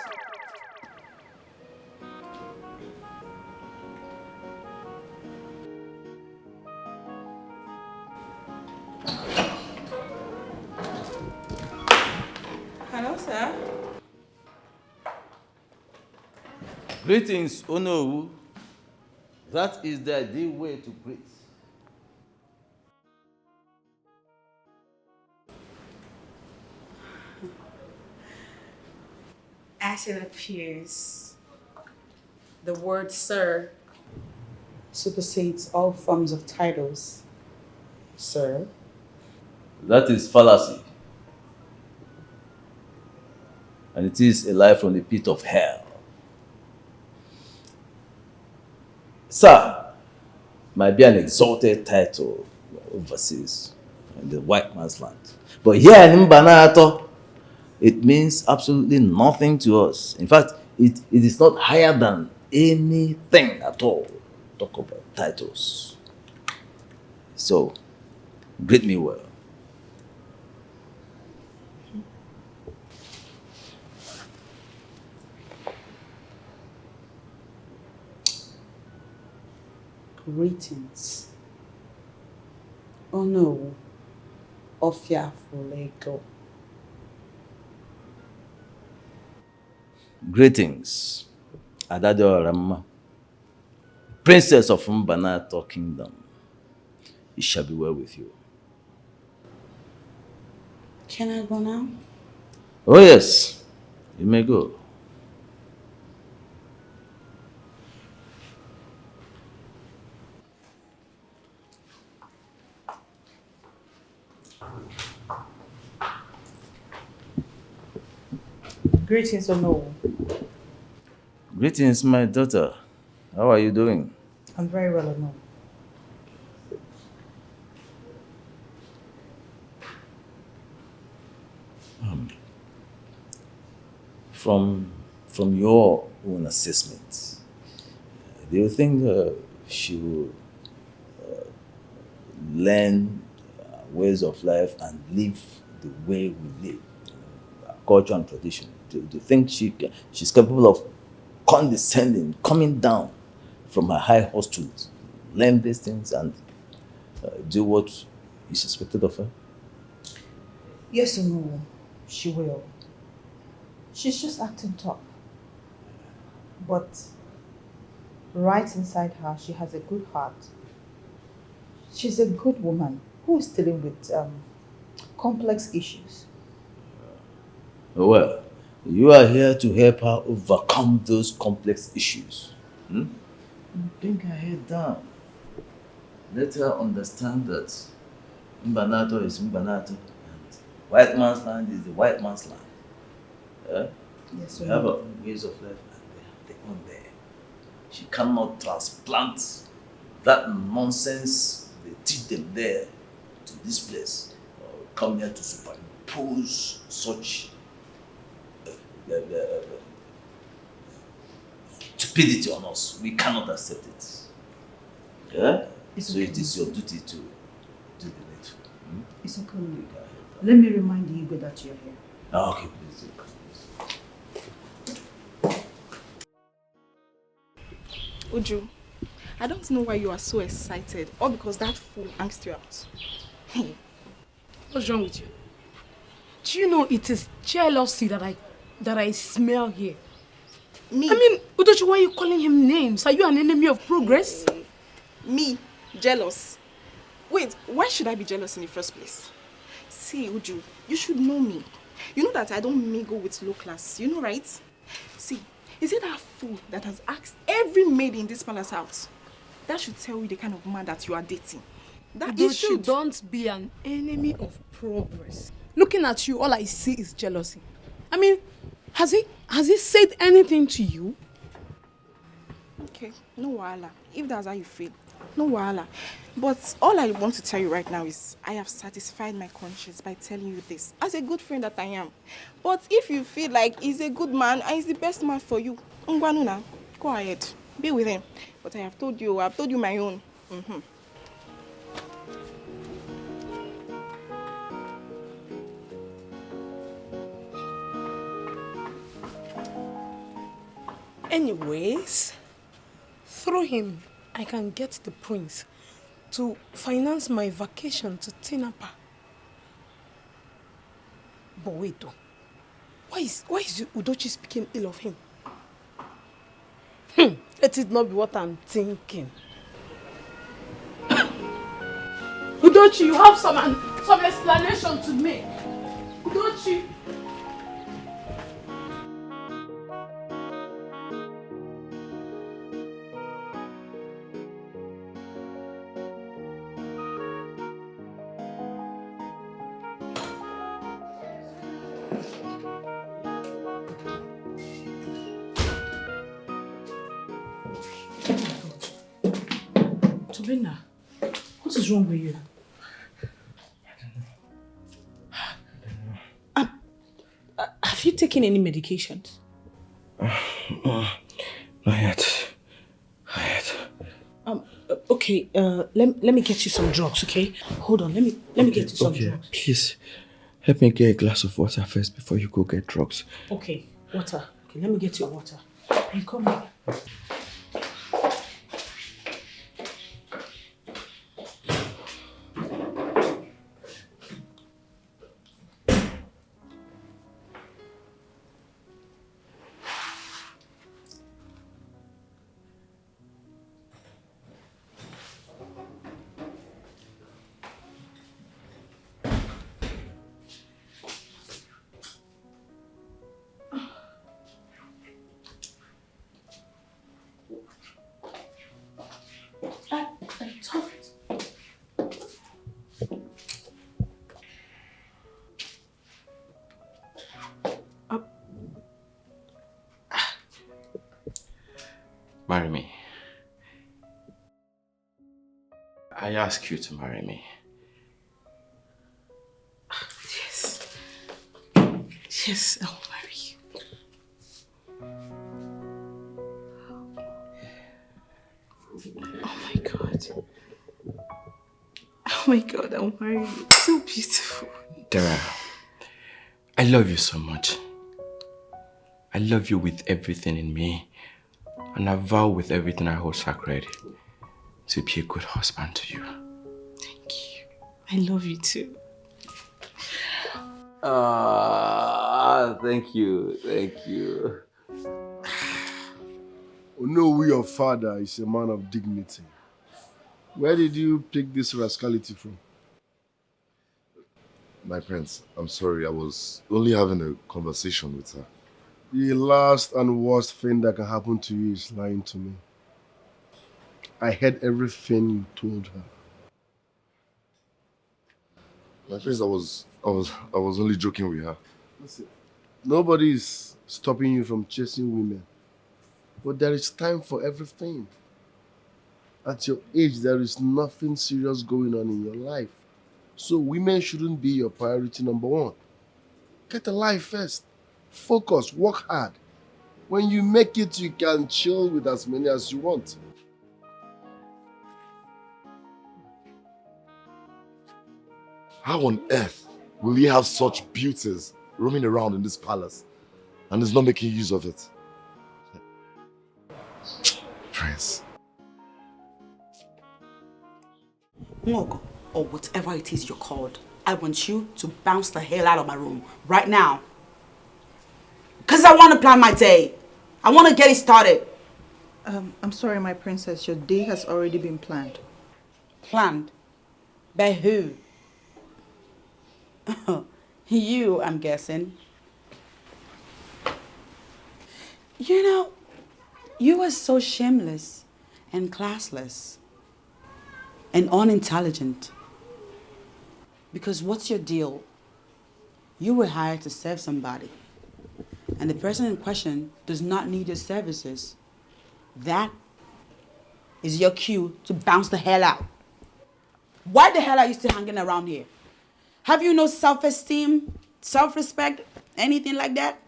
Hello, sir. Greetings, Onowu. That is the ideal way to greet. As it appears, the word sir supersedes all forms of titles. Sir. That is fallacy. And it is a lie from the pit of hell. Sir might be an exalted title overseas in the white man's land. But here in Mbanato, it means absolutely nothing to us. In fact, it is not higher than anything at all. Talk about titles. So, greet me well. Greetings. Oh no. Ofia Fulego. Greetings, Adado Ramma, Princess of Mbanato Kingdom. It shall be well with you. Can I go now? Oh yes, you may go. Greetings, Ono. Greetings, my daughter. How are you doing? I'm very well, Ono. From your own assessment, do you think she will learn ways of life and live the way we live, culture and tradition? to think she's capable of condescending, coming down from her high horse to learn these things and do what is expected of her? Yes or no, she will. She's just acting tough. But right inside her, she has a good heart. She's a good woman who is dealing with complex issues. Well, you are here to help her overcome those complex issues. Bring her head down. Let her understand that Mbanato is Mbanato and white man's land is the white man's land. Yes, we have our ways of life and they have their own there. She cannot transplant that nonsense they teach them there to this place or come here to superimpose such stupidity on us. We cannot accept it. Yeah? So it is your duty to do the needful. It's okay. Let me remind the Igwe that you're here. Okay, please do. Uju, I don't know why you are so excited, or because that fool angst you out. What's wrong with you? Do you know it is jealousy that I smell here? Me? I mean, Udochi, why are you calling him names? Are you an enemy of progress? Me? Jealous? Wait, why should I be jealous in the first place? See, Uju, you should know me. You know that I don't mingle with low class, you know, right? See, is it that fool that has asked every maid in this palace out? That should tell you the kind of man that you are dating. That Udochi, don't be an enemy of progress. Looking at you, all I see is jealousy. I mean, has he said anything to you? Okay, no wahala. If that's how you feel, no wahala. But all I want to tell you right now is I have satisfied my conscience by telling you this as a good friend that I am. But if you feel like he's a good man and he's the best man for you, Ngwanuna, go ahead, be with him. But I've told you my own. Anyways, through him, I can get the prince to finance my vacation to Tinapa. But wait though, why is Udochi speaking ill of him? Let it not be what I'm thinking. Udochi, you have some explanation to make. Udochi. Tobina, what is wrong with you? Have you taken any medications? Not yet. Okay, let me get you some drugs, okay? Hold on, let me get you some drugs. Please, help me get a glass of water first before you go get drugs. Okay, water. Okay, let me get you water. You come here. Marry me. I ask you to marry me. Yes. Yes, I'll marry you. Oh my God. Oh my God, I'll marry you. It's so beautiful. Dara, I love you so much. I love you with everything in me. And I vow with everything I hold sacred to be a good husband to you. I love you too. Thank you. Thank you. Onowu, your father, is a man of dignity. Where did you pick this rascality from? My prince, I'm sorry, I was only having a conversation with her. The last and worst thing that can happen to you is lying to me. I heard everything you told her. My prince, I was only joking with her. Listen, nobody is stopping you from chasing women. But there is time for everything. At your age, there is nothing serious going on in your life. So women shouldn't be your priority number one. Get a life first. Focus, work hard. When you make it, you can chill with as many as you want. How on earth will he have such beauties roaming around in this palace and is not making use of it? Prince. Ngogo, or whatever it is you're called, I want you to bounce the hell out of my room right now. Because I want to plan my day. I want to get it started. I'm sorry, my princess. Your day has already been planned. Planned? By who? You, I'm guessing. You know, you are so shameless and classless and unintelligent. Because what's your deal? You were hired to serve somebody. And the person in question does not need your services. That is your cue to bounce the hell out. Why the hell are you still hanging around here? Have you no self-esteem, self-respect, anything like that?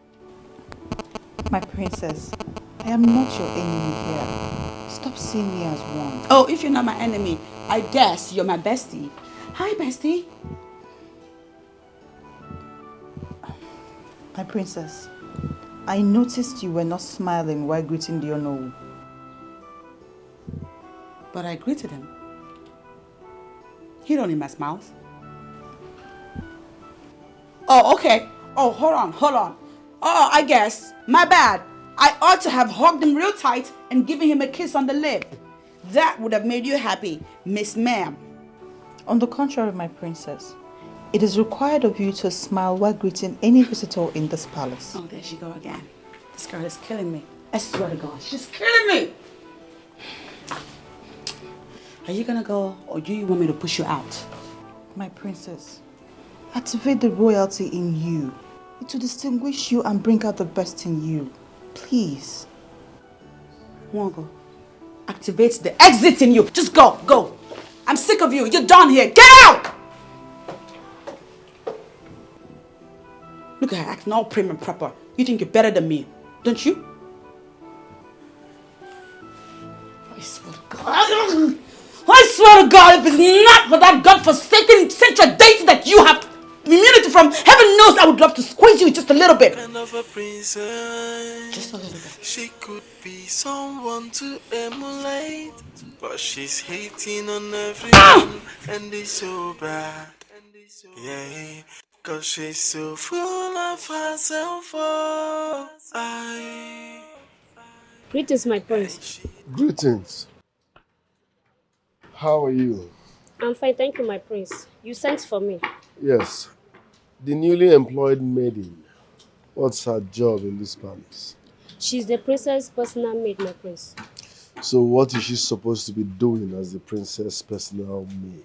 My princess, I am not your enemy here. Stop seeing me as one. Oh, if you're not my enemy, I guess you're my bestie. Hi, bestie. My princess, I noticed you were not smiling while greeting the Onowu. But I greeted him. He don't need my mouth. Oh, okay. Oh, hold on. Oh, I guess. My bad. I ought to have hugged him real tight and given him a kiss on the lip. That would have made you happy, Miss Ma'am. On the contrary, my princess, it is required of you to smile while greeting any visitor in this palace. Oh, there she go again. This girl is killing me. I swear to God, she's killing me. Are you gonna go, or do you want me to push you out? My princess, activate the royalty in you. It will distinguish you and bring out the best in you. Please. Wango, activate the exit in you. Just go. I'm sick of you. You're done here. Get out! Look at her acting all prim and proper. You think you're better than me, don't you? I swear to God. I swear to God, if it's not for that godforsaken central date that you have immunity from, heaven knows I would love to squeeze you just a little bit. Kind of a princess. Just a little bit. She could be someone to emulate, but she's hating on everyone, and it's so bad. Yeah, cause she's so full of herself. Oh, Greetings, my prince. Greetings. How are you? I'm fine, thank you, my prince. You sent for me. Yes. The newly employed maiden. What's her job in this palace? She's the princess' personal maid, my prince. So what is she supposed to be doing as the princess' personal maid?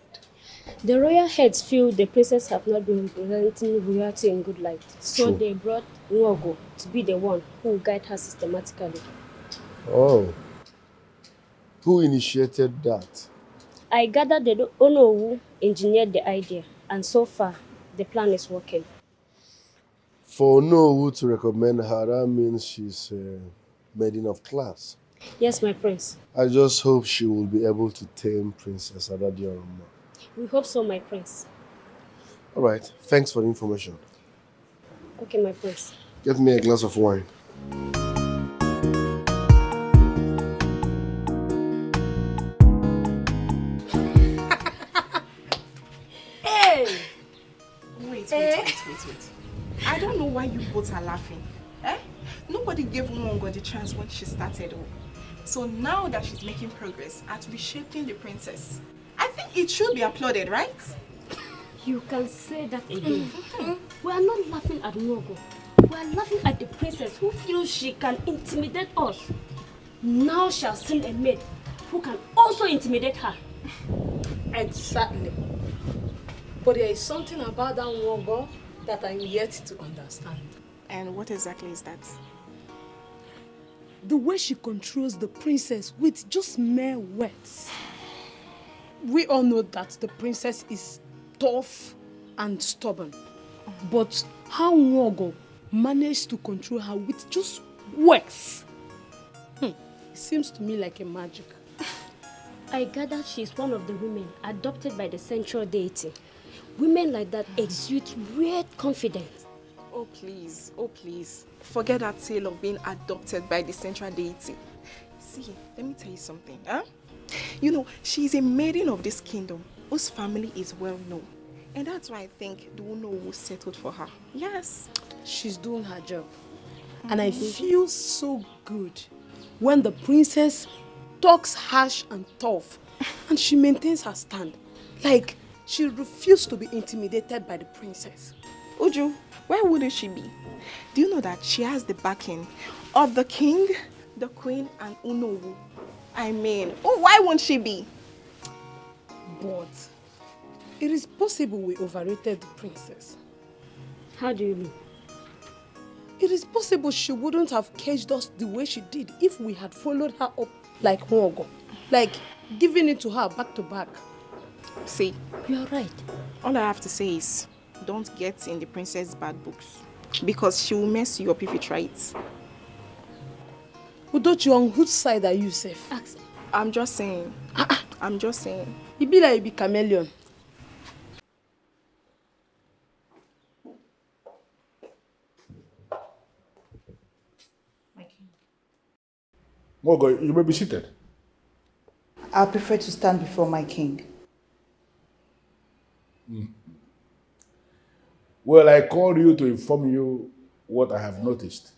The royal heads feel the princess have not been representing royalty in good light. So Sure. they brought Nwogo to be the one who will guide her systematically. Oh. Who initiated that? I gathered the Onowu engineered the idea, and so far, the plan is working. For Onowu to recommend her, that means she's a maiden of class. Yes, my prince. I just hope she will be able to tame Princess Adadioroma. We hope so, my prince. All right, thanks for the information. Okay, my prince. Get me a glass of wine. Hey! Wait. I don't know why you both are laughing. Eh? Nobody gave Nwongo the chance when she started. So now that she's making progress at reshaping the princess, I think it should be applauded, right? You can say that again. We are not laughing at Nwongo. We are laughing at the princess who feels she can intimidate us. Now she has seen a maid who can also intimidate her. Exactly. But there is something about that Nwongo that I'm yet to understand. And what exactly is that? The way she controls the princess with just mere words. We all know that the princess is tough and stubborn. But how Nwongo managed to control her with just words? It seems to me like a magic. I gather she's one of the women adopted by the central deity. Women like that exude weird confidence. Oh please. Forget that tale of being adopted by the central deity. See, let me tell you something. Huh? You know, she's a maiden of this kingdom whose family is well known. And that's why I think the Uno was settled for her. Yes. She's doing her job. And I feel so good when the princess talks harsh and tough and she maintains her stand. Like, she refused to be intimidated by the princess. Uju, why wouldn't she be? Do you know that she has the backing of the king, the queen, and Unowu? I mean, why won't she be? But it is possible we overrated the princess. How do you mean? It is possible she wouldn't have caged us the way she did if we had followed her up like Nwongo. Like, giving it to her back to back. See, you're right. All I have to say is, don't get in the princess' bad books. Because she will mess you up if you try it. Udochi, on whose side are you safe? I'm just saying. I'm just saying. You be like you be chameleon. Nwongo, you may be seated. I prefer to stand before my king. Well, I called you to inform you what I have noticed.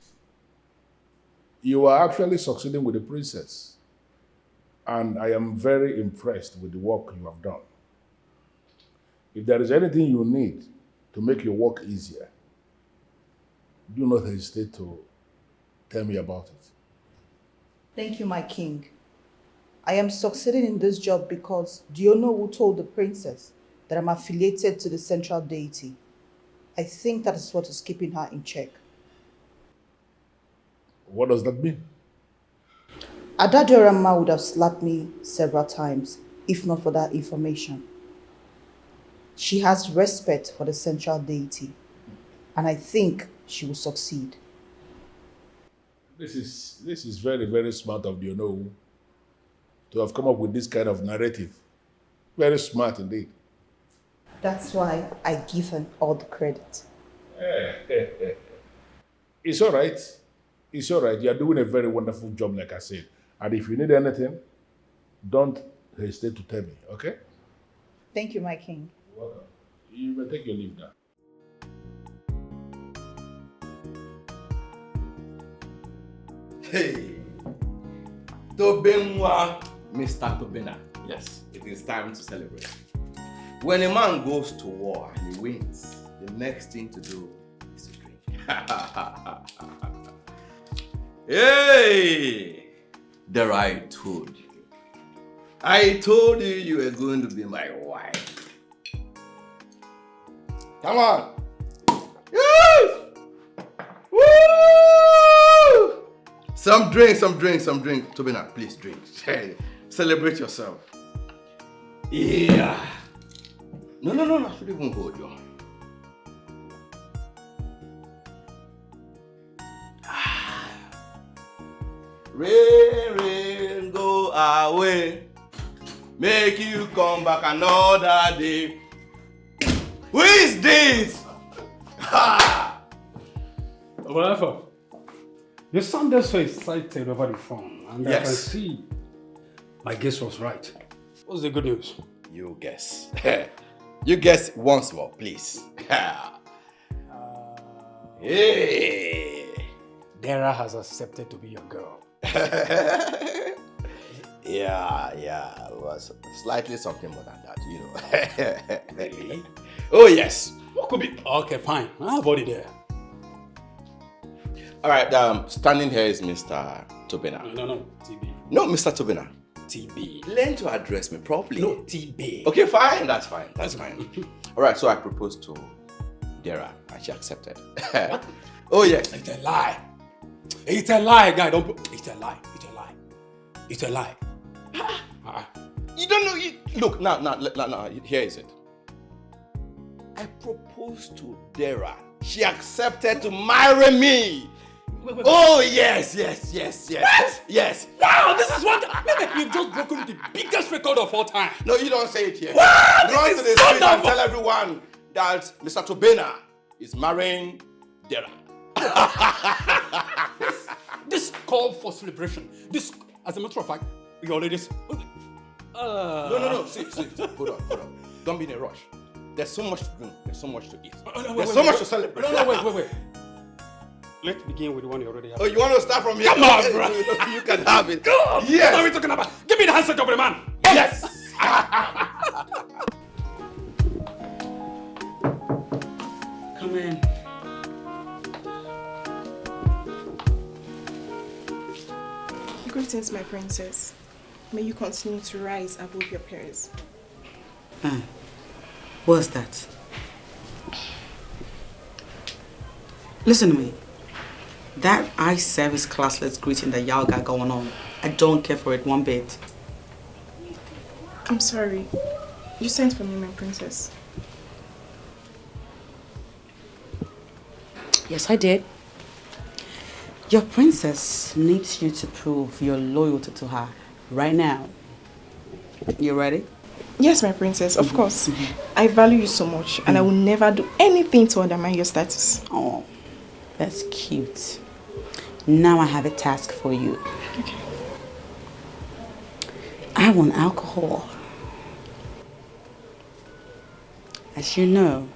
You are actually succeeding with the princess. And I am very impressed with the work you have done. If there is anything you need to make your work easier, do not hesitate to tell me about it. Thank you, my king. I am succeeding in this job because Dionowu told the princess that I'm affiliated to the central deity. I think that is what is keeping her in check. What does that mean? Adadiorama would have slapped me several times if not for that information. She has respect for the central deity, and I think she will succeed. This is very, very smart of Dionowu to have come up with this kind of narrative. Very smart indeed. That's why I give her all the credit. It's all right. It's all right. You are doing a very wonderful job, like I said. And if you need anything, don't hesitate to tell me, okay? Thank you, my king. You're welcome. You may take your leave now. Hey, Tobenwa, Mr. Tobena. Yes, it is time to celebrate. When a man goes to war and he wins, the next thing to do is to drink. Hey, there I told you. I told you you were going to be my wife. Come on. Yes! Woo! Some drink. Tobena, please drink. Celebrate yourself. Yeah. No, I should even hold you. Rain, go away. Make you come back another day. Who is this? Ha! You sounded so excited over the phone, and I can Yes. see my guess was right. What's the good news? You guess. You guess once more, please. Hey! Dara has accepted to be your girl. Yeah, it was slightly something more than that, you know. Really? Oh, yes. What could be? Okay, fine. I'll have it there. All right, standing here is Mr. Tobina. No, TB. No, Mr. Tobina. TB. Learn to address me properly. No, TB. Okay, fine. That's fine. All right, so I proposed to Dara and she accepted. What? Oh, yes. It's a lie. It's a lie, guy. It's a lie. It's a lie. You don't know. Look, now, here is it. I proposed to Dara. She accepted to marry me. Wait. Oh, yes. What? Yes. Wow, this is what. You've just broken the biggest record of all time. No, you don't say it here. Wow, Run this to is the street and wonderful. tell everyone that Mr. Tobina is marrying Dara. This call for celebration. This, as a matter of fact, you already. No. See. Hold on. Don't be in a rush. There's so much to do. There's so much to eat. Wait, to celebrate. No, wait. Let's begin with the one you already have. Oh, you want to start from here? Come on, bro. You can have it. Come on. Yes. What are we talking about? Give me the handset of the man. Yes. Come in. Greetings, my princess. May you continue to rise above your peers. What's that? Listen to me. That eye service classless greeting that y'all got going on, I don't care for it one bit. I'm sorry. You sent for me, my princess. Yes, I did. Your princess needs you to prove your loyalty to her right now. You ready? Yes, my princess, of course. I value you so much, and I will never do anything to undermine your status. Oh, that's cute. Now I have a task for you. Okay. I want alcohol. As you know,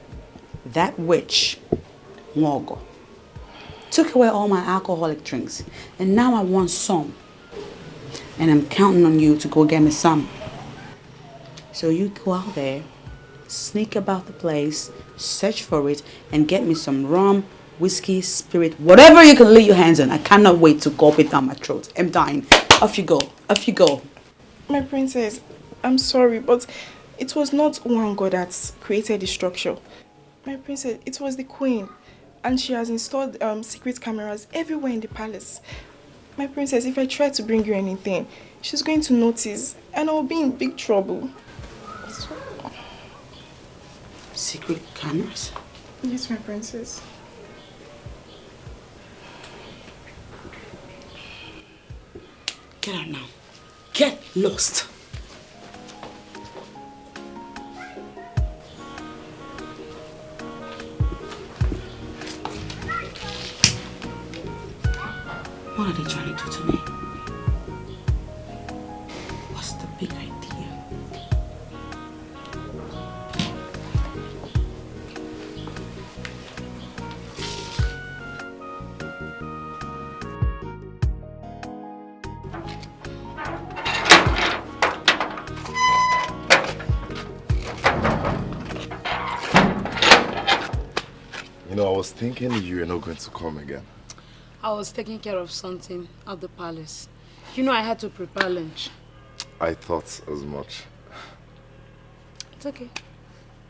that witch, Mwogo, took away all my alcoholic drinks, and now I want some. And I'm counting on you to go get me some. So you go out there, sneak about the place, search for it, and get me some rum, whiskey, spirit, whatever you can lay your hands on. I cannot wait to gulp it down my throat. I'm dying. Off you go. Off you go. My princess, I'm sorry, but it was not one god that created the structure. My princess, it was the queen. And she has installed secret cameras everywhere in the palace. My princess, if I try to bring you anything, she's going to notice and I'll be in big trouble. Secret cameras? Yes, my princess. Get out now. Get lost. What are they trying to do to me? What's the big idea? You know, I was thinking you were not going to come again. I was taking care of something at the palace. You know I had to prepare lunch. I thought as much. It's okay.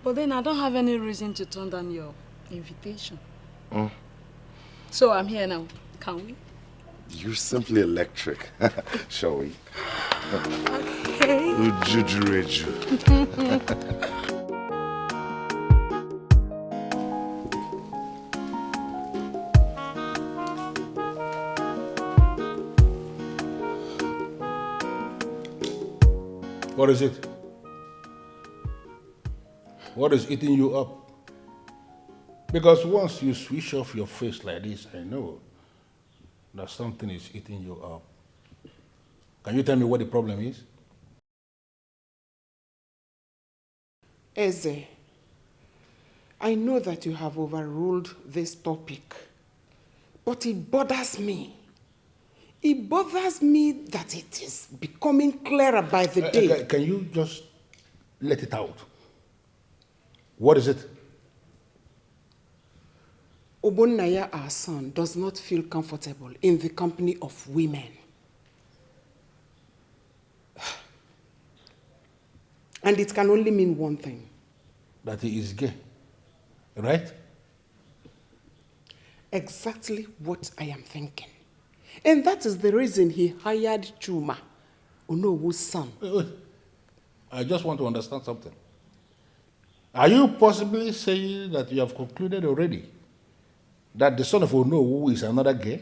But then I don't have any reason to turn down your invitation. Mm. So I'm here now. Can we? You're simply electric. Shall we? Okay. Ujujureju. What is it? What is eating you up? Because once you switch off your face like this, I know that something is eating you up. Can you tell me what the problem is? Eze, I know that you have overruled this topic, but it bothers me. It bothers me that it is becoming clearer by the day. Can you just let it out? What is it? Obonnaya, our son, does not feel comfortable in the company of women. And it can only mean one thing. That he is gay, right? Exactly what I am thinking. And that is the reason he hired Chuma, Onowu's son. Wait. I just want to understand something. Are you possibly saying that you have concluded already that the son of Onowu is another gay?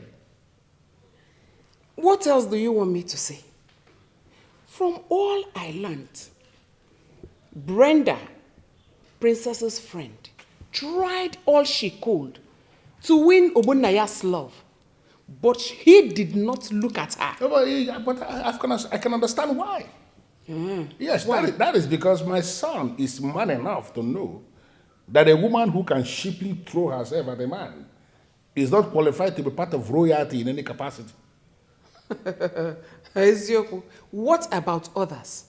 What else do you want me to say? From all I learned, Brenda, Princess's friend, tried all she could to win Obonnaya's love, but he did not look at her. But I can understand why. Yes, Why? that is because my son is man enough to know that a woman who can cheaply throw herself at a man is not qualified to be part of royalty in any capacity. Ezioku, what about others?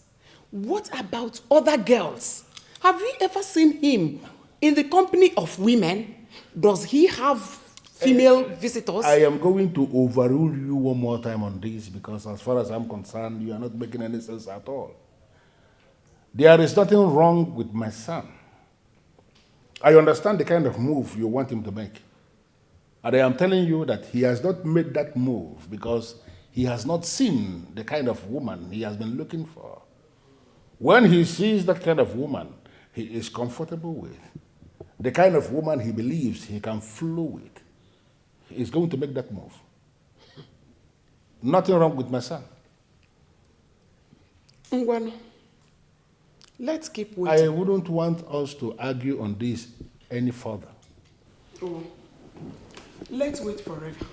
What about other girls? Have you ever seen him in the company of women? Does he have female visitors? I am going to overrule you one more time on this because as far as I'm concerned, you are not making any sense at all. There is nothing wrong with my son. I understand the kind of move you want him to make. And I am telling you that he has not made that move because he has not seen the kind of woman he has been looking for. When he sees that kind of woman he is comfortable with, the kind of woman he believes he can flow with, he is going to make that move. Nothing wrong with my son. Ngwano, let's keep waiting. I wouldn't want us to argue on this any further. Oh, let's wait forever.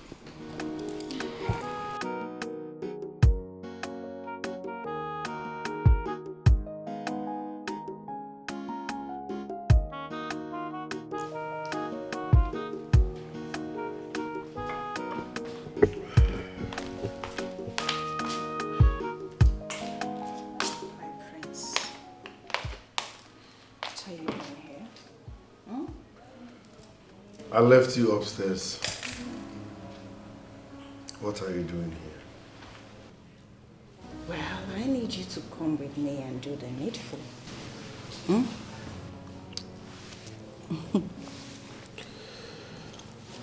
I left you upstairs. What are you doing here? Well, I need you to come with me and do the needful.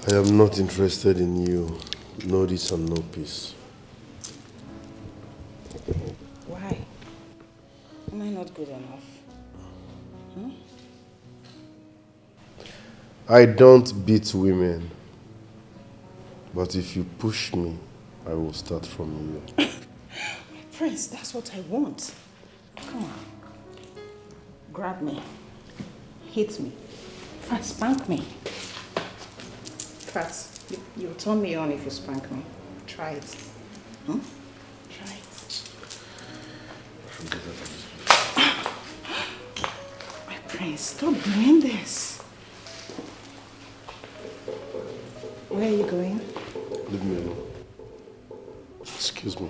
I am not interested in you. No this and no peace. Why? Am I not good enough? I don't beat women. But if you push me, I will start from you. Prince, that's what I want. Come on. Grab me. Hit me. In fact, spank me. In fact, you'll turn me on if you spank me. Try it. Try it. My prince, stop doing this. Where are you going? Leave me alone. Excuse me.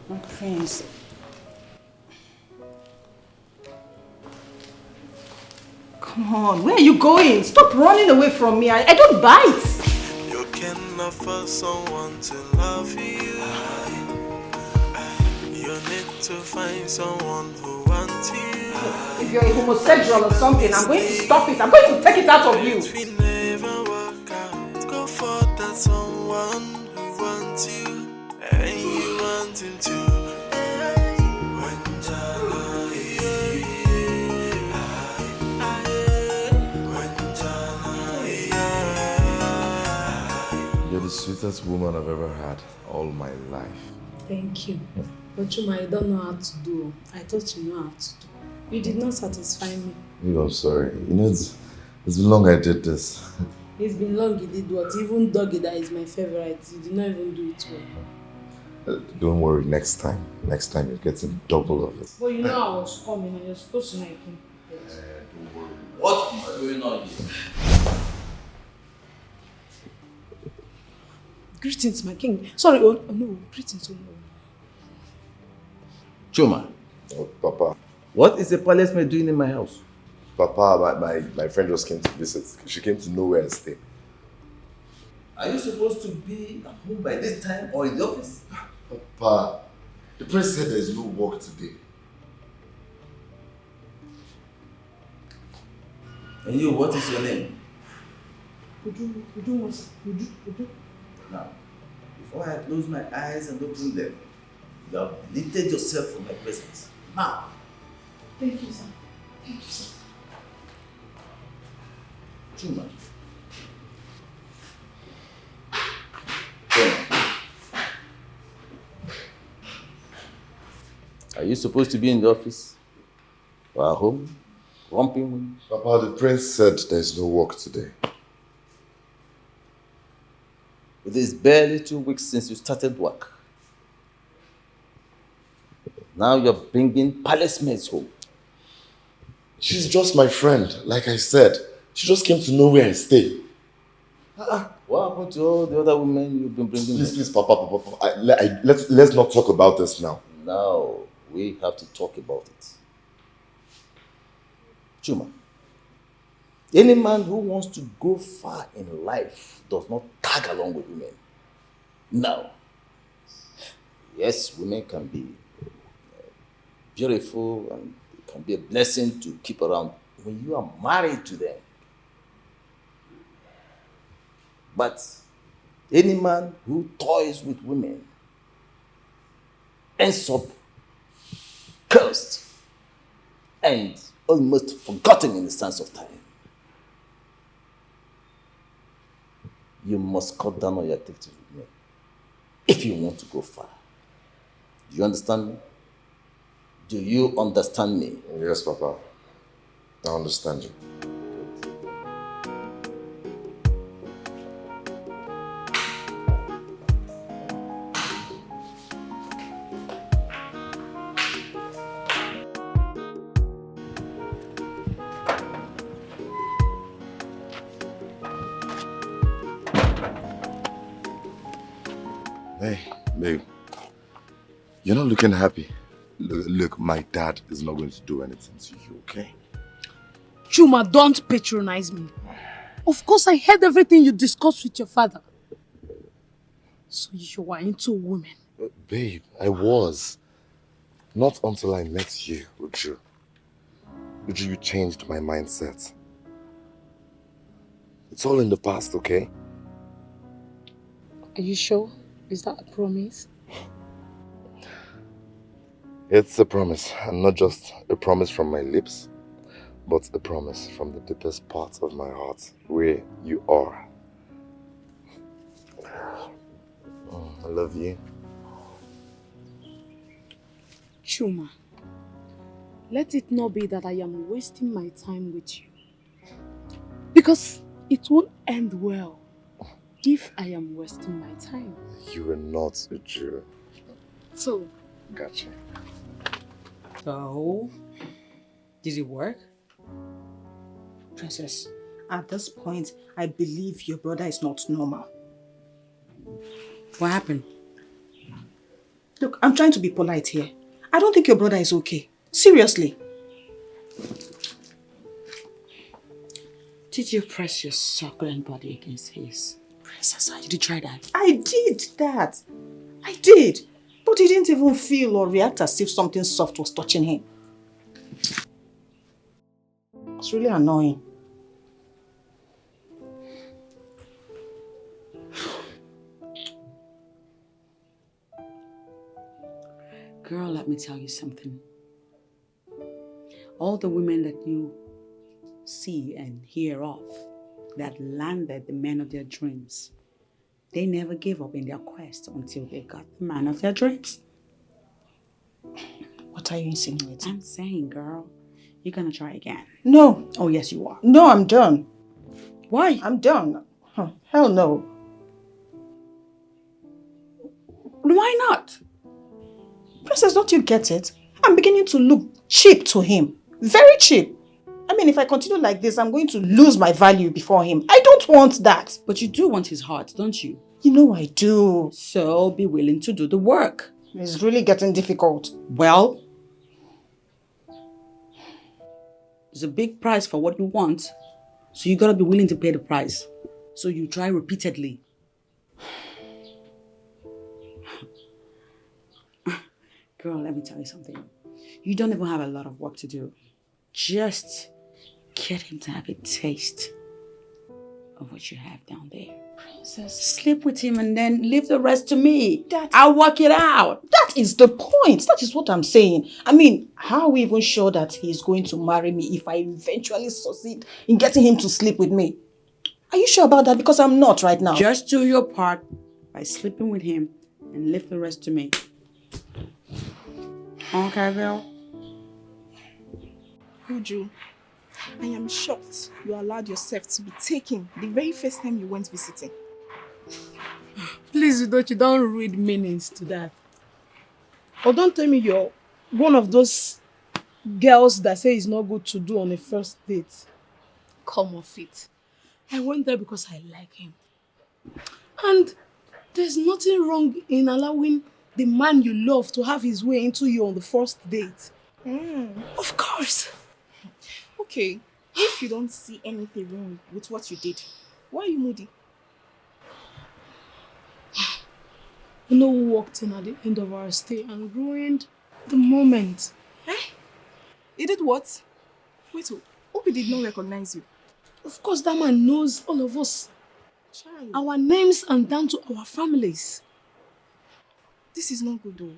My prince. Come on, where are you going? Stop running away from me. I don't bite. You can offer someone to love you. You need to find someone who wants you. If you're a homosexual or something, I'm going to stop it. I'm going to take it out of you. We never work out. Go for that someone who wants you and you want him to. You're the sweetest woman I've ever had all my life. Thank you. But Chuma, you don't know how to do. I thought you know how to do. You did not satisfy me. I'm sorry. You know, It's been long I did this. It's been long you did what? Even doggy that is my favorite. You did not even do it well. Don't worry, next time. Next time you're getting double of it. Well, you know I was coming and you're supposed to know I came prepared. Don't worry. What is going on here? Greetings, my king. Sorry, oh no, greetings, oh no. Chuma. Oh, Papa. What is a palace maid doing in my house? Papa, my friend just came to visit. She came to know where I stay. Are you supposed to be at home by this time or in the office? Papa, the prince said there's no work today. And you, what is your name? Udu. Now, before I close my eyes and open them, you have deleted yourself from my presence. Now. Thank you, sir. Thank you, sir. Chuma. Are you supposed to be in the office? Or at home? Romping? Papa, the prince said there's no work today. It is barely 2 weeks since you started work. Now you're bringing palace maids home. She's just my friend, like I said. She just came to know where I stay. What happened to all the other women you've been bringing home? Please, Papa. Let's not talk about this now. Now, we have to talk about it. Chuma, any man who wants to go far in life does not tag along with women. Now, yes, women can be beautiful and it can be a blessing to keep around when you are married to them. But any man who toys with women ends up cursed and almost forgotten in the sands of time. You must cut down on your activities with me if you want to go far. Do you understand me? Do you understand me? Yes, Papa. I understand you. Hey, babe. You're not looking happy. Look, my dad is not going to do anything to you, okay? Chuma, don't patronize me. Of course, I heard everything you discussed with your father. So you were into women. Babe, I was. Not until I met you, Uju. Uju, you changed my mindset. It's all in the past, okay? Are you sure? Is that a promise? It's a promise, and not just a promise from my lips, but a promise from the deepest part of my heart, where you are. I love you. Chuma, let it not be that I am wasting my time with you. Because it won't end well if I am wasting my time. You are not Uju. So, Gotcha. So, did it work? Princess, at this point, I believe your brother is not normal. What happened? Look, I'm trying to be polite here. I don't think your brother is okay. Seriously. Did you press your succulent body against his? Princess, did you try that? I did that. I did. But he didn't even feel or react as if something soft was touching him. It's really annoying. Girl, let me tell you something. All the women that you see and hear of that landed the man of their dreams, they never gave up in their quest until they got the man of their dreams. What are you insinuating? I'm saying, girl, you're gonna try again. No. Oh, yes, you are. No, I'm done. Why? I'm done. Huh. Hell no. Why not? Princess, don't you get it? I'm beginning to look cheap to him. Very cheap. I mean, if I continue like this, I'm going to lose my value before him. I don't want that. But you do want his heart, don't you? You know I do. So be willing to do the work. It's really getting difficult. Well, there's a big price for what you want. So you gotta be willing to pay the price. So you try repeatedly. Girl, let me tell you something. You don't even have a lot of work to do. Just get him to have a taste of what you have down there. Princess. Sleep with him and then leave the rest to me. I'll work it out. That is the point. That is what I'm saying. I mean, how are we even sure that he's going to marry me if I eventually succeed in getting him to sleep with me? Are you sure about that? Because I'm not right now. Just do your part by sleeping with him and leave the rest to me. Okay, girl? Uju, I am shocked you allowed yourself to be taken the very first time you went visiting. Please, you don't read meanings to that. Or don't tell me you're one of those girls that say it's not good to do on a first date. Come off it. I went there because I like him. And there's nothing wrong in allowing the man you love to have his way into you on the first date. Of course. Okay, if you don't see anything wrong with what you did, why are you moody? You know who walked in at the end of our stay and ruined the moment? He did what? Wait, Obi did not recognize you. Of course, that man knows all of us. Child. Our names and down to our families. This is not good though.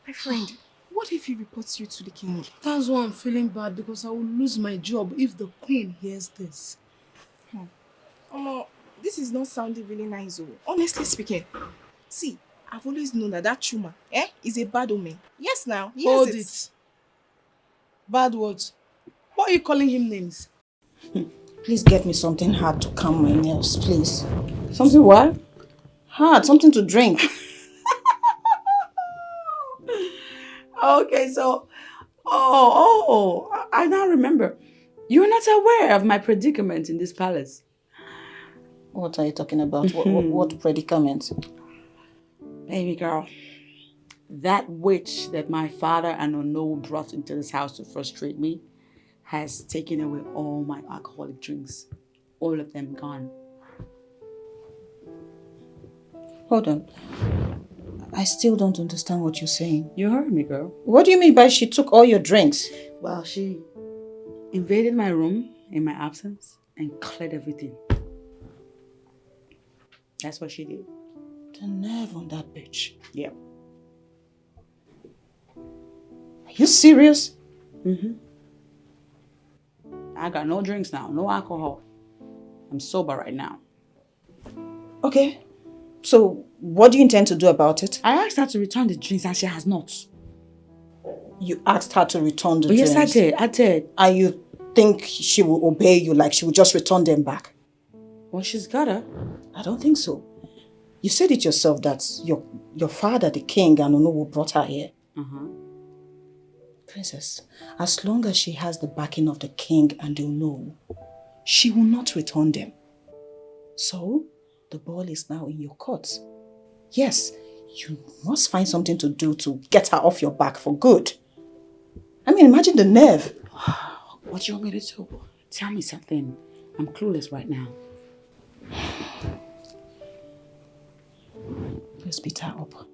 My friend, what if he reports you to the king? That's why I'm feeling bad, because I will lose my job if the queen hears this. This is not sounding really nice though. Honestly speaking. See, I've always known that Chuma is a bad omen. Yes now, he Hold has it. Bad words. Why are you calling him names? Please get me something hard to calm my nerves, please. Something what? Hard, something to drink. Okay, so, I now remember. You're not aware of my predicament in this palace. What are you talking about? What predicament? Baby girl, that witch that my father and Ono brought into this house to frustrate me has taken away all my alcoholic drinks. All of them gone. Hold on. I still don't understand what you're saying. You heard me, girl. What do you mean by she took all your drinks? Well, she invaded my room in my absence and cleared everything. That's what she did. The nerve on that bitch. Yep. Are you serious? Mm-hmm. I got no drinks now, no alcohol. I'm sober right now. Okay. So, what do you intend to do about it? I asked her to return the drinks and she has not. You asked her to return the Yes, drinks? I did. And you think she will obey you, like she will just return them back? Well, she's gotta. I don't think so. You said it yourself that your father, the king, and Onowu brought her here. Uh-huh. Princess, as long as she has the backing of the king and the Onowu, she will not return them. So, the ball is now in your court. Yes, you must find something to do to get her off your back for good. I mean, imagine the nerve. What do you want me to do? Tell me something. I'm clueless right now. Let's beat her up.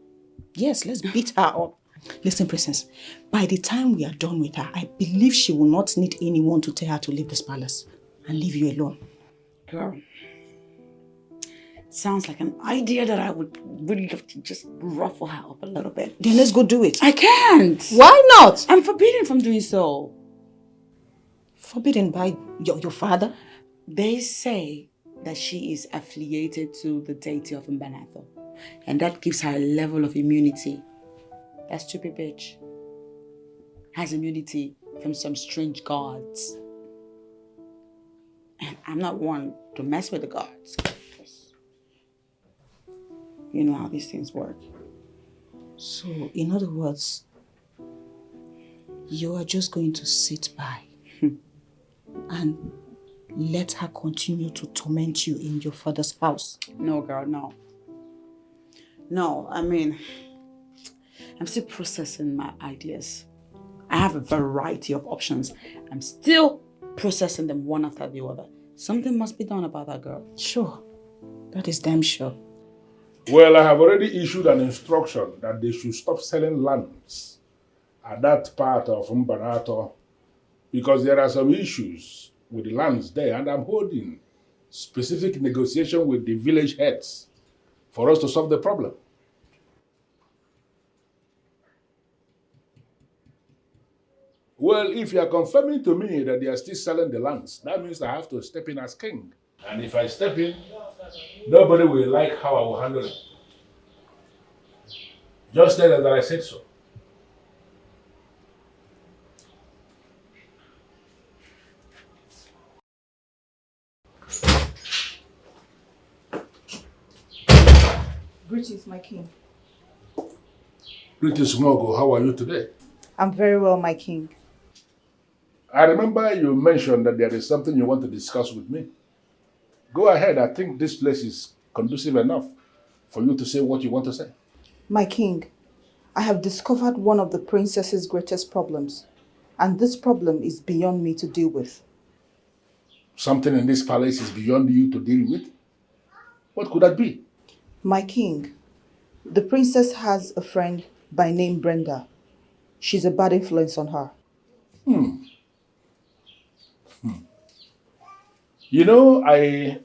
Yes, let's beat her up. Listen, Princess, by the time we are done with her, I believe she will not need anyone to tell her to leave this palace and leave you alone. Girl, sounds like an idea that I would really love to just ruffle her up a little bit. Then let's go do it. I can't. Why not? I'm forbidden from doing so. Forbidden by your father? They say that she is affiliated to the deity of Mbanatho. And that gives her a level of immunity. That stupid bitch has immunity from some strange gods. And I'm not one to mess with the gods. You know how these things work. So, in other words, you are just going to sit by and let her continue to torment you in your father's house? No, girl, no. No, I mean, I'm still processing my ideas. I have a variety of options. I'm still processing them one after the other. Something must be done about that girl. Sure. That is damn sure. Well, I have already issued an instruction that they should stop selling lands at that part of Mbanato because there are some issues with the lands there, and I'm holding specific negotiation with the village heads for us to solve the problem. Well, if you are confirming to me that they are still selling the lands, that means I have to step in as king. And if I step in, nobody will like how I will handle it. Just tell them that I said so. Greetings, my king. Greetings, Mogo. How are you today? I'm very well, my king. I remember you mentioned that there is something you want to discuss with me. Go ahead. I think this place is conducive enough for you to say what you want to say. My king, I have discovered one of the princess's greatest problems, and this problem is beyond me to deal with. Something in this palace is beyond you to deal with? What could that be? My king, the princess has a friend by name Brenda. She's a bad influence on her. You know, I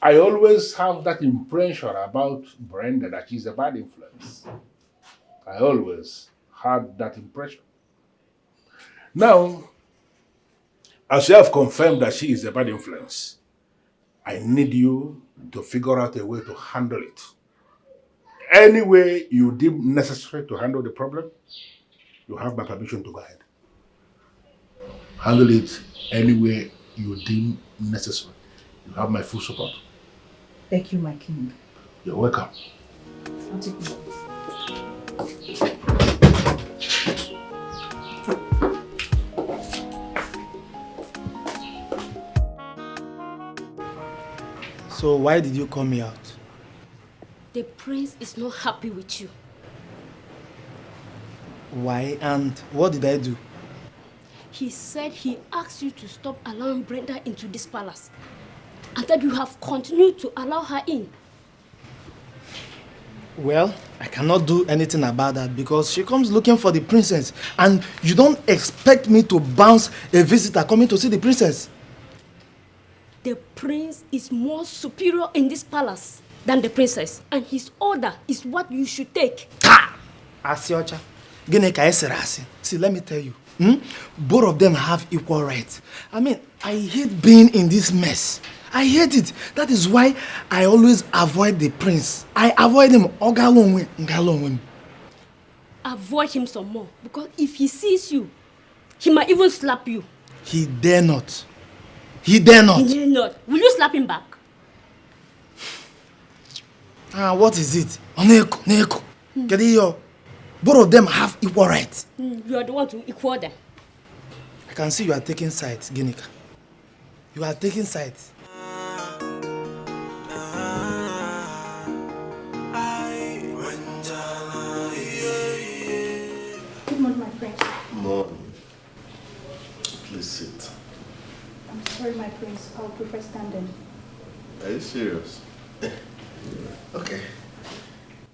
always have that impression about Brenda that she's a bad influence. I always had that impression. Now, as you have confirmed that she is a bad influence, I need you to figure out a way to handle it. Any way you deem necessary to handle the problem, you have my permission to go ahead. Handle it any way you deem necessary. You have my full support. Thank you, my king. You're welcome. I'll take you. So why did you call me out? The prince is not happy with you. Why and what did I do? He said he asked you to stop allowing Brenda into this palace and that you have continued to allow her in. Well, I cannot do anything about that because she comes looking for the princess and you don't expect me to bounce a visitor coming to see the princess. The prince is more superior in this palace than the princess, and his order is what you should take. Asiocha, see, let me tell you, both of them have equal rights. I mean, I hate being in this mess. I hate it. That is why I always avoid the prince. I avoid him. Avoid him some more, because if he sees you, he might even slap you. He dare not. He dare not. He dare not. Will you slap him back? What is it? Neko. Both of them have equal rights. You are the one to equal them. I can see you are taking sides, Ginika. You are taking sides. Good morning, my prince. Morning. Please sit. I'm sorry, my prince. I would prefer standing. Are you serious? Okay.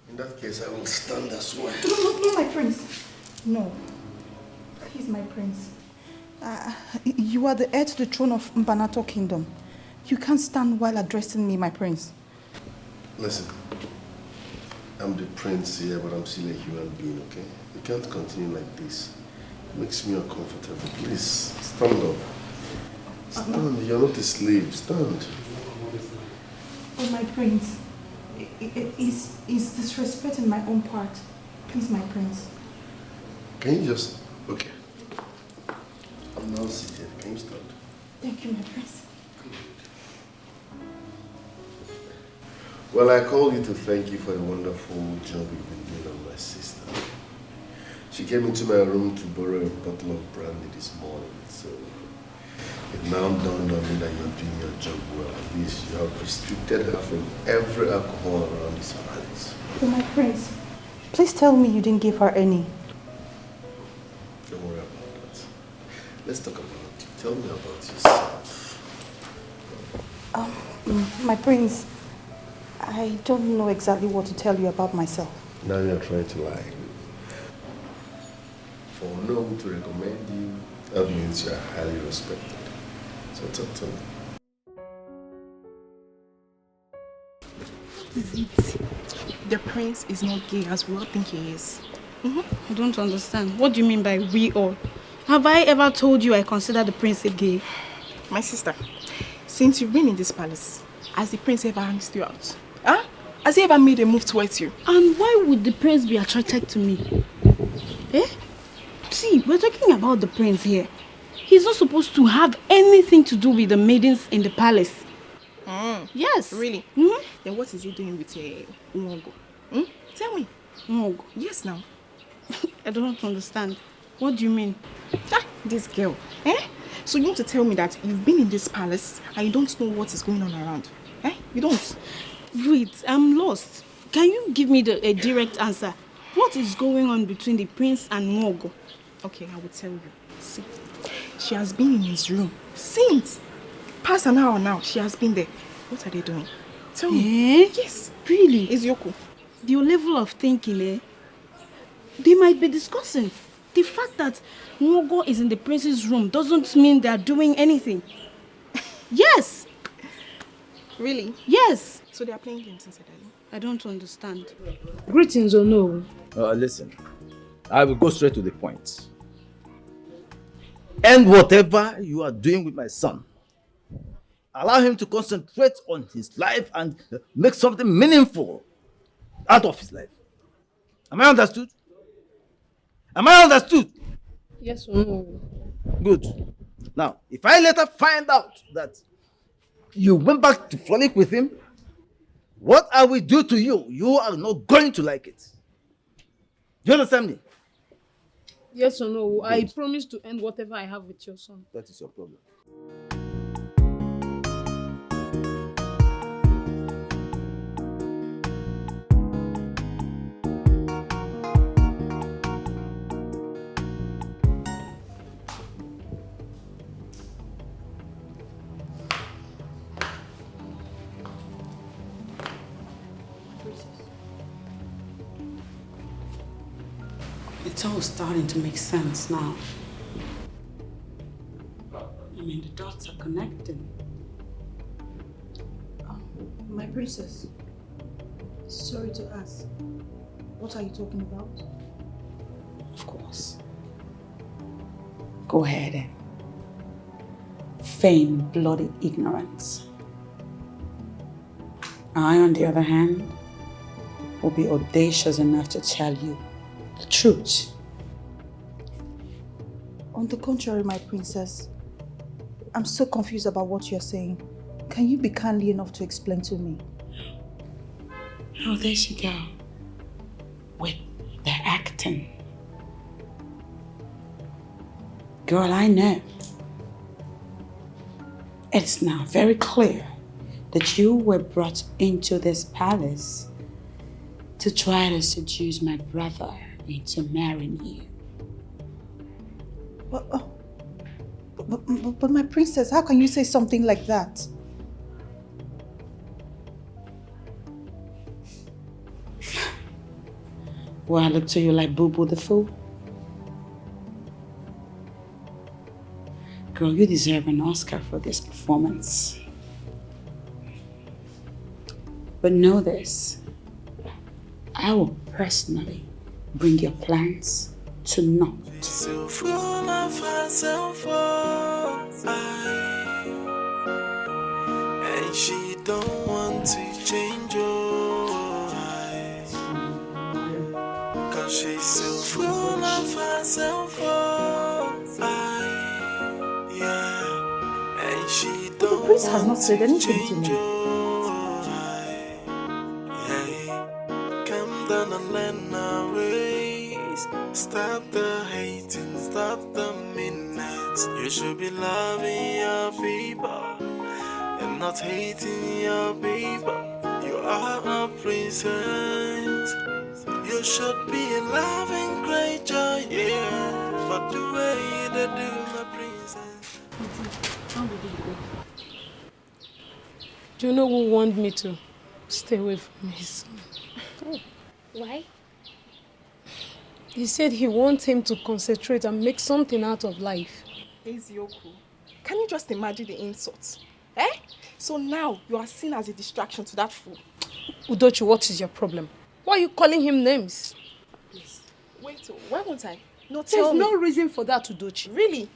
In that case, I will stand as well. No, my prince. No. Please, my prince. You are the heir to the throne of Mbanato Kingdom. You can't stand while addressing me, my prince. Listen. I'm the prince here, but I'm still a human being, okay? You can't continue like this. It makes me uncomfortable. Please, stand up. Stand. You're not a slave. Stand. Oh, my prince. It's disrespecting my own part. Please, my prince. Can you just... Okay. I'm now seated. Can you stand? Thank you, my prince. Well, I called you to thank you for the wonderful job you've been doing on my sister. She came into my room to borrow a bottle of brandy this morning, so it now dawned on me that you're doing your job well. At least you have restricted her from every alcohol around this palace. Oh, my prince, please tell me you didn't give her any. Don't worry about that. Let's talk about it. Tell me about yourself. My prince, I don't know exactly what to tell you about myself. Now you're trying to lie. For no one to recommend you, that means you're highly respected. So talk to me. Is it? The prince is not gay as we all think he is. I don't understand. What do you mean by we all? Have I ever told you I consider the prince a gay? My sister, since you've been in this palace, has the prince ever asked you out? Huh? Has he ever made a move towards you? And why would the prince be attracted to me? Eh? See, we're talking about the prince here. He's not supposed to have anything to do with the maidens in the palace. Yes. Really? Then what is he doing with Nwogo? Tell me. Nwogo? Yes, now. I don't understand. What do you mean? This girl. So you want to tell me that you've been in this palace and you don't know what is going on around? You don't? Wait, I'm lost. Can you give me a direct answer? What is going on between the prince and Nwogo? Okay, I will tell you. See, she has been in his room since past an hour now. She has been there. What are they doing? Tell me. Yes. Really? It's Yoko. Your level of thinking, they might be discussing. The fact that Nwogo is in the prince's room doesn't mean they are doing anything. Yes. Really? Yes. So they are playing games inside, are you? I don't understand. Greetings, Ono. Listen, I will go straight to the point. And whatever you are doing with my son, allow him to concentrate on his life and make something meaningful out of his life. Am I understood? Am I understood? Yes, Ono. Good. Now, if I later find out that you went back to frolic with him, what I will do to you, you are not going to like it. Do you understand me? Yes or no? I promise to end whatever I have with your son. That is your problem. It's all starting to make sense now. I mean, the dots are connecting. My princess, sorry to ask, what are you talking about? Of course. Go ahead and feign bloody ignorance. I, on the other hand, will be audacious enough to tell you the truth. On the contrary, my princess, I'm so confused about what you're saying. Can you be kindly enough to explain to me? Oh, there she go. With the acting. Girl, I know. It's now very clear that you were brought into this palace to try to seduce my brother into marrying you. But my princess, how can you say something like that? Will I look to you like Boo Boo the Fool? Girl, you deserve an Oscar for this performance. But know this, I will personally bring your plans to naught. So full of herself, and she don't want to change your eyes, 'cause she's so full of herself, yeah, and she don't. The prince has not said anything to me. You should be loving your people and not hating your people. You are a princess. You should be a loving creature, yeah. But the way they do, my princess. Do you know who warned me to stay away from his son? Why? He said he wants him to concentrate and make something out of life. Ezioku, can you just imagine the insults? Eh? So now you are seen as a distraction to that fool. Udochi, what is your problem? Why are you calling him names? Please, wait, why won't I? No, There's tell me. no reason for that, Udochi. Really?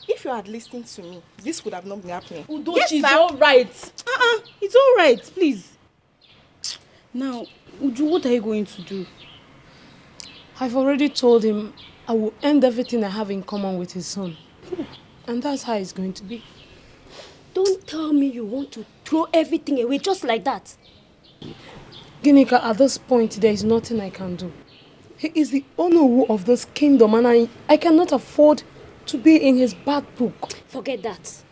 If you had listened to me, this would have not been happening. Udochi, Yes, it's now. all right. It's all right, please. Now, Uju, what are you going to do? I've already told him I will end everything I have in common with his son. And that's how it's going to be. Don't tell me you want to throw everything away just like that. Ginika, at this point, there is nothing I can do. He is the owner of this kingdom and I cannot afford to be in his bad book. Forget that.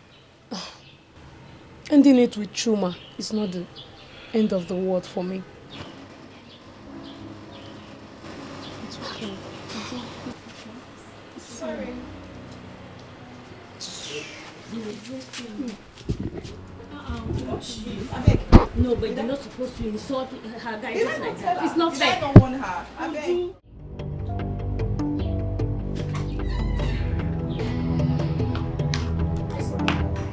Ending it with Chuma is not the end of the world for me. Sorry. No, but you're not supposed to insult her guy just like that. It's not I fair. don't want her. I beg.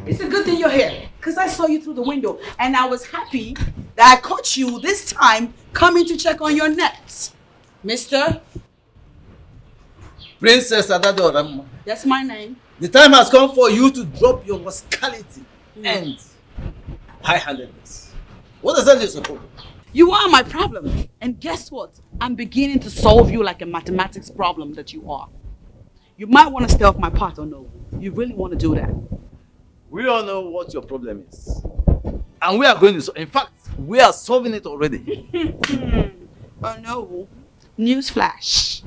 It's a good thing you're here, because I saw you through the window, and I was happy that I caught you this time coming to check on your nets. Mister, Princess Adadoramma, that's my name. the time has come for you to drop your rascality and high-handedness. What is that you're supposed to? You are my problem. And guess what? I'm beginning to solve you like a mathematics problem that you are. You might want to stay off my part or no. You really want to do that. We all know what your problem is. And we are going to, in fact, we are solving it already. Oh no. Newsflash.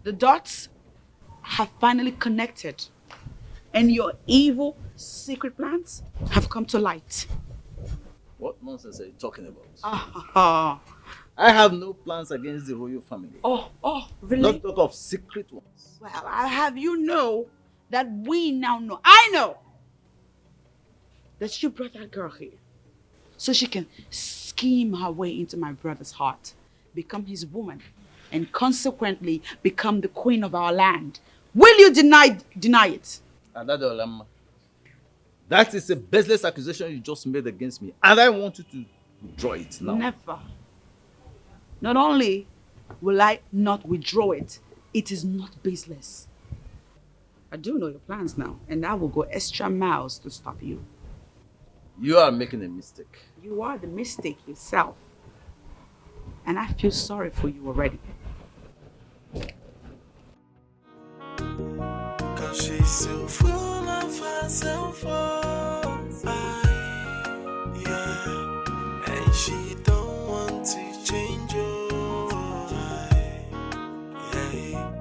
The dots have finally connected. And your evil secret plans have come to light. What nonsense are you talking about? Ah, I have no plans against the royal family. oh, really? Not talk of secret ones. Well, I'll have you know that we now know. I know that you brought that girl here so she can scheme her way into my brother's heart, become his woman, and consequently become the queen of our land. Will you deny it? Adadoramma, that is a baseless accusation you just made against me, and I want you to withdraw it now. Never. Not only will I not withdraw it, it is not baseless. I do know your plans now, and I will go extra miles to stop you. You are making a mistake. You are the mistake yourself. And I feel sorry for you already. Cause she's so full of herself, yeah. And she don't want to change your yeah.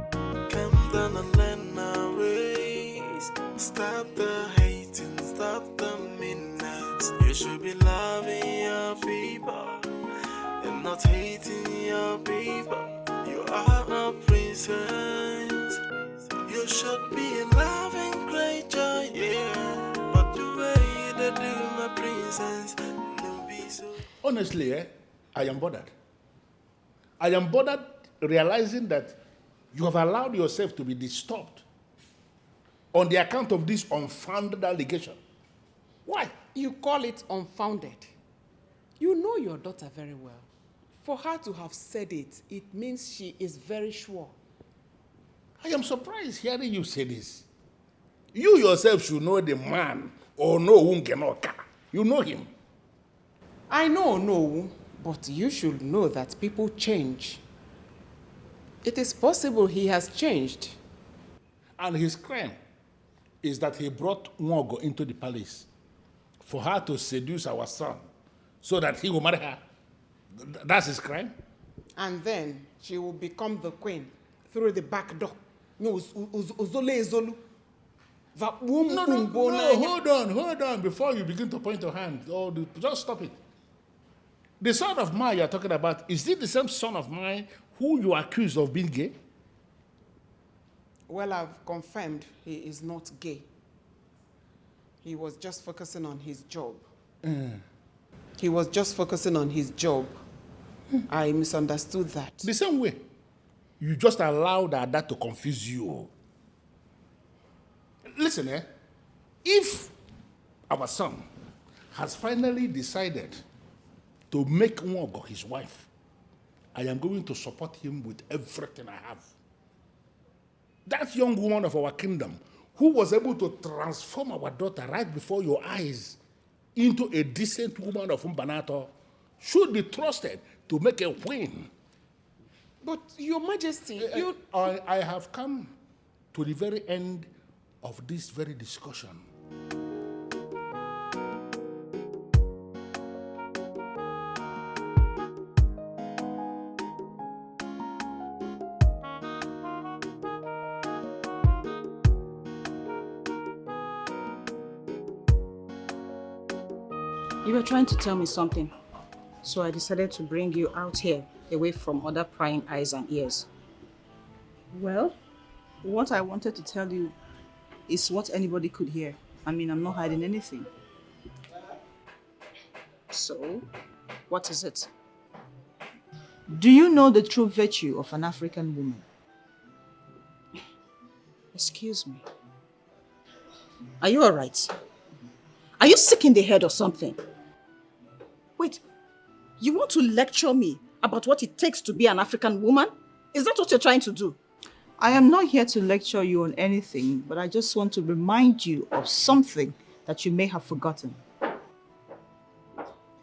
Come down and learn our ways. Stop the hating, stop the meanness. You should be loving your people and not hating your people. You are a princess. You should be a loving creature, yeah. But the way they do, my princess, no be so. Honestly, I am bothered. I am bothered realizing that you have allowed yourself to be disturbed on the account of this unfounded allegation. Why? You call it unfounded. You know your daughter very well. For her to have said it, it means she is very sure. I am surprised hearing you say this. You yourself should know the man or know Unkenoka. You know him. I know, but you should know that people change. It is possible he has changed. And his crime is that he brought Nwogo into the palace for her to seduce our son so that he will marry her. That's his crime? And then she will become the queen through the back door. No, Uzole Ezolu. No, hold on, before you begin to point your hand. Just stop it. The son of mine you're talking about, is it the same son of mine who you accuse of being gay? Well, I've confirmed he is not gay. He was just focusing on his job. He was just focusing on his job. I misunderstood that. The same way. You just allowed that to confuse you. Listen, if our son has finally decided to make Nwogo his wife, I am going to support him with everything I have. That young woman of our kingdom who was able to transform our daughter right before your eyes into a decent woman of Mbanato should be trusted to make a queen. But, Your Majesty, I have come to the very end of this very discussion. You were trying to tell me something, so I decided to bring you out here, away from other prying eyes and ears. Well, what I wanted to tell you is what anybody could hear. I mean, I'm not hiding anything. So, what is it? Do you know the true virtue of an African woman? Excuse me. Are you all right? Are you sick in the head or something? Wait, you want to lecture me about what it takes to be an African woman? Is that what you're trying to do? I am not here to lecture you on anything, but I just want to remind you of something that you may have forgotten.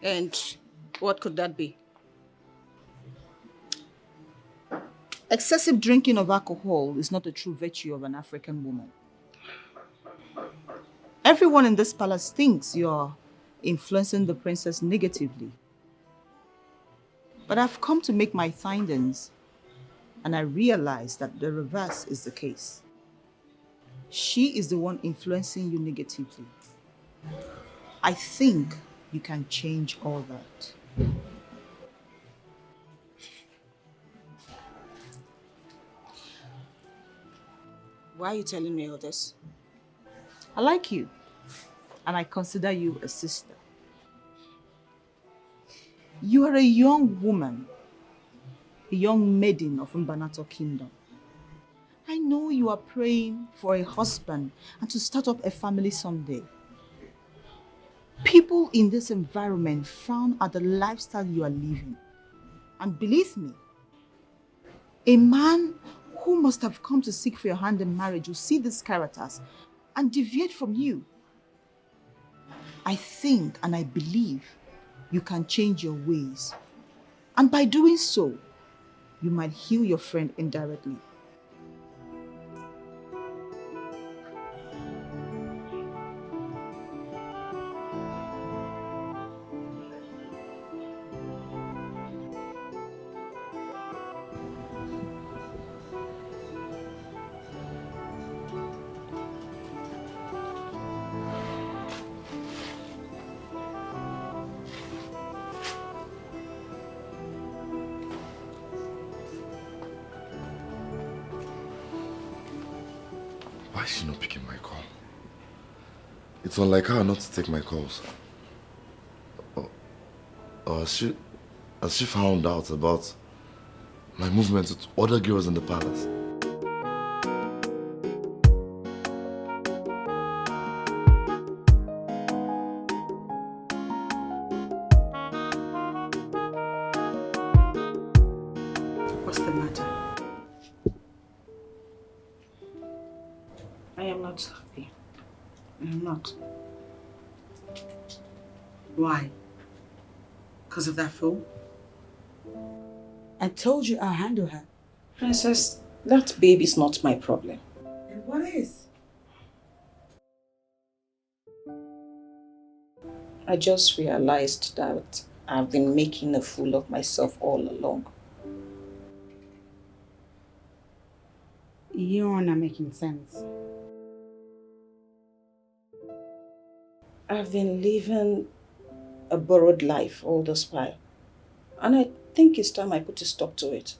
And what could that be? Excessive drinking of alcohol is not a true virtue of an African woman. Everyone in this palace thinks you're influencing the princess negatively. But I've come to make my findings, and I realize that the reverse is the case. She is the one influencing you negatively. I think you can change all that. Why are you telling me all this? I like you, and I consider you a sister. You are a young woman, a young maiden of Mbanato Kingdom. I know you are praying for a husband and to start up a family someday. People in this environment frown at the lifestyle you are living. And believe me, a man who must have come to seek for your hand in marriage will see these characters and deviate from you. I think and I believe you can change your ways. And by doing so, you might heal your friend indirectly. Why is she not picking my call? It's unlike her not to take my calls. Or has she found out about my movement with other girls in the palace? What's the matter? I am not happy. I am not. Why? Because of that fool? I told you I'll handle her. Princess, that babe is not my problem. And what is? I just realized that I've been making a fool of myself all along. You're not making sense. I've been living a borrowed life all this while. And I think it's time I put a stop to it.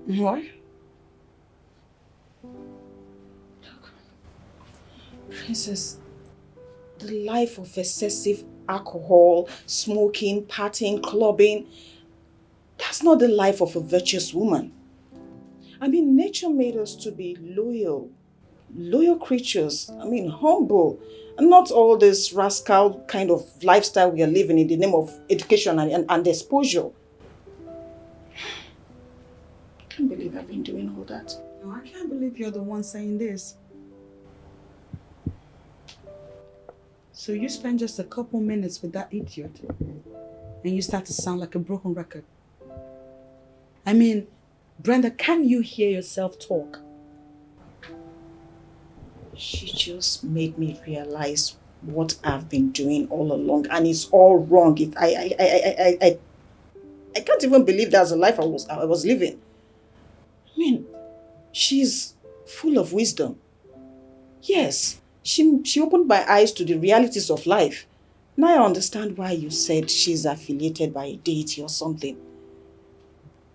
What? Princess, the life of excessive alcohol, smoking, partying, clubbing, that's not the life of a virtuous woman. I mean, nature made us to be loyal creatures. I mean, humble. And not all this rascal kind of lifestyle we are living in the name of education and exposure. I can't believe I've been doing all that. No, I can't believe you're the one saying this. So you spend just a couple minutes with that idiot and you start to sound like a broken record. I mean, Brenda, can you hear yourself talk? She just made me realize what I've been doing all along, and it's all wrong. I can't even believe that's the life I was living. I mean, she's full of wisdom. Yes, she opened my eyes to the realities of life. Now I understand why you said she's affiliated by a deity or something.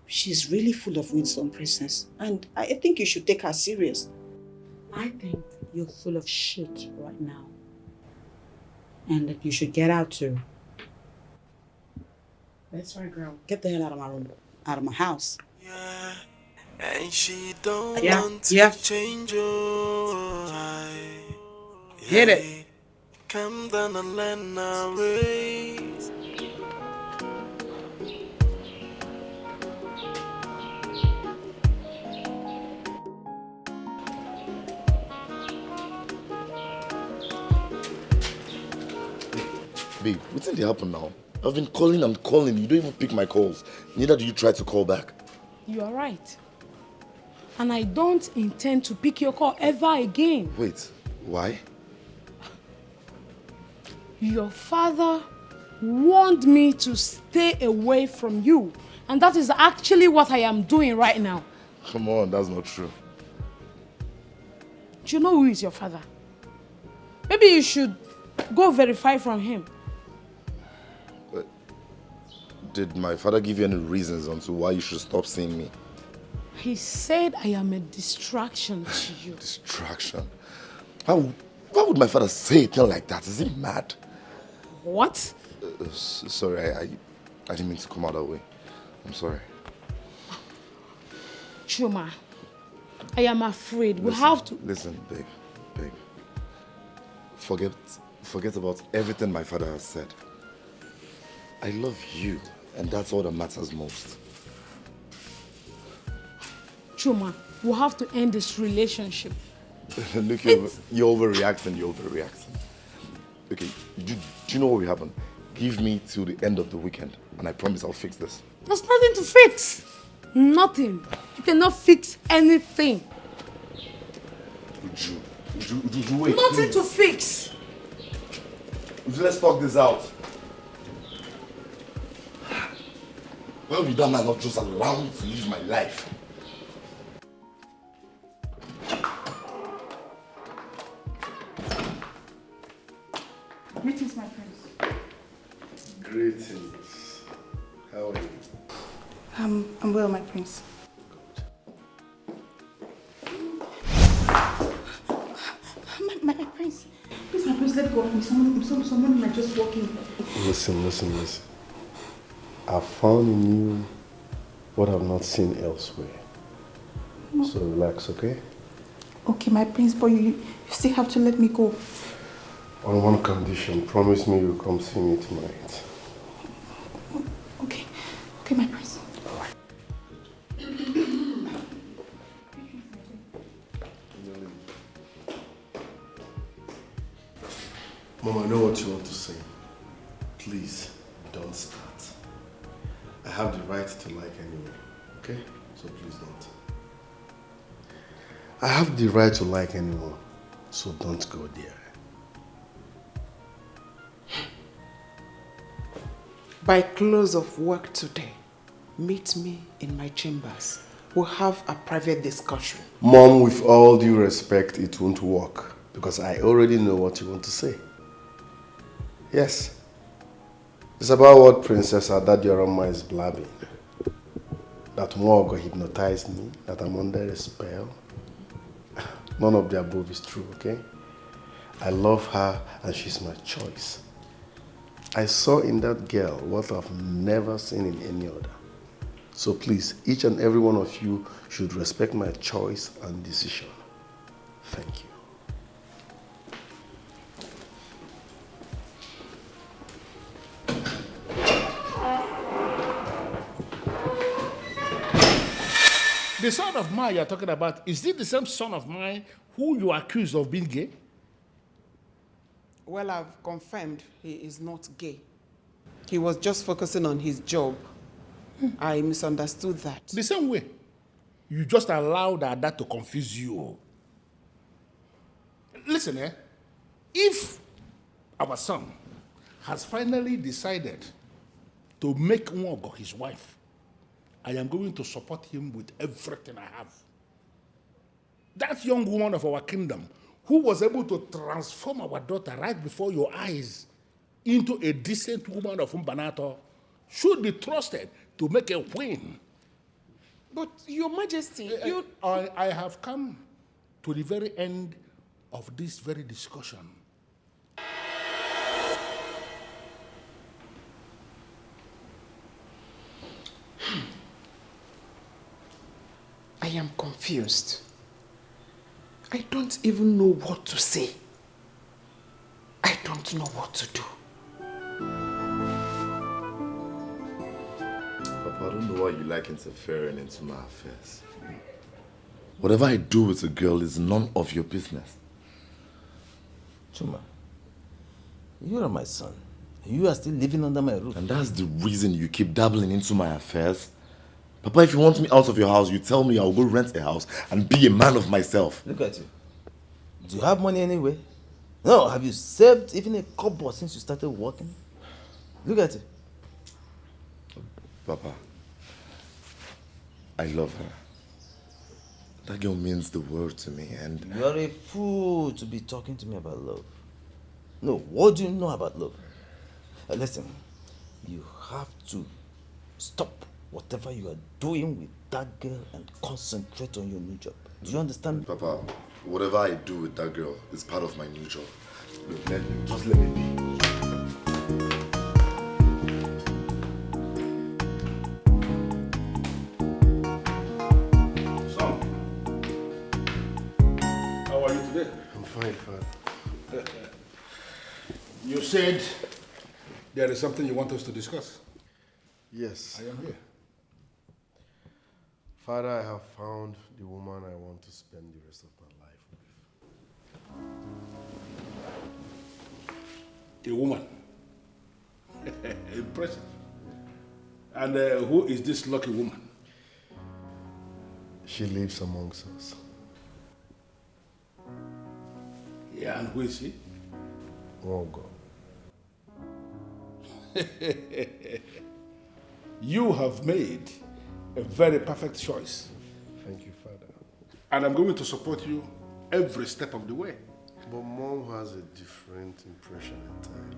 She's really full of wisdom, Princess, and I think you should take her serious. I think you're full of shit right now. And that you should get out too. That's right, girl. Get the hell out of my room. Out of my house. And she don't Yeah, want to yeah. change your Hit it. Come down and learn our ways. Babe, what's in the happen now? I've been calling and calling. You don't even pick my calls. Neither do you try to call back. You are right. And I don't intend to pick your call ever again. Wait, why? Your father warned me to stay away from you. And that is actually what I am doing right now. Come on, that's not true. Do you know who is your father? Maybe you should go verify from him. Did my father give you any reasons onto why you should stop seeing me? He said I am a distraction to you. Distraction? Why would my father say a thing like that? Is he mad? What? Sorry, I didn't mean to come out that way. I'm sorry. Chuma, I am afraid we have to... Listen, babe. Forget about everything my father has said. I love you, and that's all that matters most. Chuma, we have to end this relationship. Look, you're overreacting. Okay, do you know what will happen? Give me till the end of the weekend, and I promise I'll fix this. There's nothing to fix. Nothing. You cannot fix anything. Uju, wait. Nothing to fix. Uju, let's talk this out. Why would that man not just allow me to live my life? Greetings, my friends. Greetings. How are you? I'm well, my prince. My prince. Please, my prince, let go of me. Someone might just walk in. Listen. I found in you what I've not seen elsewhere. No. So relax, okay? Okay, my prince, but you still have to let me go. On one condition, promise me you'll come see me tonight. Okay, my prince. Mom, I know what you want to say. Please, don't start. I have the right to like anyone, okay? So please don't. I have the right to like anyone, so don't go there. By close of work today, meet me in my chambers. We'll have a private discussion. Mom, with all due respect, it won't work. Because I already know what you want to say. Yes. It's about what Princess Adadioroma is blabbing. That Nwogo hypnotized me, that I'm under a spell. None of the above is true, okay? I love her and she's my choice. I saw in that girl what I've never seen in any other. So please, each and every one of you should respect my choice and decision. Thank you. The son of mine you're talking about, is it the same son of mine who you accuse of being gay? Well, I've confirmed he is not gay. He was just focusing on his job. I misunderstood that. The same way. You just allowed that to confuse you. Listen, if our son has finally decided to make Nwogo his wife, I am going to support him with everything I have. That young woman of our kingdom who was able to transform our daughter right before your eyes into a decent woman of Mbanato should be trusted to make a queen. But, Your Majesty, I have come to the very end of this very discussion. I am confused. I don't even know what to say. I don't know what to do. Papa, I don't know why you like interfering into my affairs. Whatever I do with a girl is none of your business. Chuma, you are my son. You are still living under my roof. And that's the reason you keep dabbling into my affairs? Papa, if you want me out of your house, you tell me I'll go rent a house and be a man of myself. Look at you. Do you have money anyway? No, have you saved even a kobo since you started working? Look at it. Papa, I love her. That girl means the world to me and... You are a fool to be talking to me about love. No, what do you know about love? Listen, you have to stop whatever you are doing with that girl and concentrate on your new job. Do you understand? Papa, whatever I do with that girl is part of my new job. Look, just let me be. Son, how are you today? I'm fine, Father. You said there is something you want us to discuss. Yes. I am here. Father, I have found the woman I want to spend the rest of my life with. A woman. Impressive. And who is this lucky woman? She lives amongst us. Yeah, and who is she? Nwogo. You have made a very perfect choice. Thank you, Father. And I'm going to support you every step of the way. But Mom has a different impression entirely.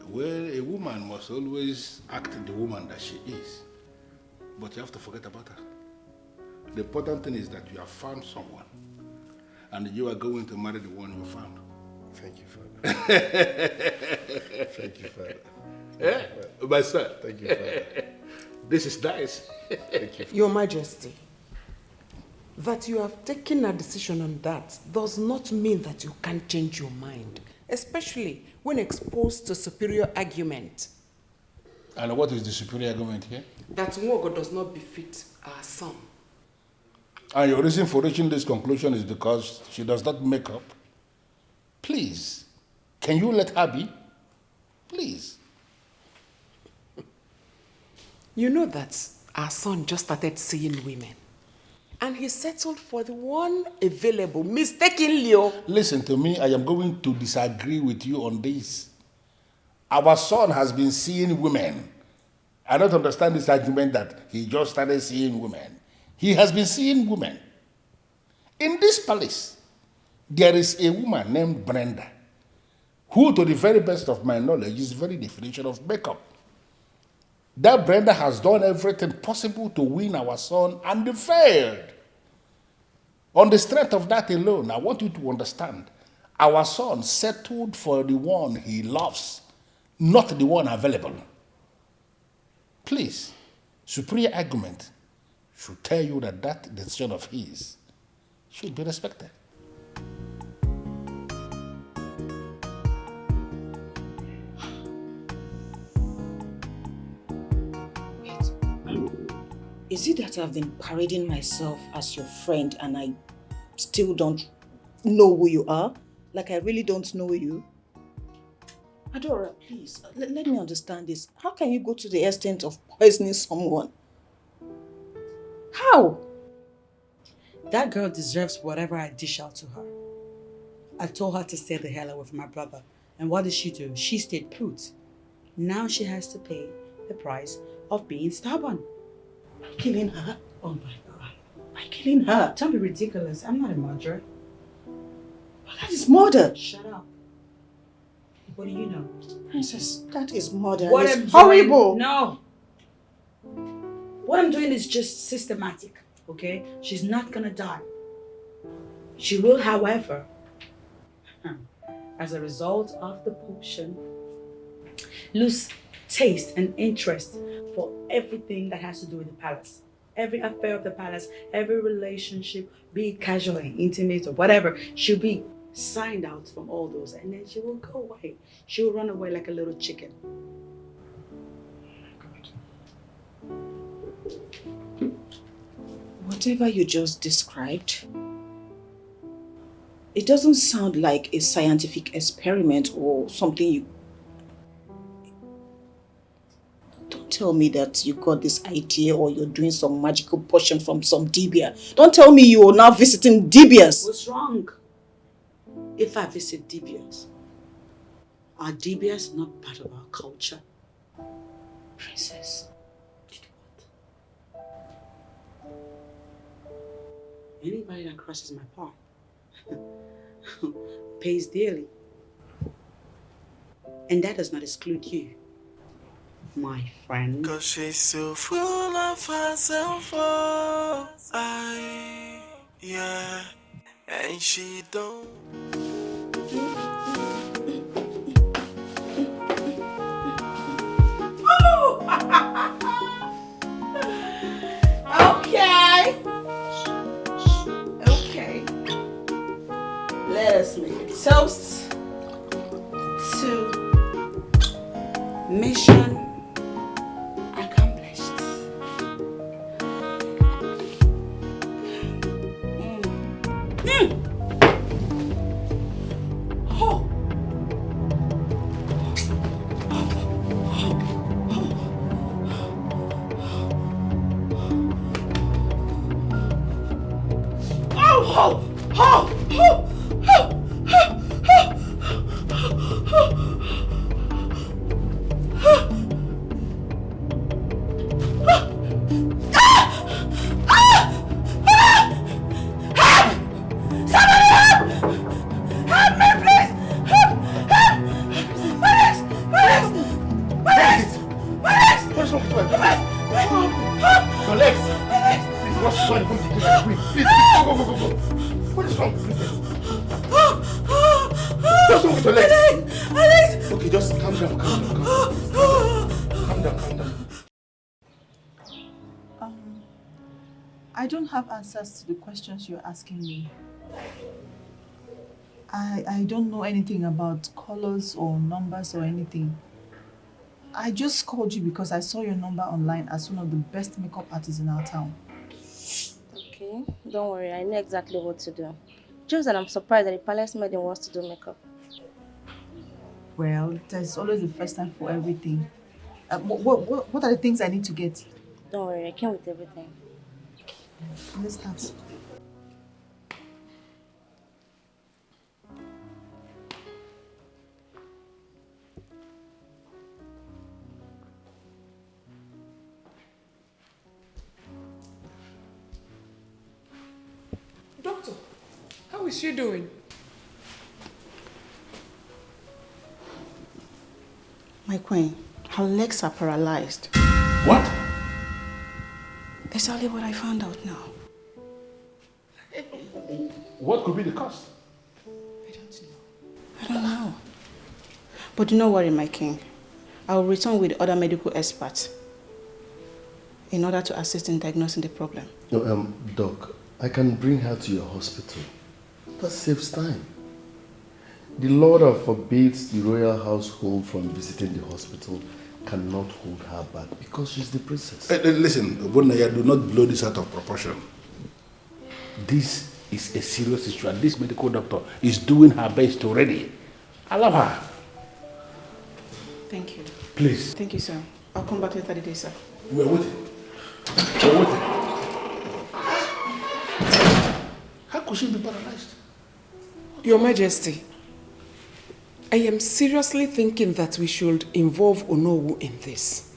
Well, a woman must always act the woman that she is. But you have to forget about her. The important thing is that you have found someone. And you are going to marry the one you found. Thank you, Father. Thank you, Father. Yeah, my son. Thank you, Father. This is nice. Thank you. Your Majesty, that you have taken a decision on that does not mean that you can't change your mind, especially when exposed to superior argument. And what is the superior argument here? That Nwogo does not befit our son. And your reason for reaching this conclusion is because she does not make up? Please, can you let her be? Please. You know that our son just started seeing women. And he settled for the one available, mistakenly. Listen to me, I am going to disagree with you on this. Our son has been seeing women. I don't understand this argument that he just started seeing women. He has been seeing women. In this palace, There is a woman named Brenda, who, to the very best of my knowledge, is the very definition of makeup. That Brenda has done everything possible to win our son and failed. On the strength of that alone, I want you to understand, our son settled for the one he loves, not the one available. Please, superior argument should tell you that that decision of his should be respected. Is it that I've been parading myself as your friend and I still don't know who you are? Like I really don't know you? Adora, please, let me understand this. How can you go to the extent of poisoning someone? How? That girl deserves whatever I dish out to her. I told her to stay the hell away from my brother. And what did she do? She stayed put. Now she has to pay the price of being stubborn. Killing her? Oh my God. By killing her? Don't be ridiculous. I'm not a murderer. But that is murder. Shut up. What do you know? Princess, that is murder. What It's I'm horrible. Doing, no. What I'm doing is just systematic, okay? She's not gonna die. She will, however, as a result of the potion, lose taste and interest for everything that has to do with the palace. Every affair of the palace, every relationship, be it casual and intimate or whatever, she'll be signed out from all those, and then she will go away. She will run away like a little chicken. Whatever you just described, it doesn't sound like a scientific experiment or something you... Don't tell me that you got this idea or you're doing some magical potion from some dibia. Don't tell me you're now visiting dibias. What's wrong if I visit dibias? Are dibias not part of our culture? Princess. Anybody that crosses my path pays dearly. And that does not exclude you, my friend. Cause she's so full of herself, oh, yeah, and she don't. Okay. Okay. Let us make a toast to mission accomplished. Oh. I don't have answers to the questions you're asking me. I don't know anything about colors or numbers or anything. I just called you because I saw your number online as one of the best makeup artists in our town. Okay, don't worry, I know exactly what to do. Just that I'm surprised that the palace maiden wants to do makeup. Well, there's always the first time for everything. What are the things I need to get? Don't worry, I came with everything. Let's start. Doctor, how is she doing? My queen, her legs are paralyzed. What? Exactly what I found out now. What could be the cause? I don't know. But do not worry, my king. I will return with other medical experts in order to assist in diagnosing the problem. No, Doc, I can bring her to your hospital. That saves time. The law that forbids the royal household from visiting the hospital cannot hold her back because she's the princess. Listen, Obunaya, do not blow this out of proportion. This is a serious issue, and this medical doctor is doing her best already. Allow her. Thank you. Please. Thank you, sir. I'll come back later today, sir. We're waiting. We're waiting. How could she be paralyzed? Your Majesty, I am seriously thinking that we should involve Onowu in this.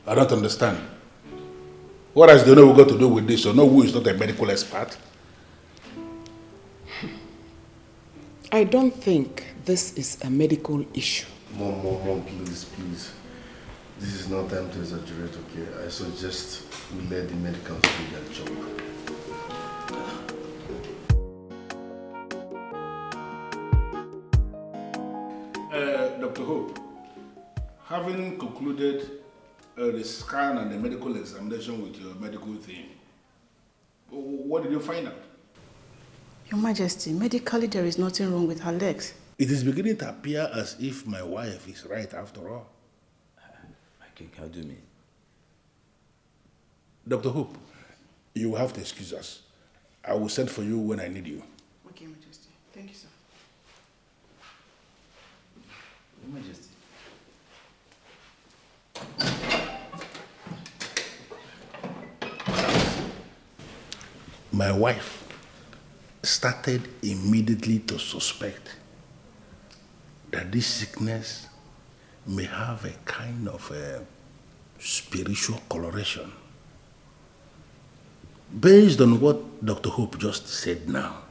I don't understand. What has the Onowu got to do with this? Onowu is not a medical expert. I don't think this is a medical issue. Mom, please. This is not time to exaggerate, okay? I suggest we let the medicals do their job. Dr. Hope, having concluded the scan and the medical examination with your medical team, what did you find out? Your Majesty, medically there is nothing wrong with her legs. It is beginning to appear as if my wife is right after all. My king, how do you mean? Dr. Hope, you will have to excuse us. I will send for you when I need you. Okay, Majesty. Thank you, sir. Your Majesty. My wife started immediately to suspect that this sickness may have a kind of a spiritual coloration. Based on what Dr. Hope just said now,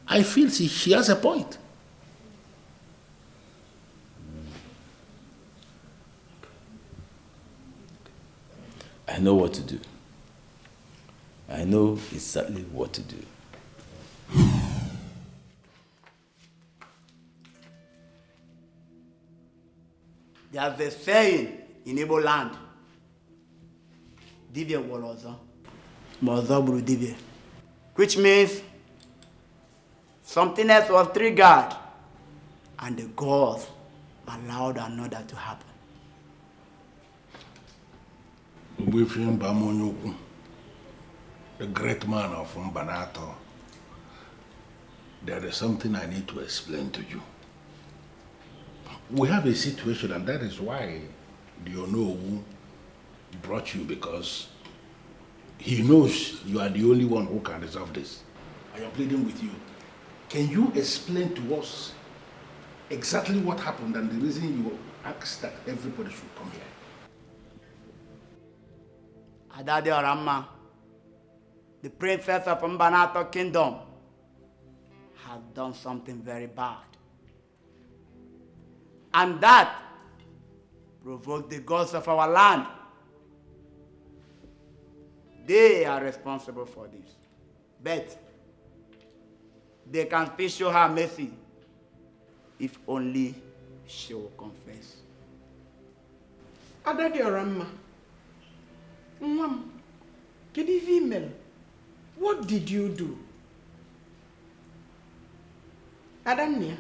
I feel she has a point. I know what to do. I know exactly what to do. There's a saying in Igbo land. Dibia wolozo. Mozo buru dibia. Which means something else was triggered and the gods allowed another to happen. The great man of Mbanato, there is something I need to explain to you. We have a situation, and that is why the Onowu brought you, because he knows you are the only one who can resolve this. I am pleading with you. Can you explain to us exactly what happened and the reason you asked that everybody should come here? Adade Orama, the princess of Mbanato Kingdom, has done something very bad. And that provoked the gods of our land. They are responsible for this. But they can still show her mercy if only she will confess. Adade Orama, Mom, can you email? What did you do? Adania.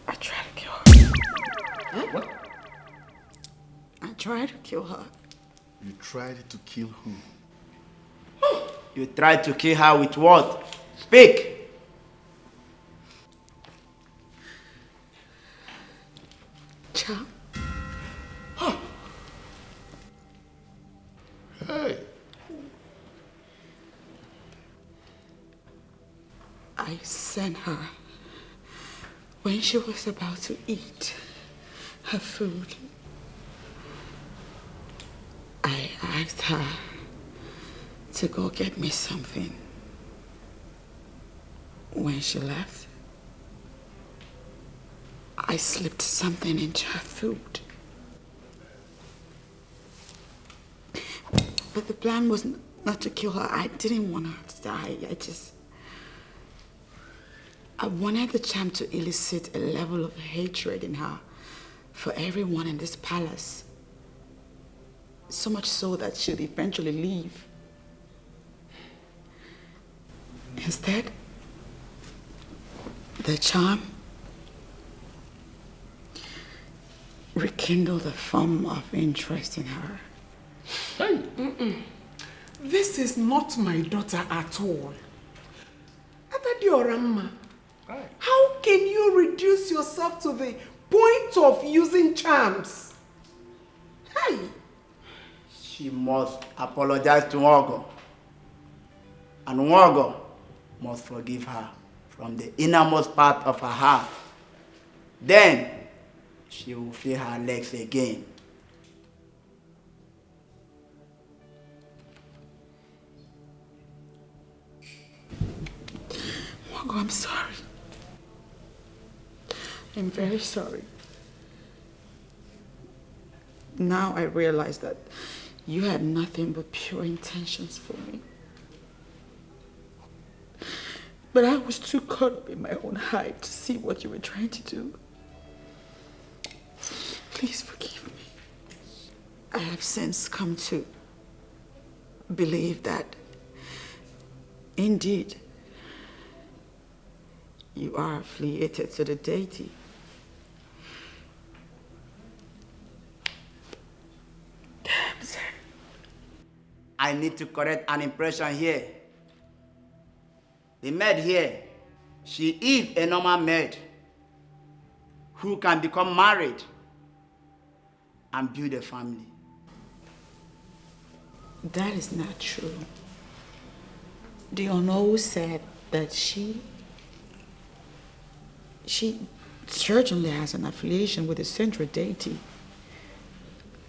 I tried to kill her. Huh? What? I tried to kill her. You tried to kill who? You tried to kill her with what? Speak! Cha. Hey. I sent her when she was about to eat her food. I asked her to go get me something. When she left, I slipped something into her food. But the plan was not to kill her. I didn't want her to die. I wanted the charm to elicit a level of hatred in her for everyone in this palace. So much so that she'd eventually leave. Instead, the charm rekindled a form of interest in her. This is not my daughter at all. Adadioramma, how can you reduce yourself to the point of using charms? Hey! She must apologize to Nwogo. And Nwogo must forgive her from the innermost part of her heart. Then she will feel her legs again. Nwogo, I'm sorry. I'm very sorry. Now I realize that you had nothing but pure intentions for me. But I was too caught up in my own hype to see what you were trying to do. Please forgive me. I have since come to believe that, indeed, you are affiliated to the deity. I need to correct an impression here. The maid here, she is a normal maid who can become married and build a family. That is not true. The Onowu said that she certainly has an affiliation with the central deity.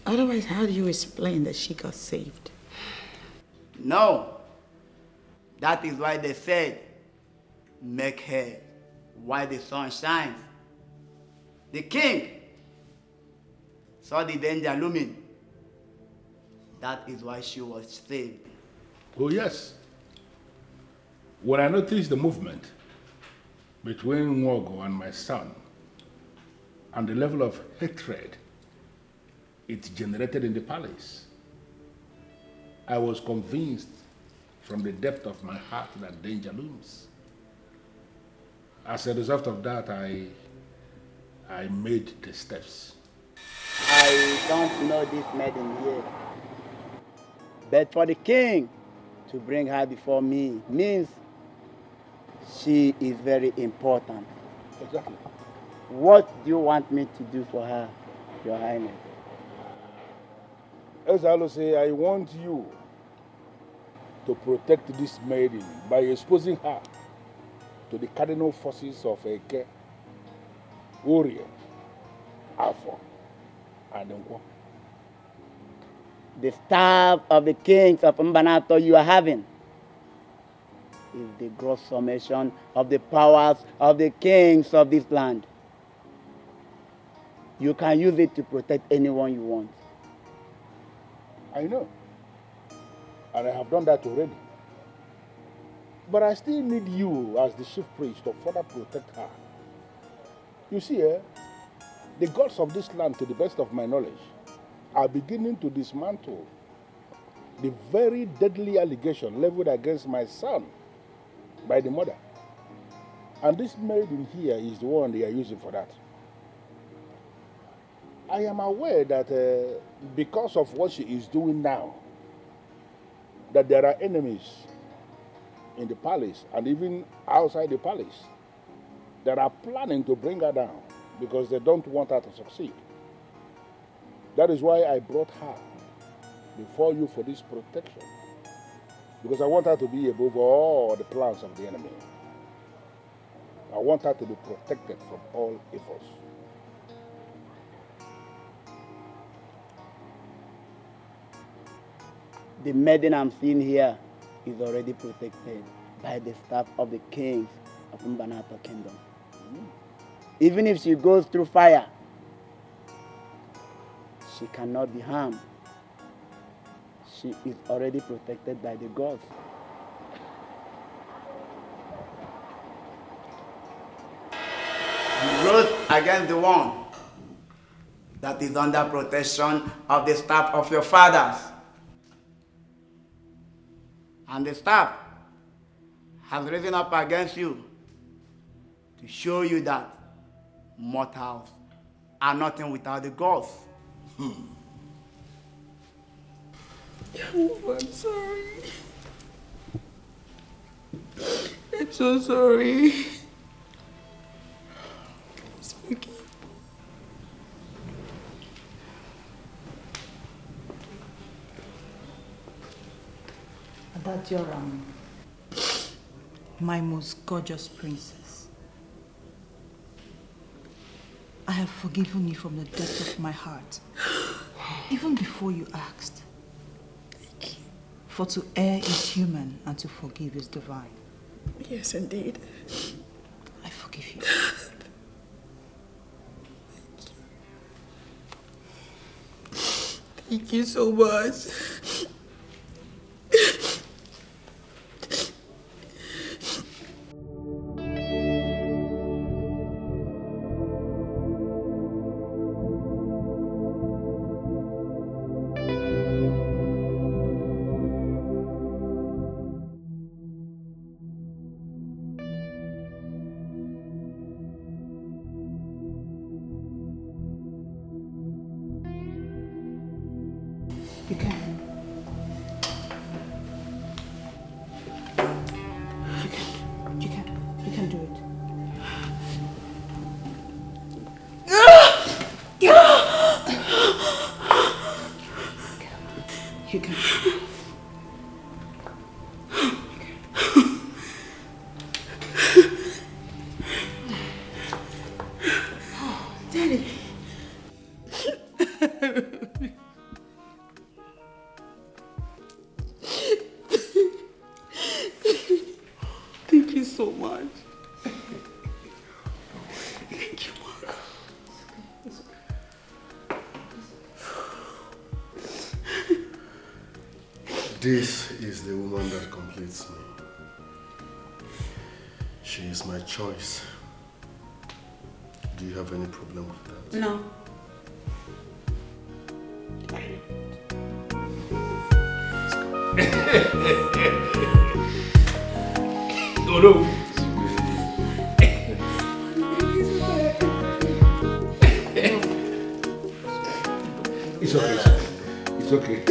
Otherwise, how do you explain that she got saved? No. That is why they said, make her while the sun shines. The king saw the danger looming. That is why she was saved. Oh, yes. When I noticed the movement between Nwogo and my son, and the level of hatred it generated in the palace, I was convinced from the depth of my heart that danger looms. As a result of that, I made the steps. I don't know this maiden here, but for the king to bring her before me means she is very important. Exactly. What do you want me to do for her, Your Highness? As I say, I want you to protect this maiden by exposing her to the cardinal forces of Eke, Orie, Afo, and Nkwo. The staff of the kings of Mbanato you are having is the gross summation of the powers of the kings of this land. You can use it to protect anyone you want. I know. And I have done that already. But I still need you as the chief priest to further protect her. You see, the gods of this land, to the best of my knowledge, are beginning to dismantle the very deadly allegation leveled against my son by the mother. And this maiden here is the one they are using for that. I am aware that because of what she is doing now, that there are enemies in the palace and even outside the palace that are planning to bring her down because they don't want her to succeed. That is why I brought her before you for this protection, because I want her to be above all the plans of the enemy. I want her to be protected from all evils. The maiden I'm seeing here is already protected by the staff of the kings of Mbanapa Kingdom. Even if she goes through fire, she cannot be harmed. She is already protected by the gods. You rose against the one that is under protection of the staff of your fathers. And the staff has risen up against you to show you that mortals are nothing without the gods. I'm sorry. I'm so sorry. Please forgive. Adadioram, my most gorgeous princess. I have forgiven you from the depth of my heart, even before you asked. Thank you. For to err is human and to forgive is divine. Yes, indeed. I forgive you. Thank you so much. You can. You can do it. You can. Daddy. Thank you so much. Thank you, Mom. This is the woman that completes me. She is my choice. Do you have any problem with that? No. Oh no. It's okay. It's okay.